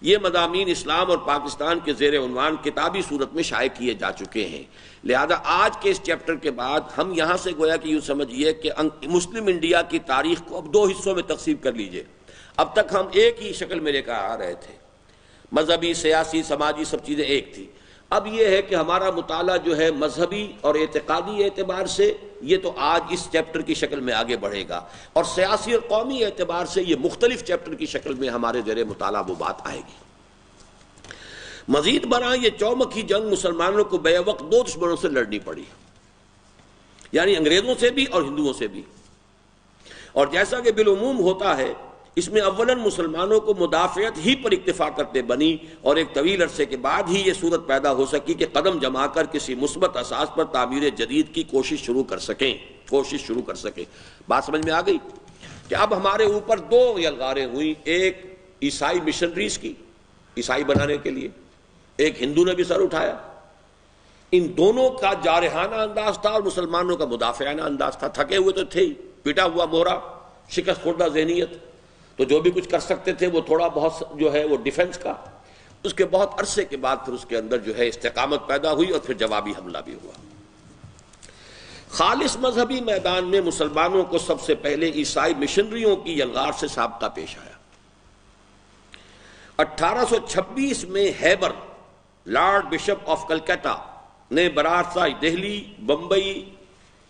یہ مضامین اسلام اور پاکستان کے زیر عنوان کتابی صورت میں شائع کیے جا چکے ہیں، لہذا آج کے اس چیپٹر کے بعد ہم یہاں سے گویا کہ یوں سمجھیے کہ مسلم انڈیا کی تاریخ کو اب 2 حصوں میں تقسیم کر لیجئے۔ اب تک ہم ایک ہی شکل میں لے کر آ رہے تھے، مذہبی، سیاسی، سماجی سب چیزیں ایک تھی۔ اب یہ ہے کہ ہمارا مطالعہ جو ہے مذہبی اور اعتقادی اعتبار سے یہ تو آج اس چیپٹر کی شکل میں آگے بڑھے گا، اور سیاسی اور قومی اعتبار سے یہ مختلف چیپٹر کی شکل میں ہمارے زیر مطالعہ وہ بات آئے گی۔ مزید برآں یہ چومکھی جنگ مسلمانوں کو بے وقت 2 دشمنوں سے لڑنی پڑی، یعنی انگریزوں سے بھی اور ہندوؤں سے بھی، اور جیسا کہ بالعموم ہوتا ہے اس میں اولاً مسلمانوں کو مدافعت ہی پر اکتفا کرتے بنی، اور ایک طویل عرصے کے بعد ہی یہ صورت پیدا ہو سکی کہ قدم جما کر کسی مثبت اساس پر تعمیر جدید کی کوشش شروع کر سکیں۔ بات سمجھ میں آ گئی کہ اب ہمارے اوپر 2 یلغاریں ہوئیں، ایک عیسائی مشنریز کی، عیسائی بنانے کے لیے، ایک ہندو نے بھی سر اٹھایا۔ ان دونوں کا جارحانہ انداز تھا اور مسلمانوں کا مدافعانہ انداز تھا، تھکے ہوئے تو تھے ہی، پٹا ہوا مورا، شکست خوردہ ذہنیت، تو جو بھی کچھ کر سکتے تھے وہ تھوڑا بہت جو ہے وہ ڈیفنس کا۔ اس کے بہت عرصے کے بعد پھر اس کے اندر جو ہے استقامت پیدا ہوئی اور پھر جوابی حملہ بھی ہوا۔ خالص مذہبی میدان میں مسلمانوں کو سب سے پہلے عیسائی مشنریوں کی یلغار سے سابقہ پیش آیا۔ 1826 میں Heber, Lord Bishop of Calcutta نے براہ دہلی، بمبئی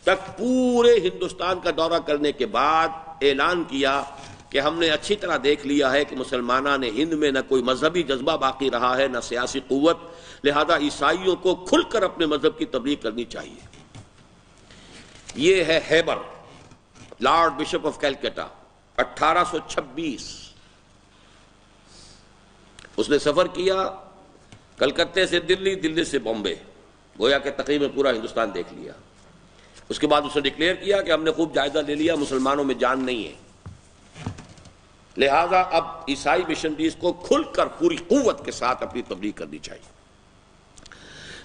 تک پورے ہندوستان کا دورہ کرنے کے بعد اعلان کیا کہ ہم نے اچھی طرح دیکھ لیا ہے کہ مسلمانان ہند میں نہ کوئی مذہبی جذبہ باقی رہا ہے، نہ سیاسی قوت، لہذا عیسائیوں کو کھل کر اپنے مذہب کی تبلیغ کرنی چاہیے۔ یہ ہے ہیبر، لارڈ بشپ آف کیلکٹا، 1826۔ اس نے سفر کیا کلکتے سے دلی، دلی سے بامبے، گویا کہ تقریباً پورا ہندوستان دیکھ لیا۔ اس کے بعد اس نے ڈکلیئر کیا کہ ہم نے خوب جائزہ لے لیا، مسلمانوں میں جان نہیں ہے، لہذا اب عیسائی مشنریز کو کھل کر پوری قوت کے ساتھ اپنی تبلیغ کرنی چاہیے،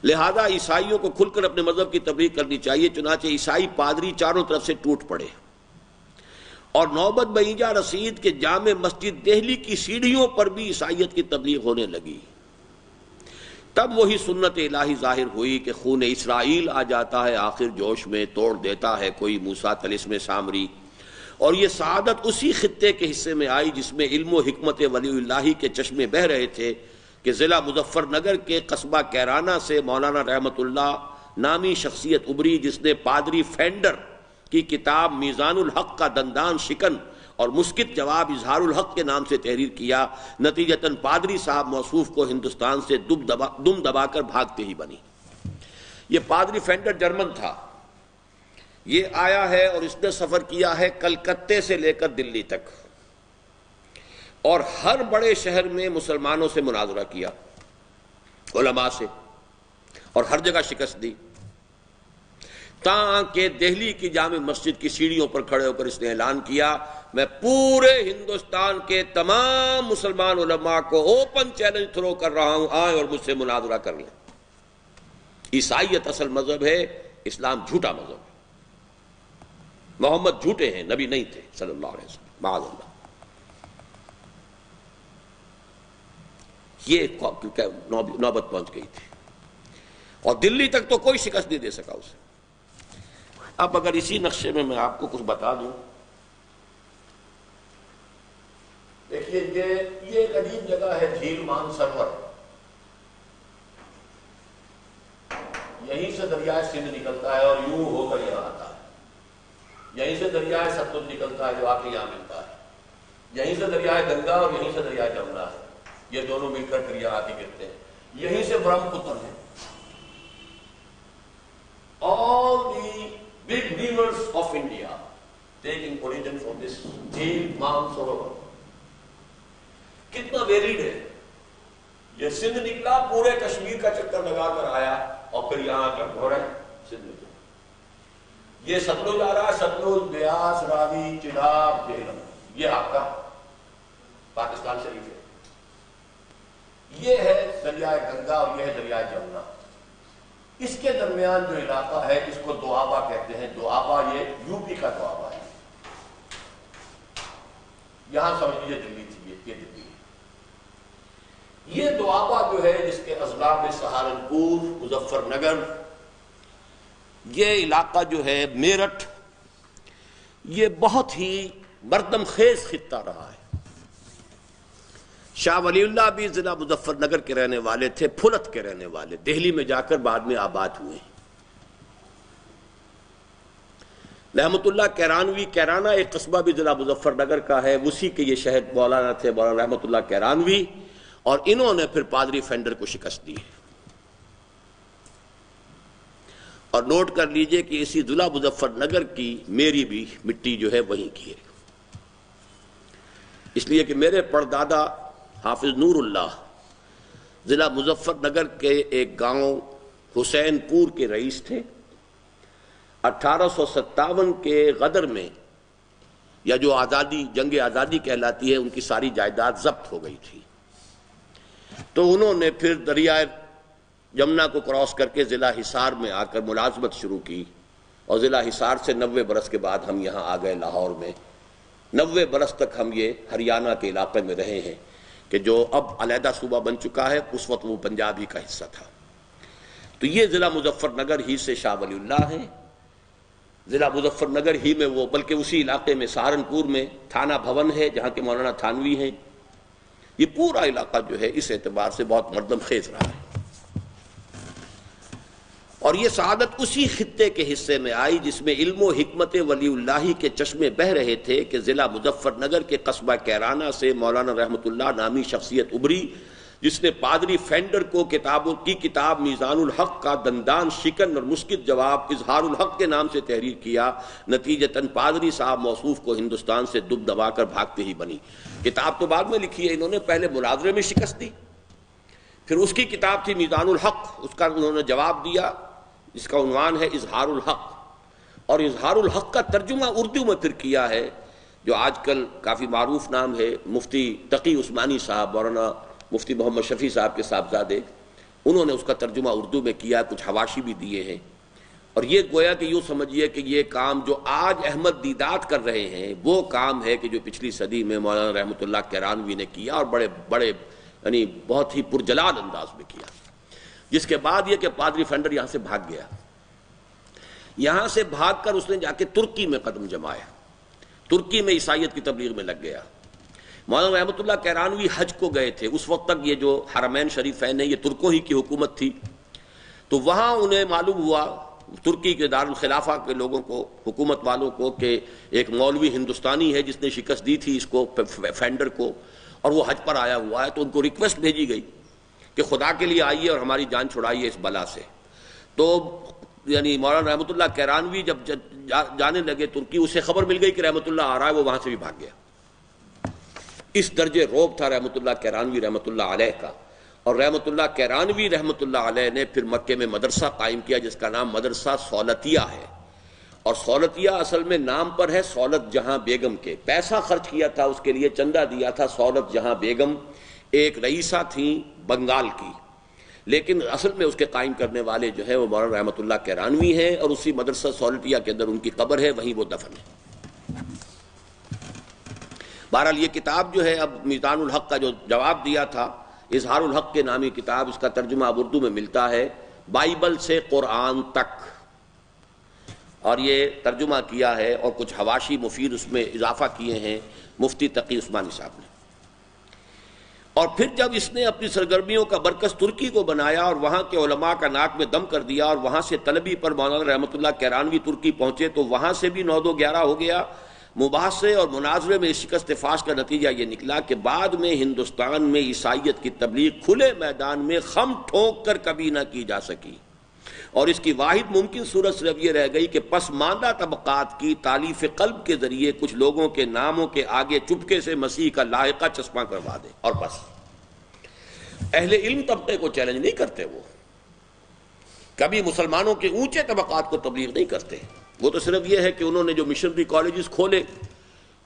لہذا عیسائیوں کو کھل کر اپنے مذہب کی تبلیغ کرنی چاہیے۔ چنانچہ عیسائی پادری چاروں طرف سے ٹوٹ پڑے اور نوبت بہیجا رسید کہ جامع مسجد دہلی کی سیڑھیوں پر بھی عیسائیت کی تبلیغ ہونے لگی۔ تب وہی سنت الہی ظاہر ہوئی کہ خون اسرائیل آ جاتا ہے آخر جوش میں، توڑ دیتا ہے کوئی موسیٰ طلسم سامری، اور یہ سعادت اسی خطے کے حصے میں آئی جس میں علم و حکمت ولی اللہ کے چشمے بہہ رہے تھے کہ ضلع مظفر نگر کے قصبہ کیرانہ سے مولانا رحمت اللہ نامی شخصیت ابری، جس نے پادری فینڈر کی کتاب میزان الحق کا دندان شکن اور مسکت جواب اظہار الحق کے نام سے تحریر کیا۔ نتیجتاً پادری صاحب موصوف کو ہندوستان سے دم دبا کر بھاگتے ہی بنی۔ یہ پادری فینڈر جرمن تھا، یہ آیا ہے اور اس نے سفر کیا ہے کلکتے سے لے کر دلی تک، اور ہر بڑے شہر میں مسلمانوں سے مناظرہ کیا، علماء سے، اور ہر جگہ شکست دی، تاں کہ دہلی کی جامع مسجد کی سیڑھیوں پر کھڑے ہو کر اس نے اعلان کیا، میں پورے ہندوستان کے تمام مسلمان علماء کو اوپن چیلنج تھرو کر رہا ہوں، آئیں اور مجھ سے مناظرہ کر لیں۔ عیسائیت اصل مذہب ہے، اسلام جھوٹا مذہب ہے، محمد جھوٹے ہیں، نبی نہیں تھے صلی اللہ علیہ وسلم، معاذ اللہ۔ یہ نوبت پہنچ گئی تھی اور دلی تک تو کوئی شکست نہیں دے سکا اسے۔ اب اگر اسی نقشے میں آپ کو کچھ بتا دوں، دیکھیے یہ ایک عجیب جگہ ہے، جھیل مان سرور، یہیں سے دریائے سندھ نکلتا ہے اور یوں ہو کر یہاں آتا ہے، یہیں سے دریائے ستلج نکلتا ہے جو آ کے یہاں ملتا ہے، یہیں سے دریائے گنگا اور یہیں سے دریائے جمنا ہے، یہ دونوں مل کر پھر یہاں آ کے گرتے ہیں، یہیں سے برہم پتر ہے۔ All the big rivers of India taking origin from this جھیل مان سروور۔ کتنا ویریڈ ہے، یہ سندھ نکلا، پورے کشمیر کا چکر لگا کر آیا اور پھر یہاں آ کر گھوڑا سندھ میں، یہ ستلج آ رہا ہے، ستلج، بیاس، راوی، چناب، جہلم، یہ آپ کا پاکستان شریف ہے، یہ ہے دریائے گنگا اور یہ ہے دریائے جمنا۔ اس کے درمیان جو علاقہ ہے اس کو دوآبا کہتے ہیں، دوآبا یہ یو پی کا دوآبا ہے، یہاں سمجھ لیجیے دلی تھی، یہ دلی ہے۔ یہ دوآبا جو ہے جس کے اضلاع میں سہارنپور، مظفر نگر، یہ علاقہ جو ہے میرٹھ، یہ بہت ہی مردم خیز خطہ رہا ہے۔ شاہ ولی اللہ بھی ضلع مظفر نگر کے رہنے والے تھے، پھلت کے رہنے والے، دہلی میں جا کر بعد میں آباد ہوئے۔ رحمت اللہ کیرانوی، کیرانہ ایک قصبہ بھی ضلع مظفر نگر کا ہے، اسی کے یہ شہر مولانا تھے، مولانا رحمت اللہ کیرانوی، اور انہوں نے پھر پادری فینڈر کو شکست دی۔ اور نوٹ کر لیجئے کہ اسی ضلع مظفر نگر کی میری بھی مٹی جو ہے وہیں کی ہے، اس لیے کہ میرے پردادا حافظ نور اللہ ضلع مظفر نگر کے ایک گاؤں حسین پور کے رئیس تھے۔ 1857 کے غدر میں، یا جو آزادی، جنگ آزادی کہلاتی ہے، ان کی ساری جائیداد ضبط ہو گئی تھی، تو انہوں نے پھر دریائے جمنا کو کراس کر کے ضلع حصار میں آ کر ملازمت شروع کی، اور ضلع حصار سے 90 برس کے بعد ہم یہاں آ گئے لاہور میں۔ 90 برس تک ہم یہ ہریانہ کے علاقے میں رہے ہیں کہ جو اب علیحدہ صوبہ بن چکا ہے، اس وقت وہ پنجاب ہی کا حصہ تھا۔ تو یہ ضلع مظفر نگر ہی سے شاہ ولی اللہ ہے، ضلع مظفر نگر ہی میں وہ، بلکہ اسی علاقے میں سہارنپور میں تھانہ بھون ہے جہاں کے مولانا تھانوی ہیں۔ یہ پورا علاقہ جو ہے اس اعتبار سے بہت مردم خیز رہا ہے، اور یہ سعادت اسی خطے کے حصے میں آئی جس میں علم و حکمت ولی اللہ کے چشمے بہہ رہے تھے کہ ضلع مظفر نگر کے قصبہ کیرانہ سے مولانا رحمت اللہ نامی شخصیت ابری، جس نے پادری فینڈر کو کتابوں کی کتاب میزان الحق کا دندان شکن اور مسکت جواب اظہار الحق کے نام سے تحریر کیا، نتیجتاً پادری صاحب موصوف کو ہندوستان سے دب دبا کر بھاگتے ہی بنی۔ کتاب تو بعد میں لکھی ہے انہوں نے، پہلے مناظرے میں شکست دی، پھر اس کی کتاب تھی میزان الحق، اس کا انہوں نے جواب دیا جس کا عنوان ہے اظہار الحق، اور اظہار الحق کا ترجمہ اردو میں پھر کیا ہے جو آج کل کافی معروف نام ہے مفتی تقی عثمانی صاحب، مولانا مفتی محمد شفیع صاحب کے صاحبزادے، انہوں نے اس کا ترجمہ اردو میں کیا، کچھ حواشی بھی دیے ہیں۔ اور یہ گویا کہ یوں سمجھیے کہ یہ کام جو آج احمد دیدات کر رہے ہیں وہ کام ہے کہ جو پچھلی صدی میں مولانا رحمۃ اللہ کیرانوی نے کیا، اور بڑے بڑے یعنی بہت ہی پرجلال انداز میں کیا، جس کے بعد یہ کہ پادری فینڈر یہاں سے بھاگ گیا، یہاں سے بھاگ کر اس نے جا کے ترکی میں قدم جمایا، ترکی میں عیسائیت کی تبلیغ میں لگ گیا۔ مولانا رحمۃ اللہ کیرانوی حج کو گئے تھے، اس وقت تک یہ جو حرمین شریفین ہیں یہ ترکوں ہی کی حکومت تھی، تو وہاں انہیں معلوم ہوا ترکی کے دارالخلافہ کے لوگوں کو، حکومت والوں کو، کہ ایک مولوی ہندوستانی ہے جس نے شکست دی تھی اس کو فینڈر کو، اور وہ حج پر آیا ہوا ہے، تو ان کو ریکویسٹ بھیجی گئی کہ خدا کے لیے آئیے اور ہماری جان چھڑائیے اس بلا سے۔ تو یعنی مولانا رحمۃ اللہ کیرانوی جب جانے لگے ترکی، اسے خبر مل گئی کہ رحمۃ اللہ آ رہا ہے، وہ وہاں سے بھی بھاگ گیا۔ اس درجے روب تھا رحمۃ اللہ کیرانوی رحمۃ اللہ علیہ کا، اور رحمۃ اللہ کیرانوی رحمۃ اللہ علیہ نے پھر مکے میں مدرسہ قائم کیا جس کا نام مدرسہ سولتیہ ہے، اور سولتیہ اصل میں نام پر ہے سولت جہاں بیگم کے، پیسہ خرچ کیا تھا اس کے لیے، چندہ دیا تھا سولت جہاں بیگم، ایک رئیسہ تھیں بنگال کی، لیکن اصل میں اس کے قائم کرنے والے جو ہے وہ مولانا رحمۃ اللہ کیرانوی ہیں، اور اسی مدرسہ سولتیہ کے اندر ان کی قبر ہے، وہیں وہ دفن ہے۔ بہرحال یہ کتاب جو ہے اب میزان الحق کا جو جواب دیا تھا، اظہار الحق کے نامی کتاب، اس کا ترجمہ اب اردو میں ملتا ہے بائبل سے قرآن تک، اور یہ ترجمہ کیا ہے اور کچھ حواشی مفید اس میں اضافہ کیے ہیں مفتی تقی عثمانی صاحب نے۔ اور پھر جب اس نے اپنی سرگرمیوں کا مرکز ترکی کو بنایا اور وہاں کے علماء کا ناک میں دم کر دیا، اور وہاں سے طلبی پر مولانا رحمۃ اللہ کیرانوی ترکی پہنچے، تو وہاں سے بھی 9-2-11 ہو گیا۔ مباحثے اور مناظرے میں شکست فاش کا نتیجہ یہ نکلا کہ بعد میں ہندوستان میں عیسائیت کی تبلیغ کھلے میدان میں خم ٹھونک کر کبھی نہ کی جا سکی، اور اس کی واحد ممکن صورت صرف یہ رہ گئی کہ پسماندہ طبقات کی تالیف قلب کے ذریعے کچھ لوگوں کے ناموں کے آگے چپکے سے مسیح کا لاحقہ چسپاں کروا دے، اور بس۔ اہل علم طبقے کو چیلنج نہیں کرتے، وہ کبھی مسلمانوں کے اونچے طبقات کو تبلیغ نہیں کرتے، وہ تو صرف یہ ہے کہ انہوں نے جو مشنری کالجز کھولے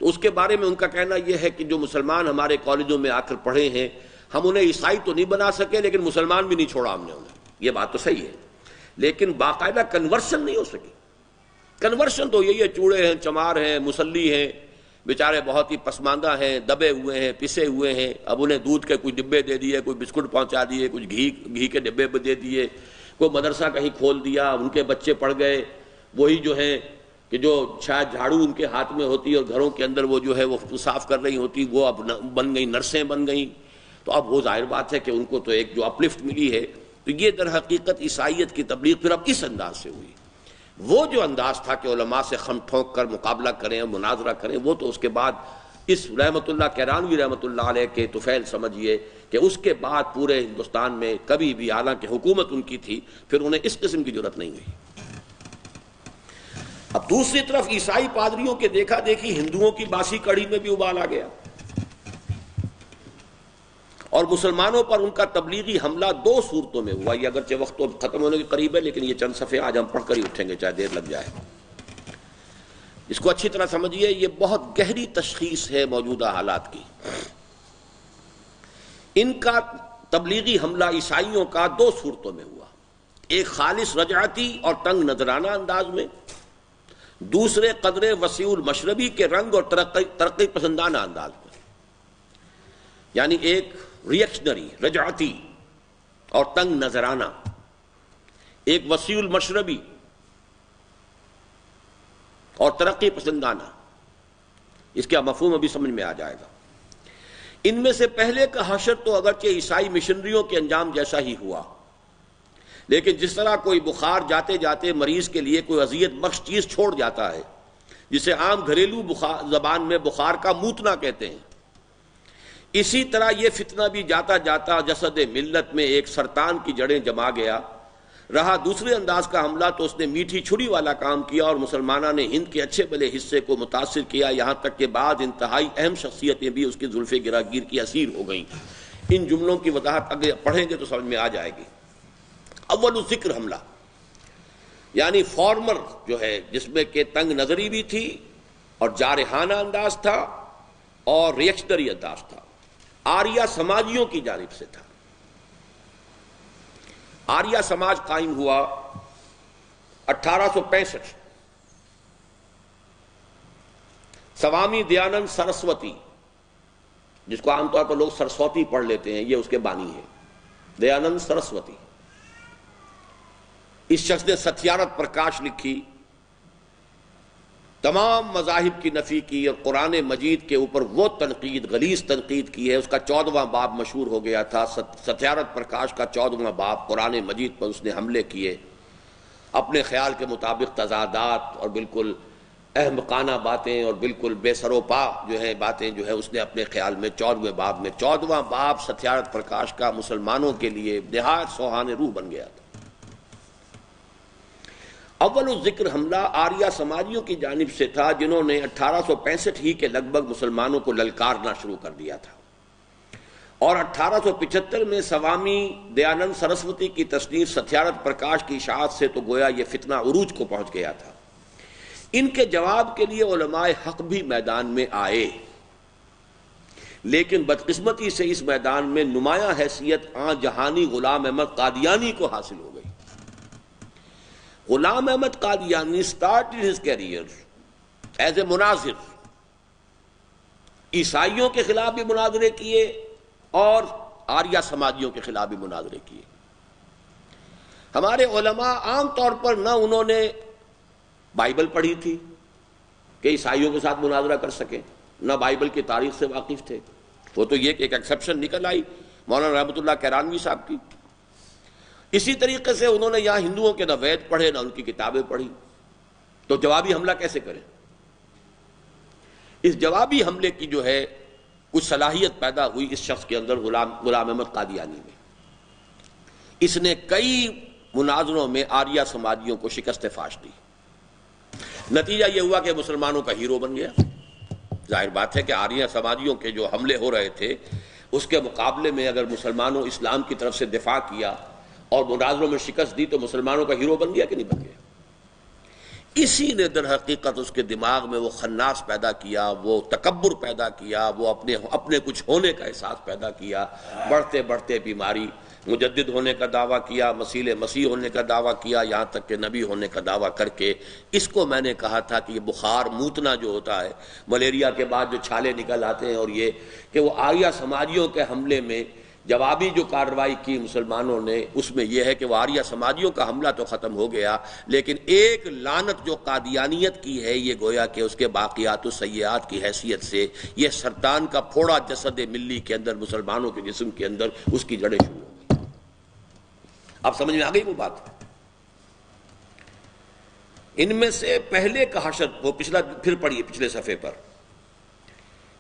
تو اس کے بارے میں ان کا کہنا یہ ہے کہ جو مسلمان ہمارے کالجوں میں آ کر پڑھے ہیں، ہم انہیں عیسائی تو نہیں بنا سکے لیکن مسلمان بھی نہیں چھوڑا ہم نے انہیں۔ یہ بات تو صحیح ہے، لیکن باقاعدہ کنورشن نہیں ہو سکی۔ کنورشن تو یہی ہے، چوڑے ہیں، چمار ہیں، مسلی ہیں، بیچارے بہت ہی پسماندہ ہیں، دبے ہوئے ہیں، پسے ہوئے ہیں، اب انہیں دودھ کے کچھ ڈبے دے دیے، کوئی بسکٹ پہنچا دیے، کچھ گھی کے ڈبے دے دیے، کوئی مدرسہ کہیں کھول دیا، ان کے بچے پڑھ گئے، وہی جو ہیں کہ جو شاید جھاڑو ان کے ہاتھ میں ہوتی اور گھروں کے اندر وہ جو ہے وہ صاف کر رہی ہوتی، وہ اب بن گئی نرسیں بن گئیں، تو اب وہ ظاہر بات ہے کہ ان کو تو ایک جو اپلفٹ ملی ہے۔ تو یہ در حقیقت عیسائیت کی تبلیغ پھر اب اس انداز سے ہوئی۔ وہ جو انداز تھا کہ علماء سے خم ٹھونک کر مقابلہ کریں اور مناظرہ کریں، وہ تو اس کے بعد اس رحمۃ اللہ کیرانوی رحمۃ اللہ علیہ کے طفیل سمجھیے کہ اس کے بعد پورے ہندوستان میں کبھی بھی، حالانکہ حکومت ان کی تھی، پھر انہیں اس قسم کی ضرورت نہیں ہوئی۔ اب دوسری طرف عیسائی پادریوں کے دیکھا دیکھی ہندوؤں کی باسی کڑی میں بھی ابال آ گیا، اور مسلمانوں پر ان کا تبلیغی حملہ 2 صورتوں میں ہوا۔ یہ اگرچہ وقت تو ختم ہونے کے قریب ہے، لیکن یہ چند صفحے آج ہم پڑھ کر ہی اٹھیں گے، چاہے دیر لگ جائے۔ اس کو اچھی طرح سمجھیے، یہ بہت گہری تشخیص ہے موجودہ حالات کی۔ ان کا تبلیغی حملہ عیسائیوں کا 2 صورتوں میں ہوا، ایک خالص رجعتی اور تنگ نظرانہ انداز میں، دوسرے قدر وسیع المشربی کے رنگ اور ترقی پسندانہ انداز میں، یعنی ایک ریئیکشنری، رجعتی اور تنگ نظرانہ، ایک وسیع المشربی اور ترقی پسندانہ۔ اس کا مفہوم ابھی سمجھ میں آ جائے گا۔ ان میں سے پہلے کا حشر تو اگرچہ عیسائی مشنریوں کے انجام جیسا ہی ہوا، لیکن جس طرح کوئی بخار جاتے جاتے مریض کے لیے کوئی اذیت بخش چیز چھوڑ جاتا ہے، جسے عام گھریلو زبان میں بخار کا موتنا کہتے ہیں، اسی طرح یہ فتنہ بھی جاتا جاتا جسد ملت میں ایک سرطان کی جڑیں جما گیا۔ رہا دوسرے انداز کا حملہ تو اس نے میٹھی چھری والا کام کیا اور مسلمانوں نے ہند کے اچھے بھلے حصے کو متاثر کیا، یہاں تک کہ بعض انتہائی اہم شخصیتیں بھی اس کی زلف گراگیر کی اسیر ہو گئیں۔ ان جملوں کی وضاحت اگر پڑھیں گے تو سمجھ میں آ جائے گی۔ اول الذکر حملہ یعنی فارمر جو ہے، جس میں کہ تنگ نظری بھی تھی اور جارحانہ انداز تھا اور ریئیکشنری انداز تھا، آریہ سماجیوں کی جانب سے تھا۔ آریہ سماج قائم ہوا 1865۔ سوامی دیانند سرسوتی، جس کو عام طور پر لوگ سرسوتی پڑھ لیتے ہیں، یہ اس کے بانی ہیں، دیانند سرسوتی۔ اس شخص نے ستیارت پرکاش لکھی، تمام مذاہب کی نفی کی اور قرآن مجید کے اوپر وہ تنقید، غلیظ تنقید کی ہے۔ اس کا 14واں باب مشہور ہو گیا تھا، ستیارت پرکاش کا 14واں باب قرآن مجید پر اس نے حملے کیے، اپنے خیال کے مطابق تضادات اور بالکل احمقانہ باتیں اور بالکل بے سر و پا جو ہے باتیں جو ہے اس نے اپنے خیال میں 14ویں باب میں، 14واں باب ستیارت پرکاش کا مسلمانوں کے لیے نہایت سوہان روح بن گیا تھا۔ اول الذکر حملہ آریہ سماجیوں کی جانب سے تھا، جنہوں نے 1865 ہی کے لگ بھگ مسلمانوں کو للکارنا شروع کر دیا تھا، اور 1875 میں سوامی دیانند سرسوتی کی تصنیف ستیارت پرکاش کی اشاعت سے تو گویا یہ فتنہ عروج کو پہنچ گیا تھا۔ ان کے جواب کے لیے علماء حق بھی میدان میں آئے، لیکن بدقسمتی سے اس میدان میں نمایاں حیثیت آن جہانی غلام احمد قادیانی کو حاصل ہو گئی۔ Ghulam Ahmad Qadiani started his career as a مناظر، عیسائیوں کے خلاف بھی مناظرے کیے اور آریہ سماجیوں کے خلاف بھی مناظرے کیے۔ ہمارے علماء عام طور پر نہ انہوں نے بائبل پڑھی تھی کہ عیسائیوں کے ساتھ مناظرہ کر سکیں، نہ بائبل کی تاریخ سے واقف تھے۔ وہ تو یہ کہ ایک ایکسیپشن نکل آئی مولانا رحمۃ اللہ کیرانوی صاحب کی۔ اسی طریقے سے انہوں نے یہاں ہندوؤں کے نہ وید پڑھے نہ ان کی کتابیں پڑھی، تو جوابی حملہ کیسے کریں؟ اس جوابی حملے کی جو ہے کچھ صلاحیت پیدا ہوئی اس شخص کے اندر، غلام احمد قادیانی میں۔ اس نے کئی مناظروں میں آریہ سماجیوں کو شکست فاش دی۔ نتیجہ یہ ہوا کہ مسلمانوں کا ہیرو بن گیا۔ ظاہر بات ہے کہ آریہ سماجیوں کے جو حملے ہو رہے تھے اس کے مقابلے میں اگر مسلمانوں اسلام کی طرف سے دفاع کیا اور مناظروں میں شکست دی تو مسلمانوں کا ہیرو بن گیا کہ نہیں بن گیا؟ اسی نے در حقیقت اس کے دماغ میں وہ خناس پیدا کیا، وہ تکبر پیدا کیا، وہ اپنے کچھ ہونے کا احساس پیدا کیا۔ بڑھتے بڑھتے بیماری، مجدد ہونے کا دعویٰ کیا، مسیح ہونے کا دعویٰ کیا، یہاں تک کہ نبی ہونے کا دعویٰ کر کے اس کو میں نے کہا تھا کہ یہ بخار موتنا جو ہوتا ہے، ملیریا کے بعد جو چھالے نکل آتے ہیں، اور یہ کہ وہ آریہ سماجیوں کے حملے میں جوابی جو کارروائی کی مسلمانوں نے، اس میں یہ ہے کہ وہ آریہ سماجیوں کا حملہ تو ختم ہو گیا، لیکن ایک لعنت جو قادیانیت کی ہے یہ گویا کہ اس کے باقیات و سیئات کی حیثیت سے یہ سرطان کا پھوڑا جسد ملی کے اندر، مسلمانوں کے جسم کے اندر اس کی جڑیں شروع ہو گئی۔ اب سمجھ میں آ گئی وہ بات؟ ان میں سے پہلے کا حشر، وہ پچھلا پھر پڑھیے پچھلے صفحے پر،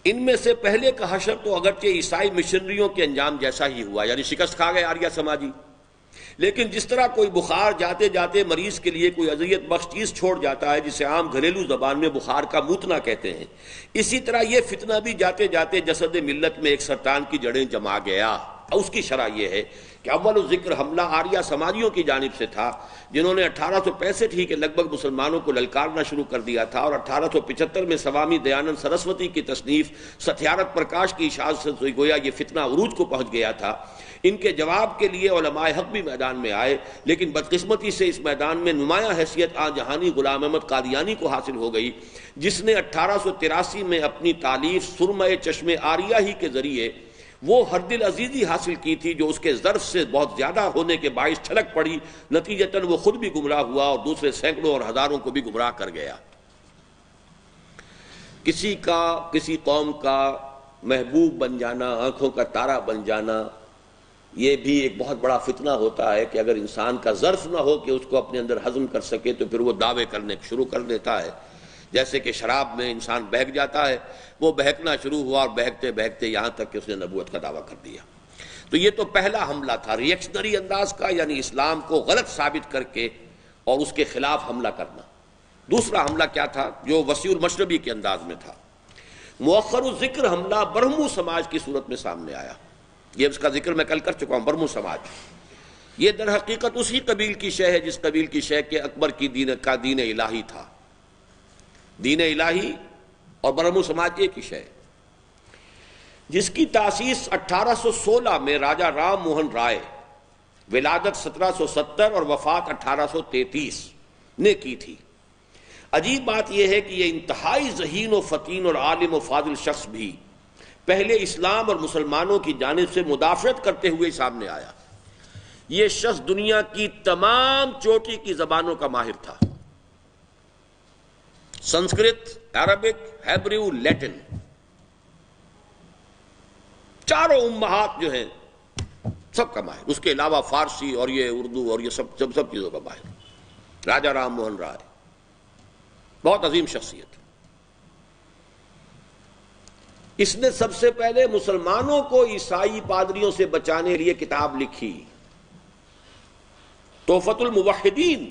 ان میں سے پہلے کا حشر تو اگرچہ عیسائی مشنریوں کے انجام جیسا ہی ہوا، یعنی شکست کھا گئے آریہ سماجی، لیکن جس طرح کوئی بخار جاتے جاتے مریض کے لیے کوئی اذیت بخش چیز چھوڑ جاتا ہے جسے عام گھریلو زبان میں بخار کا موتنا کہتے ہیں، اسی طرح یہ فتنہ بھی جاتے جاتے جسد ملت میں ایک سرطان کی جڑیں جما گیا۔ اس کی شرح یہ ہے کہ اول الذکر حملہ آریہ سماجیوں کی جانب سے تھا، جنہوں نے 1865 ہی کے لگ بھگ مسلمانوں کو للکارنا شروع کر دیا تھا، اور 1875 میں سوامی دیانند سرسوتی کی تصنیف ستیارت پرکاش کی اشاعت سے گویا یہ فتنہ عروج کو پہنچ گیا تھا۔ ان کے جواب کے لیے علماء حق بھی میدان میں آئے، لیکن بدقسمتی سے اس میدان میں نمایاں حیثیت آن جہانی غلام احمد قادیانی کو حاصل ہو گئی، جس نے 1883 میں اپنی تالیف سرمہ چشم آریہ ہی کے ذریعے وہ حرد العزیزی حاصل کی تھی جو اس کے ظرف سے بہت زیادہ ہونے کے باعث چھلک پڑی، نتیجتاً وہ خود بھی گمراہ ہوا اور دوسرے سینکڑوں اور ہزاروں کو بھی گمراہ کر گیا۔ کسی قوم کا محبوب بن جانا، آنکھوں کا تارا بن جانا، یہ بھی ایک بہت بڑا فتنہ ہوتا ہے کہ اگر انسان کا ظرف نہ ہو کہ اس کو اپنے اندر ہضم کر سکے تو پھر وہ دعوے کرنے شروع کر دیتا ہے جیسے کہ شراب میں انسان بہک جاتا ہے، وہ بہکنا شروع ہوا اور بہکتے بہکتے یہاں تک کہ اس نے نبوت کا دعویٰ کر دیا۔ تو یہ تو پہلا حملہ تھا ریئیکشنری انداز کا، یعنی اسلام کو غلط ثابت کر کے اور اس کے خلاف حملہ کرنا۔ دوسرا حملہ کیا تھا جو وسیع المشربی کے انداز میں تھا؟ مؤخر الذکر حملہ برہمو سماج کی صورت میں سامنے آیا۔ یہ اس کا ذکر میں کل کر چکا ہوں۔ برہمو سماج یہ در حقیقت اسی قبیل کی شے ہے جس قبیل کی شے کے اکبر کی دین الہی تھا۔ دین الہی اور برہمو سماج ایک ہی شے، جس کی تاسیس 1816 میں راجہ رام موہن رائے، ولادت 1770 اور وفات 1833 نے کی تھی۔ عجیب بات یہ ہے کہ یہ انتہائی ذہین و فطین اور عالم و فاضل شخص بھی پہلے اسلام اور مسلمانوں کی جانب سے مدافعت کرتے ہوئے سامنے آیا۔ یہ شخص دنیا کی تمام چوٹی کی زبانوں کا ماہر تھا، سنسکرت، عربک، ہیبریو، لیٹن، چاروں امہات جو ہیں سب کا ماہر، اس کے علاوہ فارسی اور یہ اردو اور یہ سب چیزوں کا ماہر۔ راجہ رام موہن رائے بہت عظیم شخصیت۔ اس نے سب سے پہلے مسلمانوں کو عیسائی پادریوں سے بچانے کے لیے کتاب لکھی، تحفۃ الموحدین،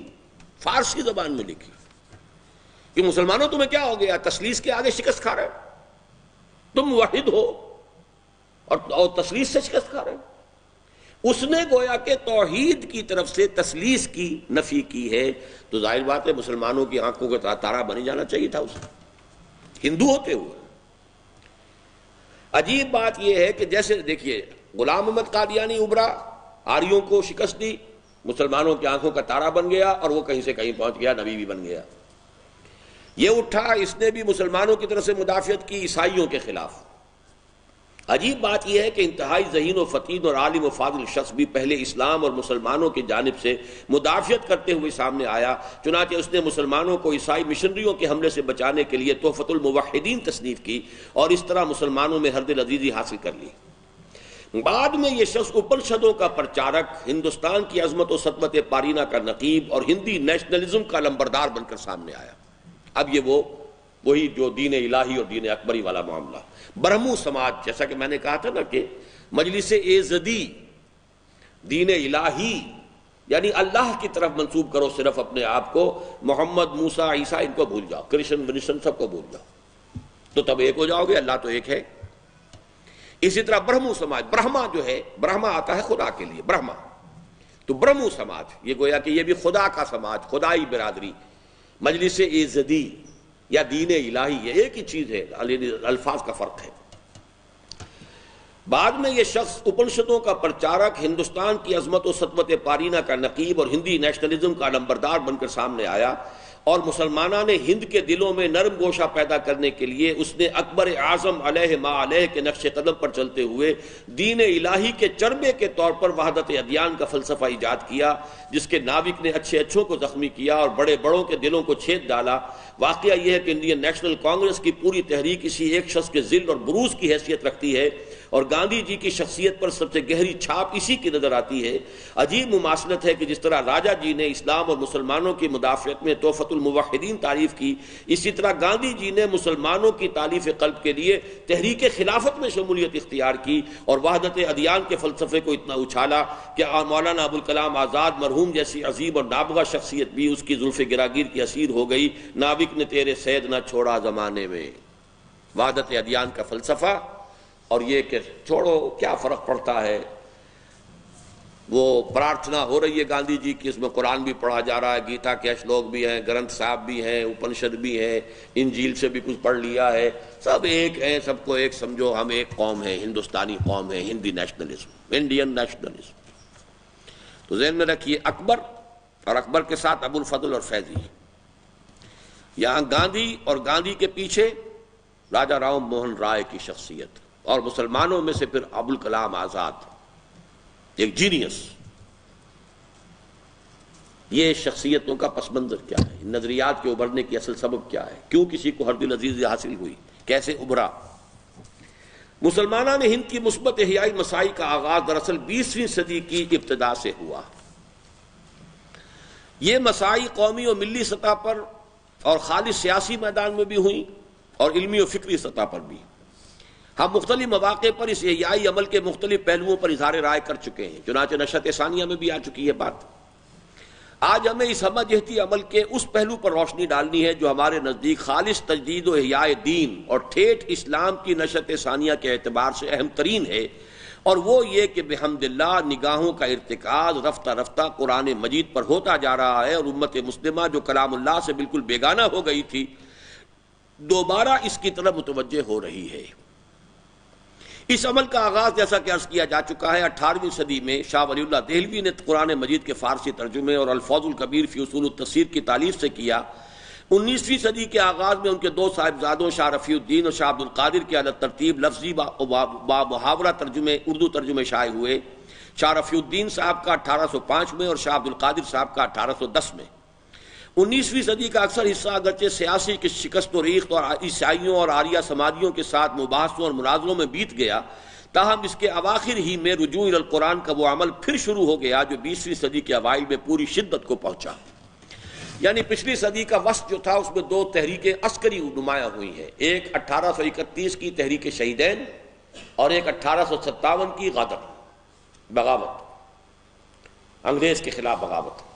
فارسی زبان میں لکھی کہ مسلمانوں تمہیں کیا ہو گیا، تثلیث کے آگے شکست کھا رہے ہو، تم موحد ہو اور تثلیث سے شکست کھا رہے ہو۔ اس نے گویا کہ توحید کی طرف سے تثلیث کی نفی کی ہے، تو ظاہر بات ہے مسلمانوں کی آنکھوں کا تارا بن جانا چاہیے تھا اسے، ہندو ہوتے ہوئے۔ عجیب بات یہ ہے کہ جیسے دیکھیے غلام احمد قادیانی ابھرا، آریوں کو شکست دی، مسلمانوں کی آنکھوں کا تارا بن گیا اور وہ کہیں سے کہیں پہنچ گیا، نبی بھی بن گیا۔ یہ اٹھا، اس نے بھی مسلمانوں کی طرف سے مدافعت کی عیسائیوں کے خلاف۔ عجیب بات یہ ہے کہ انتہائی ذہین و فطین اور عالم و فاضل شخص بھی پہلے اسلام اور مسلمانوں کی جانب سے مدافعت کرتے ہوئے سامنے آیا، چنانچہ اس نے مسلمانوں کو عیسائی مشنریوں کے حملے سے بچانے کے لیے تحفۃ الموحدین تصنیف کی اور اس طرح مسلمانوں میں ہر دل عزیزی حاصل کر لی۔ بعد میں یہ شخص اپنشدوں کا پرچارک، ہندوستان کی عظمت و سطوت پارینہ کا نقیب اور ہندی نیشنلزم کا لمبردار بن کر سامنے آیا۔ اب یہ وہی جو دین الہی اور دین اکبری والا معاملہ۔ برہمو سماج، جیسا کہ میں نے کہا تھا نا کہ مجلس ایزدی، دین الہی یعنی اللہ کی طرف منسوب کرو صرف اپنے آپ کو، محمد، موسیٰ، عیسیٰ ان کو بھول جاؤ، کرشن ونشن سب کو بھول جاؤ، تو تب ایک ہو جاؤ گے، اللہ تو ایک ہے۔ اسی طرح برہمو سماج، برہما جو ہے، برہما آتا ہے خدا کے لیے، برہما، تو برہمو سماج یہ گویا کہ یہ بھی خدا کا سماج، خدائی برادری، مجلس ایزدی یا دین الہی، یہ ایک ہی چیز ہے، الفاظ کا فرق ہے۔ بعد میں یہ شخص اپنشدوں کا پرچارک، ہندوستان کی عظمت و سطوت پارینہ کا نقیب اور ہندی نیشنلزم کا علمبردار بن کر سامنے آیا، اور مسلمانان ہند کے دلوں میں نرم گوشہ پیدا کرنے کے لیے اس نے اکبر اعظم علیہ ما علیہ کے نقش قدم پر چلتے ہوئے دین الہی کے چربے کے طور پر وحدت ادیان کا فلسفہ ایجاد کیا، جس کے ناوک نے اچھے اچھوں کو زخمی کیا اور بڑے بڑوں کے دلوں کو چھید ڈالا۔ واقعہ یہ ہے کہ انڈین نیشنل کانگریس کی پوری تحریک اسی ایک شخص کے ذل اور بروز کی حیثیت رکھتی ہے، اور گاندھی جی کی شخصیت پر سب سے گہری چھاپ اسی کی نظر آتی ہے۔ عجیب مماثلت ہے کہ جس طرح راجہ جی نے اسلام اور مسلمانوں کی مدافعت میں تحفۃ الموحدین تعریف کی، اسی طرح گاندھی جی نے مسلمانوں کی تالیف قلب کے لیے تحریک خلافت میں شمولیت اختیار کی اور وحدت ادیان کے فلسفے کو اتنا اچھالا کہ مولانا ابوالکلام آزاد مرحوم جیسی عظیم اور نابغہ شخصیت بھی اس کی زلف گراگیر کی اسیر ہو گئی۔ ناوک نے تیرے سید نہ چھوڑا زمانے میں، وحدت ادیان کا فلسفہ، اور یہ کہ چھوڑو کیا فرق پڑتا ہے۔ وہ پرارتھنا ہو رہی ہے گاندھی جی کی، اس میں قرآن بھی پڑھا جا رہا ہے، گیتا کے اشلوک بھی ہیں، گرنتھ صاحب بھی ہیں، اپنشد بھی ہیں، انجیل سے بھی کچھ پڑھ لیا ہے، سب ایک ہیں، سب کو ایک سمجھو، ہم ایک قوم ہیں، ہندوستانی قوم ہے، ہندی نیشنلزم، انڈین نیشنلزم۔ تو ذہن میں رکھیے اکبر، اور اکبر کے ساتھ ابوالفضل اور فیضی، یہاں گاندھی اور گاندھی کے پیچھے راجہ رام موہن رائے کی شخصیت، اور مسلمانوں میں سے پھر ابوالکلام آزاد، ایک جینیس۔ یہ شخصیتوں کا پس منظر کیا ہے، نظریات کے ابھرنے کی اصل سبب کیا ہے، کیوں کسی کو ہر دل عزیز حاصل ہوئی، کیسے ابھرا؟ مسلمانان ہند کی مثبت احیائی مساعی کا آغاز دراصل 20ویں صدی کی ابتدا سے ہوا۔ یہ مساعی قومی و ملی سطح پر اور خالص سیاسی میدان میں بھی ہوئیں اور علمی و فکری سطح پر بھی۔ ہم مختلف مواقع پر اس احیائی عمل کے مختلف پہلوؤں پر اظہار رائے کر چکے ہیں، چنانچہ نشرت ثانیہ میں بھی آ چکی ہے بات۔ آج ہمیں اس ہمہ جہتی عمل کے اس پہلو پر روشنی ڈالنی ہے جو ہمارے نزدیک خالص تجدید و احیاء دین اور ٹھیٹ اسلام کی نشرت ثانیہ کے اعتبار سے اہم ترین ہے، اور وہ یہ کہ بحمد اللہ نگاہوں کا ارتکاز رفتہ رفتہ قرآن مجید پر ہوتا جا رہا ہے، اور امت مسلمہ جو کلام اللہ سے بالکل بیگانہ ہو گئی تھی دوبارہ اس کی طرف متوجہ ہو رہی ہے۔ اس عمل کا آغاز جیسا کہ عرض کیا جا چکا ہے 18ویں صدی میں شاہ ولی اللہ دہلوی نے قرآن مجید کے فارسی ترجمے اور الفوظ الکبیر فی اصول التفسیر کی تالیف سے کیا۔ 19ویں صدی کے آغاز میں ان کے دو صاحبزادوں شاہ رفیع الدین اور شاہ عبد القادر کے علی ترتیب لفظی با محاورہ ترجمے اردو ترجمے شائع ہوئے۔ شاہ رفیع الدین صاحب کا 1805 میں اور شاہ عبد القادر صاحب کا 1810 میں۔ 19ویں صدی کا اکثر حصہ اگرچہ سیاسی کی شکست و ریخت اور عیسائیوں اور آریہ سماجیوں کے ساتھ مباحثوں اور مناظروں میں بیت گیا، تاہم اس کے اواخر ہی میں رجوع الی القرآن کا وہ عمل پھر شروع ہو گیا جو 20ویں صدی کے اوائل میں پوری شدت کو پہنچا۔ یعنی پچھلی صدی کا وسط جو تھا اس میں دو تحریکیں عسکری نمایاں ہوئی ہیں، ایک 1831 کی تحریک شہیدین اور ایک 1857 کی غدر، بغاوت، انگریز کے خلاف بغاوت۔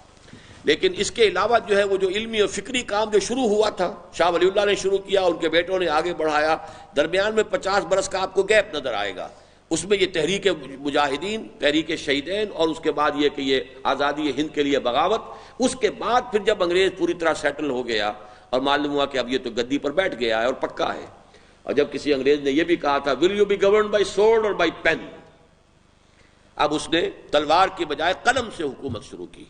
لیکن اس کے علاوہ جو ہے وہ جو علمی اور فکری کام جو شروع ہوا تھا شاہ ولی اللہ نے شروع کیا، ان کے بیٹوں نے آگے بڑھایا، درمیان میں 50 برس کا آپ کو گیپ نظر آئے گا۔ اس میں یہ تحریک مجاہدین، تحریک شہیدین، اور اس کے بعد یہ کہ یہ آزادی ہند کے لیے بغاوت۔ اس کے بعد پھر جب انگریز پوری طرح سیٹل ہو گیا اور معلوم ہوا کہ اب یہ تو گدی پر بیٹھ گیا ہے اور پکا ہے، اور جب کسی انگریز نے یہ بھی کہا تھا will you be governed by sword اور بائی پین، اب اس نے تلوار کی بجائے قلم سے حکومت شروع کی،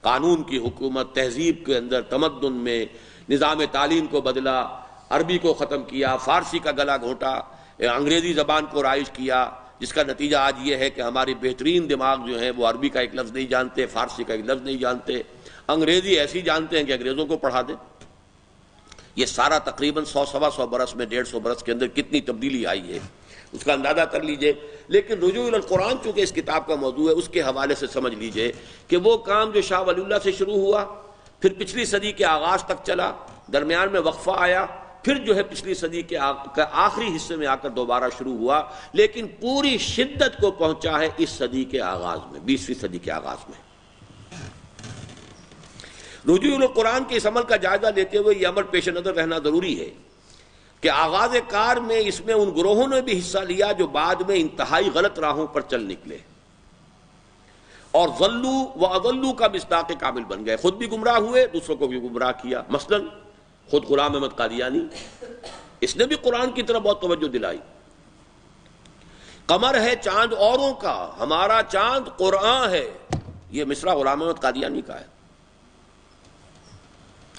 قانون کی حکومت، تہذیب کے اندر تمدن میں نظام تعلیم کو بدلا، عربی کو ختم کیا، فارسی کا گلا گھونٹا، انگریزی زبان کو رائج کیا، جس کا نتیجہ آج یہ ہے کہ ہمارے بہترین دماغ جو ہیں وہ عربی کا ایک لفظ نہیں جانتے، فارسی کا ایک لفظ نہیں جانتے، انگریزی ایسی جانتے ہیں کہ انگریزوں کو پڑھا دیں۔ یہ سارا تقریباً 100-125 برس میں 150 برس کے اندر کتنی تبدیلی آئی ہے اس کا اندازہ کر لیجئے۔ لیکن رجوع الی القرآن چونکہ اس کتاب کا موضوع ہے، اس کے حوالے سے سمجھ لیجئے کہ وہ کام جو شاہ ولی اللہ سے شروع ہوا، پھر پچھلی صدی کے آغاز تک چلا، درمیان میں وقفہ آیا، پھر جو ہے پچھلی صدی کے آخری حصے میں آ کر دوبارہ شروع ہوا، لیکن پوری شدت کو پہنچا ہے اس صدی کے آغاز میں، 20ویں صدی کے آغاز میں۔ رجوع الی القرآن کے اس عمل کا جائزہ لیتے ہوئے یہ عمل پیش نظر رہنا ضروری ہے کہ آغاز کار میں اس میں ان گروہوں نے بھی حصہ لیا جو بعد میں انتہائی غلط راہوں پر چل نکلے اور ضلوا و اضلوا کا مصداق کامل بن گئے، خود بھی گمراہ ہوئے، دوسروں کو بھی گمراہ کیا۔ مثلا خود غلام احمد قادیانی، اس نے بھی قرآن کی طرف بہت توجہ دلائی۔ قمر ہے چاند اوروں کا، ہمارا چاند قرآن ہے، یہ مصرع غلام احمد قادیانی کا ہے۔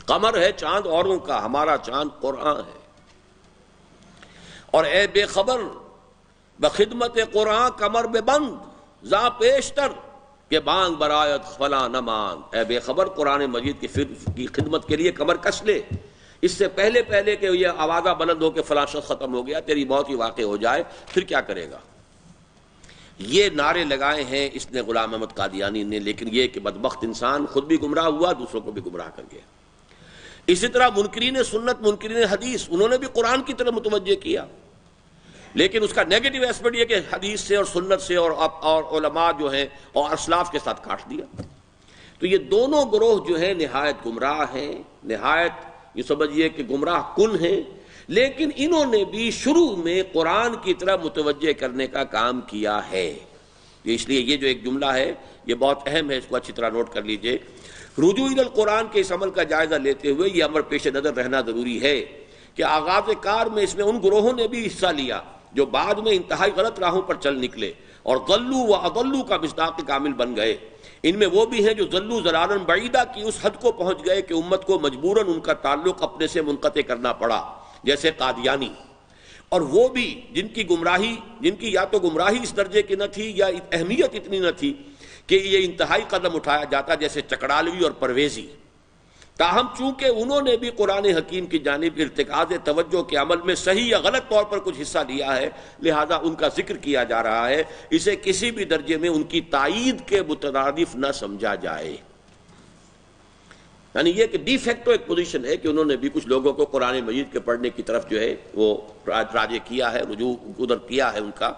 قمر ہے چاند اوروں کا، ہمارا چاند قرآن ہے۔ اور اے بے خبر بخدمت قرآن کمر بے بند زاں پیشتر کہ بانگ برایت فلاں نہ ماند، اے بے خبر قرآن مجید کی خدمت کے لیے کمر کس لے، اس سے پہلے کہ یہ آوازہ بلند ہو کہ فلاں شخص ختم ہو گیا، تیری موت ہی واقع ہو جائے، پھر کیا کرے گا۔ یہ نعرے لگائے ہیں اس نے غلام احمد قادیانی نے، لیکن یہ کہ بدبخت انسان خود بھی گمراہ ہوا، دوسروں کو بھی گمراہ کر گیا۔ اسی طرح منکرین سنت، منکرین حدیث، انہوں نے بھی قرآن کی طرف متوجہ کیا، لیکن اس کا نیگیٹو ایسپیکٹ یہ کہ حدیث سے اور سنت سے اور علماء جو ہیں اور اسلاف کے ساتھ کاٹ دیا۔ تو یہ دونوں گروہ جو ہیں نہایت گمراہ ہیں، نہایت یہ سمجھیے کہ گمراہ کن ہیں، لیکن انہوں نے بھی شروع میں قرآن کی طرف متوجہ کرنے کا کام کیا ہے۔ اس لیے یہ جو ایک جملہ ہے یہ بہت اہم ہے، اس کو اچھی طرح نوٹ کر لیجئے۔ رجوع الی القرآن کے اس عمل کا جائزہ لیتے ہوئے یہ امر پیش نظر رہنا ضروری ہے کہ آغاز کار میں اس میں ان گروہوں نے بھی حصہ لیا جو بعد میں انتہائی غلط راہوں پر چل نکلے اور ضلوا و اضلوا کا مصداق کامل بن گئے۔ ان میں وہ بھی ہیں جو ضلوا ضلالا بعیدا کی اس حد کو پہنچ گئے کہ امت کو مجبوراً ان کا تعلق اپنے سے منقطع کرنا پڑا، جیسے قادیانی، اور وہ بھی جن کی یا تو گمراہی اس درجے کی نہ تھی یا اہمیت اتنی نہ تھی کہ یہ انتہائی قدم اٹھایا جاتا، جیسے چکڑالوی اور پرویزی۔ تاہم چونکہ انہوں نے بھی قرآن حکیم کی جانب ارتکاز توجہ کے عمل میں صحیح یا غلط طور پر کچھ حصہ لیا ہے، لہذا ان کا ذکر کیا جا رہا ہے، اسے کسی بھی درجے میں ان کی تائید کے مترادف نہ سمجھا جائے۔ یعنی یہ کہ ڈی فیکٹو ایک پوزیشن ہے کہ انہوں نے بھی کچھ لوگوں کو قرآن مجید کے پڑھنے کی طرف جو ہے وہ راجع کیا ہے، رجوع ادھر کیا ہے ان کا،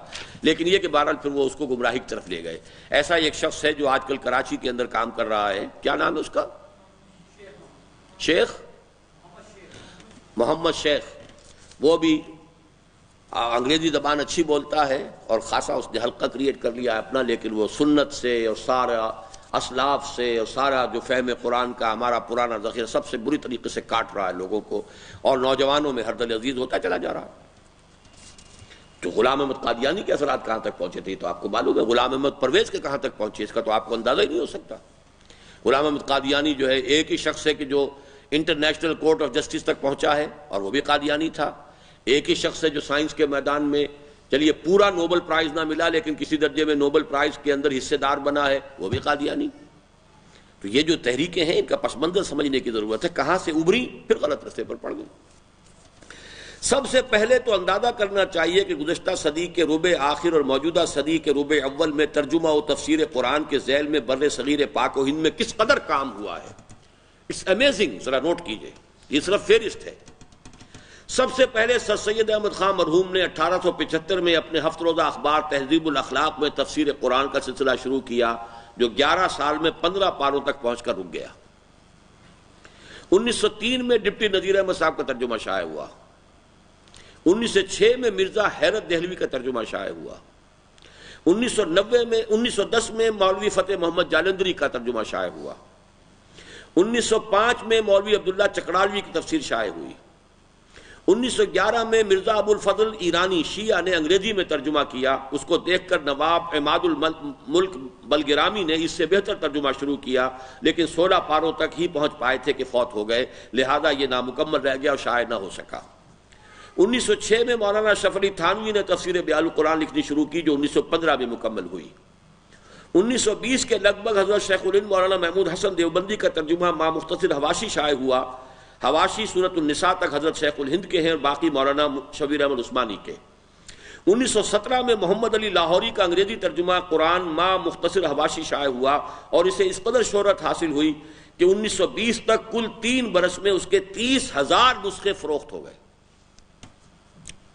لیکن یہ کہ بہرحال پھر وہ اس کو گمراہی کی طرف لے گئے۔ ایسا ایک شخص ہے جو آج کل کراچی کے اندر کام کر رہا ہے، کیا نام ہے اس کا؟ شیخ محمد شیخ، وہ بھی انگریزی زبان اچھی بولتا ہے اور خاصا اس نے حلقہ کریٹ کر لیا ہے اپنا، لیکن وہ سنت سے اور سارا اسلاف سے اور سارا جو فہم قرآن کا ہمارا پرانا ذخیرہ سب سے بری طریقے سے کاٹ رہا ہے لوگوں کو، اور نوجوانوں میں ہردل عزیز ہوتا چلا جا رہا ہے۔ تو غلام احمد قادیانی کے اثرات کہاں تک پہنچے تھے تو آپ کو معلوم ہے، غلام احمد پرویز کے کہاں تک پہنچے اس کا تو آپ کو اندازہ ہی نہیں ہو سکتا۔ غلام احمد قادیانی جو ہے ایک ہی شخص ہے کہ جو انٹرنیشنل کورٹ آف جسٹس تک پہنچا ہے اور وہ بھی قادیانی تھا، ایک ہی شخص ہے جو سائنس کے میدان میں چلیے پورا نوبل پرائز نہ ملا لیکن کسی درجے میں نوبل پرائز کے اندر حصے دار بنا ہے، وہ بھی قادیانی۔ تو یہ جو تحریکیں ہیں ان کا پس منظر سمجھنے کی ضرورت ہے، کہاں سے ابھری پھر غلط رستے پر پڑ گئی۔ سب سے پہلے تو اندازہ کرنا چاہیے کہ گزشتہ صدی کے ربع آخر اور موجودہ صدی کے ربع اول میں ترجمہ و تفسیر قرآن کے ذیل میں بر صغیر پاک و ہند میں کس قدر کام ہوا ہے۔ اٹس امیزنگ، ذرا نوٹ کیجئے، یہ صرف فہرست ہے۔ سب سے پہلے سر سید احمد خان مرحوم نے 1875 میں اپنے ہفت روزہ اخبار تہذیب الاخلاق میں تفسیر قرآن کا سلسلہ شروع کیا جو 11 سال میں 15 پاروں تک پہنچ کر رک گیا۔ 1903 میں ڈپٹی نذیر احمد صاحب کا ترجمہ شائع ہوا۔ 1906 میں مرزا حیرت دہلوی کا ترجمہ شائع ہوا۔ 1910 میں مولوی فتح محمد جالندری کا ترجمہ شائع ہوا۔ 1905 میں مولوی عبداللہ چکڑالوی کی تفسیر شائع ہوئی۔ 1911 میں مرزا ابو الفضل ایرانی شیعہ نے انگریزی میں ترجمہ کیا، اس کو دیکھ کر نواب عماد الملک بلگرامی نے اس سے بہتر ترجمہ شروع کیا لیکن 16 پاروں تک ہی پہنچ پائے تھے کہ فوت ہو گئے، لہذا یہ نامکمل رہ گیا اور شائع نہ ہو سکا۔ 1906 میں مولانا اشرف علی تھانوی نے تفسیر بیان القرآن لکھنی شروع کی جو 1915 میں مکمل ہوئی۔ 1920 کے لگ بھگ حضرت شیخ الہند مولانا محمود حسن دیوبندی کا ترجمہ ما مختصر حواشی شائع ہوا۔ حواشی سورۃ النساء تک حضرت شیخ الہند کے ہیں اور باقی مولانا شبیر احمد عثمانی کے۔ 1917 میں محمد علی لاہوری کا انگریزی ترجمہ قرآن ما مختصر حواشی شائع ہوا اور اسے اس قدر شہرت حاصل ہوئی کہ 1920 تک کل 3 برس میں اس کے 30,000 نسخے فروخت ہو گئے۔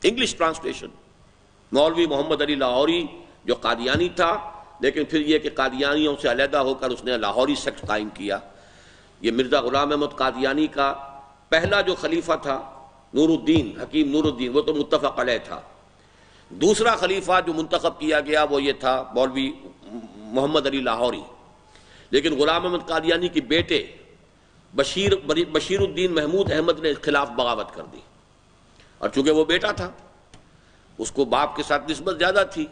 English translation. مولوی محمد علی لاہوری جو قادیانی تھا لیکن پھر یہ کہ قادیانیوں سے علیحدہ ہو کر اس نے لاہوری سیکٹ قائم کیا۔ یہ مرزا غلام احمد قادیانی کا پہلا جو خلیفہ تھا نور الدین حکیم نور الدین، وہ تو متفق علیہ تھا۔ دوسرا خلیفہ جو منتخب کیا گیا وہ یہ تھا مولوی محمد علی لاہوری، لیکن غلام احمد قادیانی کے بیٹے بشیر الدین محمود احمد نے خلاف بغاوت کر دی، اور چونکہ وہ بیٹا تھا اس کو باپ کے ساتھ نسبت زیادہ تھی،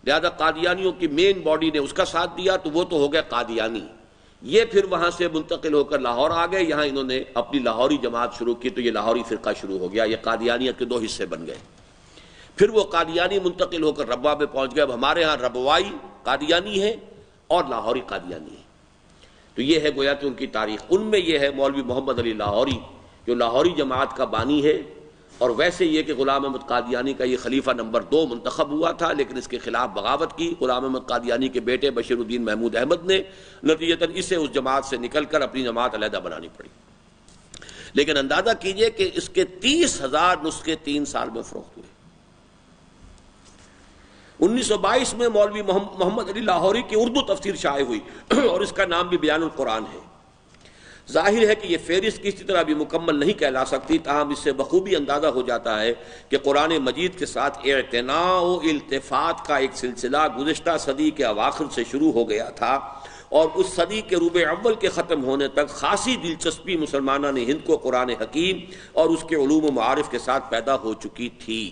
لہذا قادیانیوں کی مین باڈی نے اس کا ساتھ دیا تو وہ تو ہو گیا قادیانی۔ یہ پھر وہاں سے منتقل ہو کر لاہور آ گئے، یہاں انہوں نے اپنی لاہوری جماعت شروع کی تو یہ لاہوری فرقہ شروع ہو گیا، یہ قادیانیت کے 2 حصے بن گئے۔ پھر وہ قادیانی منتقل ہو کر ربوہ میں پہنچ گئے۔ اب ہمارے ہاں ربوائی قادیانی ہے اور لاہوری قادیانی ہے، تو یہ ہے گویا کہ ان کی تاریخ۔ ان میں یہ ہے مولوی محمد علی لاہوری جو لاہوری جماعت کا بانی ہے، اور ویسے یہ کہ غلام احمد قادیانی کا یہ خلیفہ نمبر 2 منتخب ہوا تھا لیکن اس کے خلاف بغاوت کی غلام احمد قادیانی کے بیٹے بشیر الدین محمود احمد نے، نتیجتاً اسے اس جماعت سے نکل کر اپنی جماعت علیحدہ بنانی پڑی۔ لیکن اندازہ کیجئے کہ اس کے 30,000 نسخے 3 سال میں فروخت ہوئے۔ 1922 میں مولوی محمد علی لاہوری کی اردو تفسیر شائع ہوئی اور اس کا نام بھی بیان القرآن ہے۔ ظاہر ہے کہ یہ فہرست کسی طرح بھی مکمل نہیں کہلا سکتی، تاہم اس سے بخوبی اندازہ ہو جاتا ہے کہ قرآن مجید کے ساتھ اعتناء و التفات کا ایک سلسلہ گزشتہ صدی کے اواخر سے شروع ہو گیا تھا اور اس صدی کے ربع اول کے ختم ہونے تک خاصی دلچسپی مسلمانان ہند کو قرآن حکیم اور اس کے علوم و معارف کے ساتھ پیدا ہو چکی تھی۔